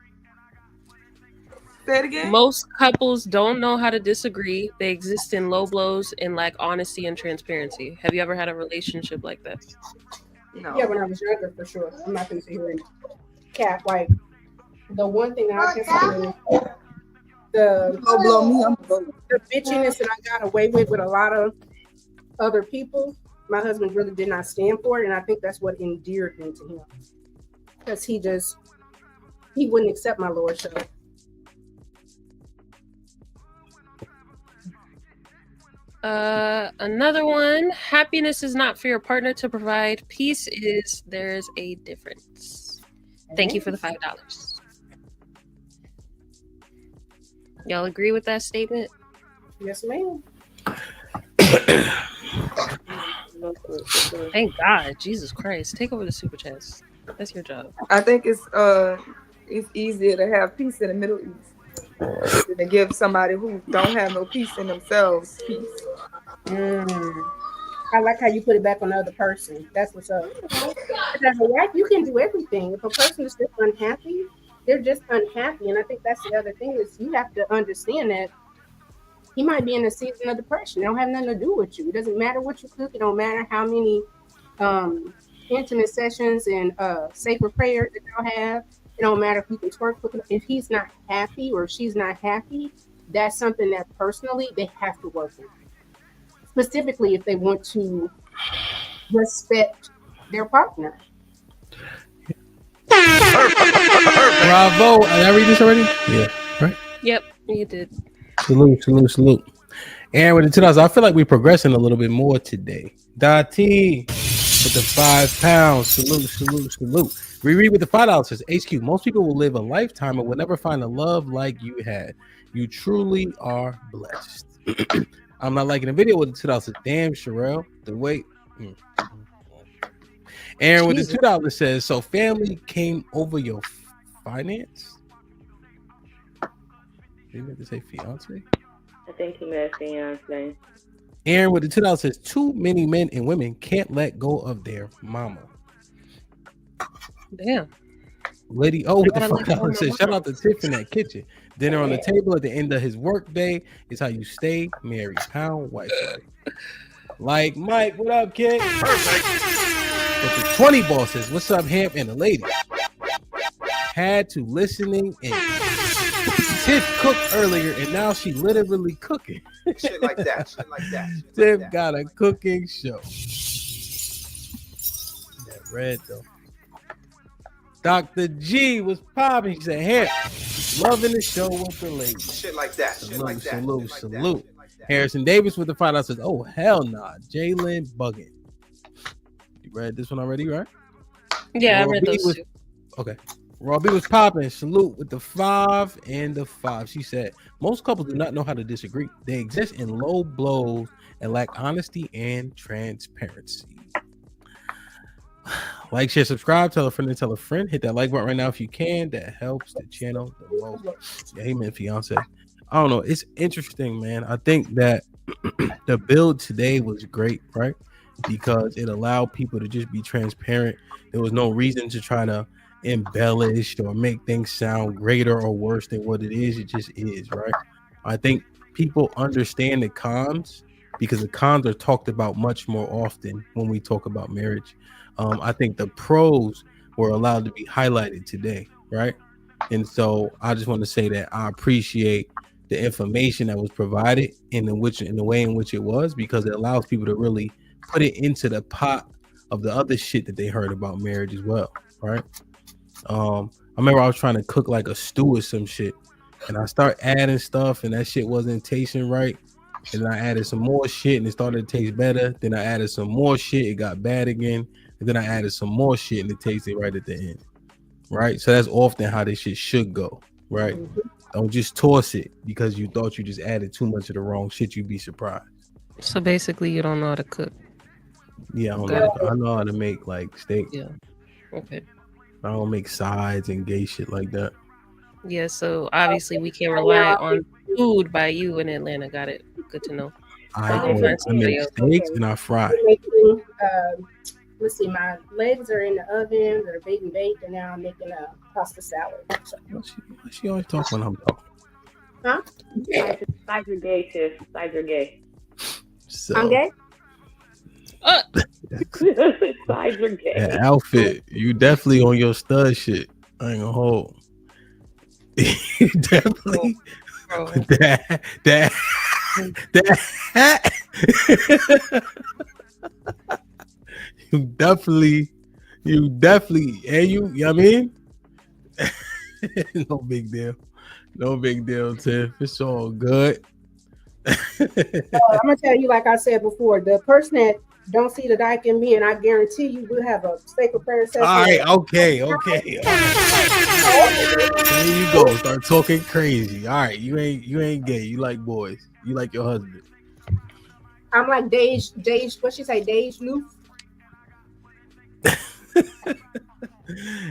Say it again. Most couples don't know how to disagree. They exist in low blows and lack honesty and transparency. Have you ever had a relationship like that? No. Yeah, when I was younger, for sure. I'm not going to sit here and cap. Like, the one thing that I can say is the bitchiness that I got away with a lot of other people, my husband really did not stand for it, and I think that's what endeared me to him. Because he wouldn't accept my lordship. Another one. Happiness is not for your partner to provide. Peace is. There's a difference. Thank you for the $5. Y'all agree with that statement? Yes, ma'am. Thank God. Jesus Christ. Take over the super chats. That's your job. I think it's easier to have peace in the Middle East. to give somebody who don't have no peace in themselves peace. I like how you put it back on the other person. That's what's up. As a wife, you can do everything. If a person is just unhappy, they're just unhappy. And I think that's the other thing is you have to understand that he might be in a season of depression. It don't have nothing to do with you. It doesn't matter what you cook. It don't matter how many intimate sessions and sacred prayers that y'all have. It don't matter if you can twerk. If he's not happy or she's not happy, that's something that personally they have to work on. Specifically, if they want to respect their partner. Bravo. Did I read this already? Yeah. Right? Yep, you did. Salute. And with the $2, I feel like we're progressing a little bit more today. Dati with the £5. Salute. Riri with the $5 says, HQ, most people will live a lifetime and will never find a love like you had. You truly are blessed. I'm not liking the video with the $2. Damn, Sherelle, the wait. Aaron with the $2 says, so family came over your finance? Did you meant to say fiance? I think he meant fiance. Aaron with the $2 says, too many men and women can't let go of their mama. Damn. Lady O with the $5 says, shout out to Tiff in that kitchen. Dinner on the table at the end of his work day is how you stay married. Pound white flag. Like Mike, what up, kid? Perfect. But the 20 ball says, what's up, Hamp and the lady? Had to listening and Tiff cooked earlier and now she literally cooking. Shit like that. Tiff got a cooking show. That red though. Dr. G was popping. She said, Hamp, loving the show with the lady. Shit like that. Salute. Harrison Davis with the $5 says, oh, hell nah. Jalen bugging. You read this one already, right? Yeah, I read those too. Okay. Robbie was popping. Salute with the 5 and the 5. She said, most couples do not know how to disagree. They exist in low blows and lack honesty and transparency. Like, share, subscribe, tell a friend and tell a friend. Hit that like button right now if you can. That helps the channel the most. Yeah, amen, fiance. I don't know. It's interesting, man. I think that the build today was great, right? Because it allowed people to just be transparent. There was no reason to try to embellish or make things sound greater or worse than what it is. It just is, right? I think people understand the cons because the cons are talked about much more often when we talk about marriage. I think the pros were allowed to be highlighted today, right? And so I just want to say that I appreciate the information that was provided in the way in which it was, because it allows people to really put it into the pot of the other shit that they heard about marriage as well, right? I remember I was trying to cook like a stew or some shit, and I start adding stuff, and that shit wasn't tasting right. And then I added some more shit, and it started to taste better. Then I added some more shit, it got bad again. And then I added some more shit, and it tasted right at the end, right? So that's often how this shit should go, right? Mm-hmm. Don't just toss it because you thought you just added too much of the wrong shit. You'd be surprised. So basically, you don't know how to cook. Yeah, I know how to make like steak. Yeah. Okay. I don't make sides and gay shit like that. Yeah, so obviously we can rely on food by you in Atlanta. Got it. Good to know. I make steaks and I fry. Let's see, my legs are in the oven, they're baking baked, and now I'm making a pasta salad. So. She always talks when I'm talking. Huh? Sides are gay, sis. Sides are gay. So, I'm gay? Sides are gay. That outfit, you definitely on your stud shit. I ain't gonna hold. You definitely that You definitely, and you know what I mean? No big deal, Tiff. It's all good. I'm gonna tell you, like I said before, the person that don't see the dyke in me, and I guarantee you will have a sacred prayer session. All right, okay. There you go. Start talking crazy. All right, you ain't gay. You like boys. You like your husband. I'm like Dej. What she say? Dej Loof.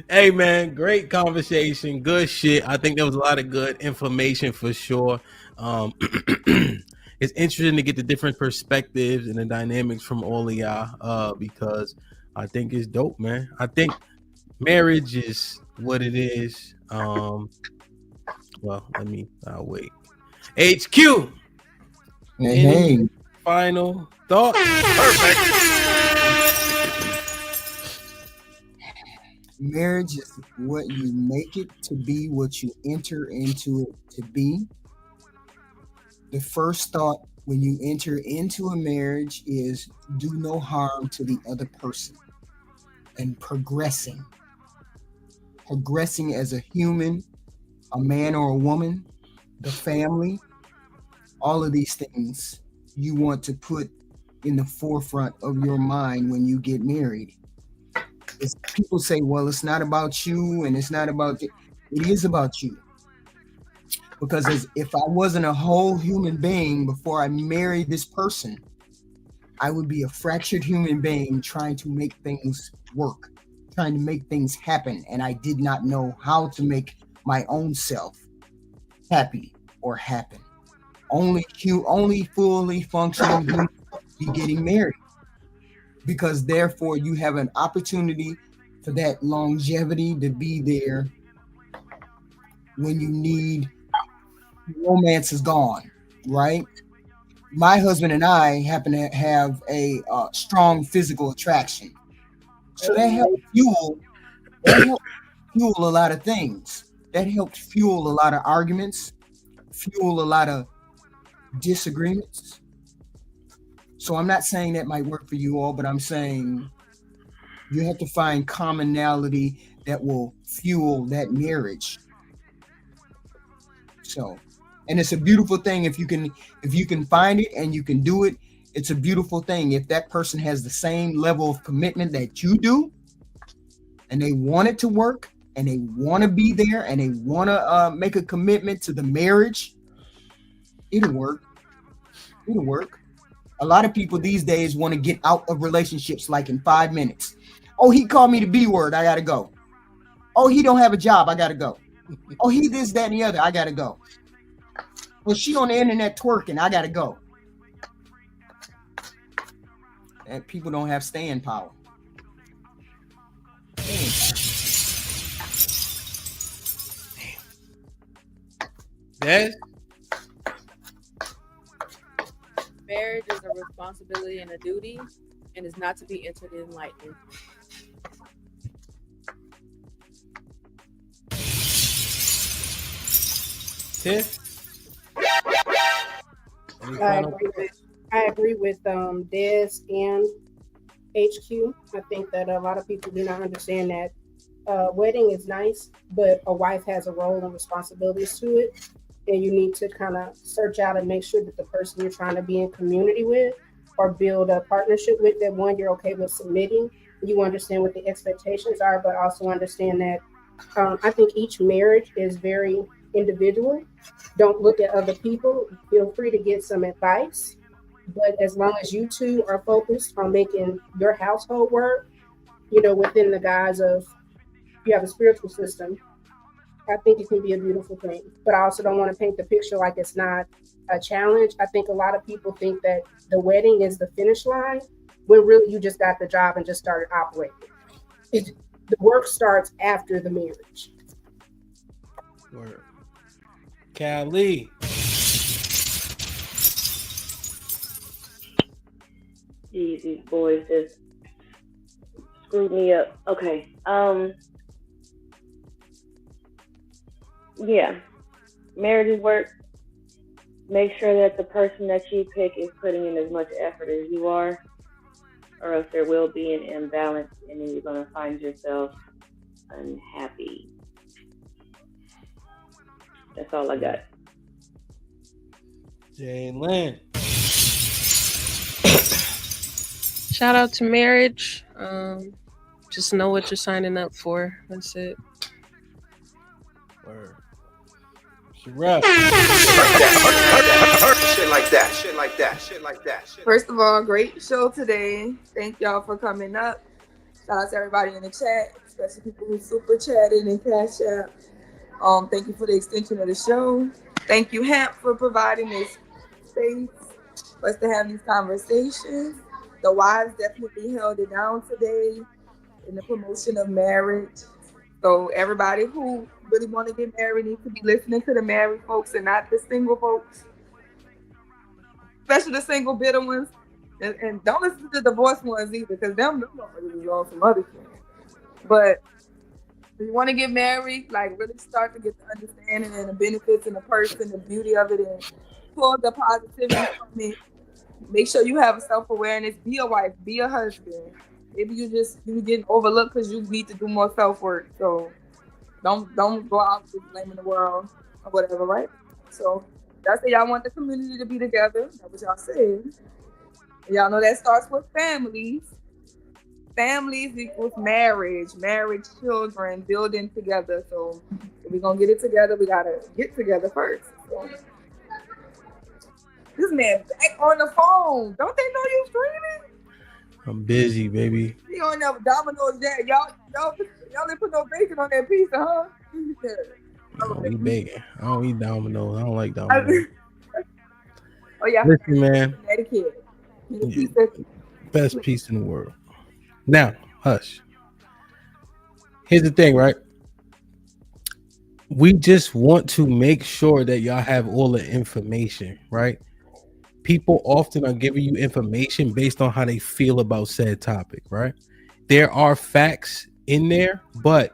Hey man, great conversation, good shit. I think there was a lot of good information for sure. Um, it's interesting to get the different perspectives and the dynamics from all of y'all, because I think it's dope, man. I think marriage is what it is. Well, I'll wait. HQ. Hey. Final thoughts? Marriage is what you make it to be, what you enter into it to be. The first thought when you enter into a marriage is do no harm to the other person, and progressing as a human, a man or a woman, the family, all of these things you want to put in the forefront of your mind when you get married. People say, well, it's not about you and it's not about it is about you, because if I wasn't a whole human being before I married this person, I would be a fractured human being trying to make things work, trying to make things happen, and I did not know how to make my own self happy or happen. Only fully functioning humans be getting married, because therefore you have an opportunity for that longevity to be there when you need. Romance is gone, right? My husband and I happen to have a strong physical attraction, so that helps fuel a lot of things. That helps fuel a lot of arguments, fuel a lot of disagreements. So I'm not saying that might work for you all, but I'm saying you have to find commonality that will fuel that marriage. So, and it's a beautiful thing if you can find it and you can do it. It's a beautiful thing if that person has the same level of commitment that you do, and they want it to work, and they want to be there, and they want to make a commitment to the marriage. It'll work. A lot of people these days want to get out of relationships like in 5 minutes. Oh, he called me the B word, I gotta go. Oh, he don't have a job, I gotta go. Oh, he this, that, and the other, I gotta go. Well, she on the internet twerking, I gotta go. And people don't have staying power. Yes. Marriage is a responsibility and a duty, and is not to be entered in lightly. Tiff? I agree with Des and HQ. I think that a lot of people do not understand that wedding is nice, but a wife has a role and responsibilities to it. And you need to kind of search out and make sure that the person you're trying to be in community with or build a partnership with, that one, you're okay with submitting. You understand what the expectations are, but also understand that I think each marriage is very individual. Don't look at other people. Feel free to get some advice. But as long as you two are focused on making your household work, within the guise of you have a spiritual system, I think it can be a beautiful thing. But I also don't want to paint the picture like it's not a challenge. I think a lot of people think that the wedding is the finish line, when really you just got the job and just started operating. The work starts after the marriage. Word. Cali. These boys just screwed me up. Okay. Yeah. Marriages work. Make sure that the person that you pick is putting in as much effort as you are, or else there will be an imbalance, and then you're going to find yourself unhappy. That's all I got. Jane Lynn. Shout out to marriage. Just know what you're signing up for. That's it. Word. Shit like that. First of all, great show today. Thank y'all for coming up. Shout out to everybody in the chat. especially people who super chatted and cash out. Thank you for the extension of the show. Thank you, HAMP, for providing this space for us to have these conversations. The wives definitely held it down today in the promotion of marriage. So everybody who really want to get married needs to be listening to the married folks and not the single folks, especially the single bitter ones. And don't listen to the divorced ones either, because them motherfuckers is on some other shit. But if you want to get married, like really start to get the understanding and the benefits and the person, the beauty of it, and pull the positivity from it. Make sure you have a self-awareness. Be a wife, be a husband. Maybe you getting overlooked because you need to do more self-work. So don't go out just blaming the world or whatever, right? So y'all say y'all want the community to be together. That's what y'all said. And y'all know that starts with families. Families equals marriage, children, building together. So if we're gonna get it together, we gotta get together first. So, this man back on the phone. Don't they know you streaming? I'm busy, baby. He on that Domino's Jack. Y'all didn't put no bacon on that pizza, huh? I don't eat bacon. I don't eat Domino's. I don't like Domino's. Oh yeah. Listen, man. Yeah. Best piece in the world. Now, hush. Here's the thing, right? We just want to make sure that y'all have all the information, right? People often are giving you information based on how they feel about said topic, right? There are facts in there, but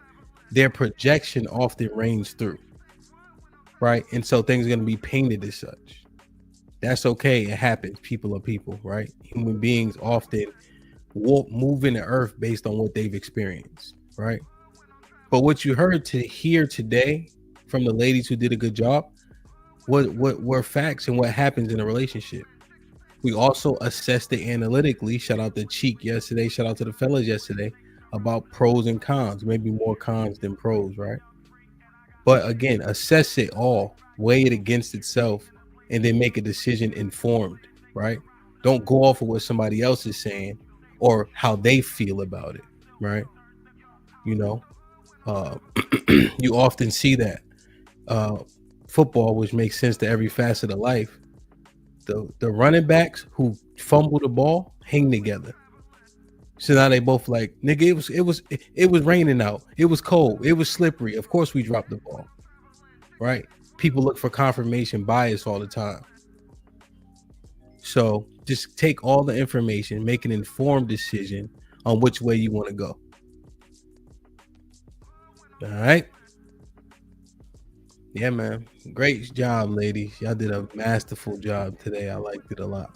their projection often reigns through, right? And so things are going to be painted as such. That's okay. It happens. People are people, right? Human beings often move in the earth based on what they've experienced, right? But what you heard here today from the ladies who did a good job, what were facts and what happens in a relationship. We also assessed it analytically. Shout out to Cheek yesterday. Shout out to the fellas yesterday about pros and cons. Maybe more cons than pros, right? But again, assess it all, weigh it against itself, and then make a decision informed, right? Don't go off of what somebody else is saying or how they feel about it, right? You know, you often see that football, which makes sense to every facet of life. The running backs who fumble the ball hang together. So now they both like, nigga, it was raining out. It was cold. It was slippery. Of course we dropped the ball, right? People look for confirmation bias all the time. So just take all the information, make an informed decision on which way you want to go. All right. Yeah, man. Great job, ladies. Y'all did a masterful job today. I liked it a lot.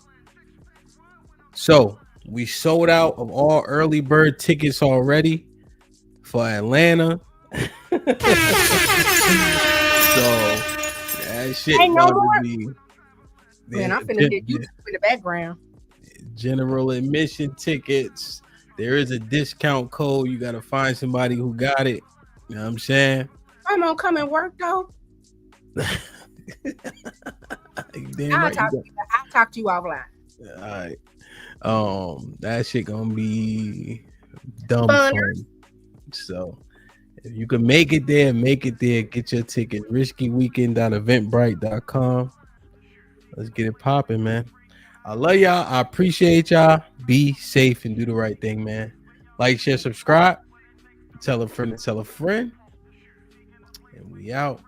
So we sold out of all early bird tickets already for Atlanta. So that shit no gonna be. Man, I'm finna get you in the background. General admission tickets. There is a discount code. You gotta find somebody who got it. You know what I'm saying? I'm gonna come and work though. I'll talk to you offline. All right. That shit gonna be dumb fun. So if you can make it there, get your ticket. riskyweekend.eventbrite.com. Let's get it popping, man. I love y'all. I appreciate y'all. Be safe and do the right thing, man. Like, share, subscribe. Tell a friend to tell a friend. And we out.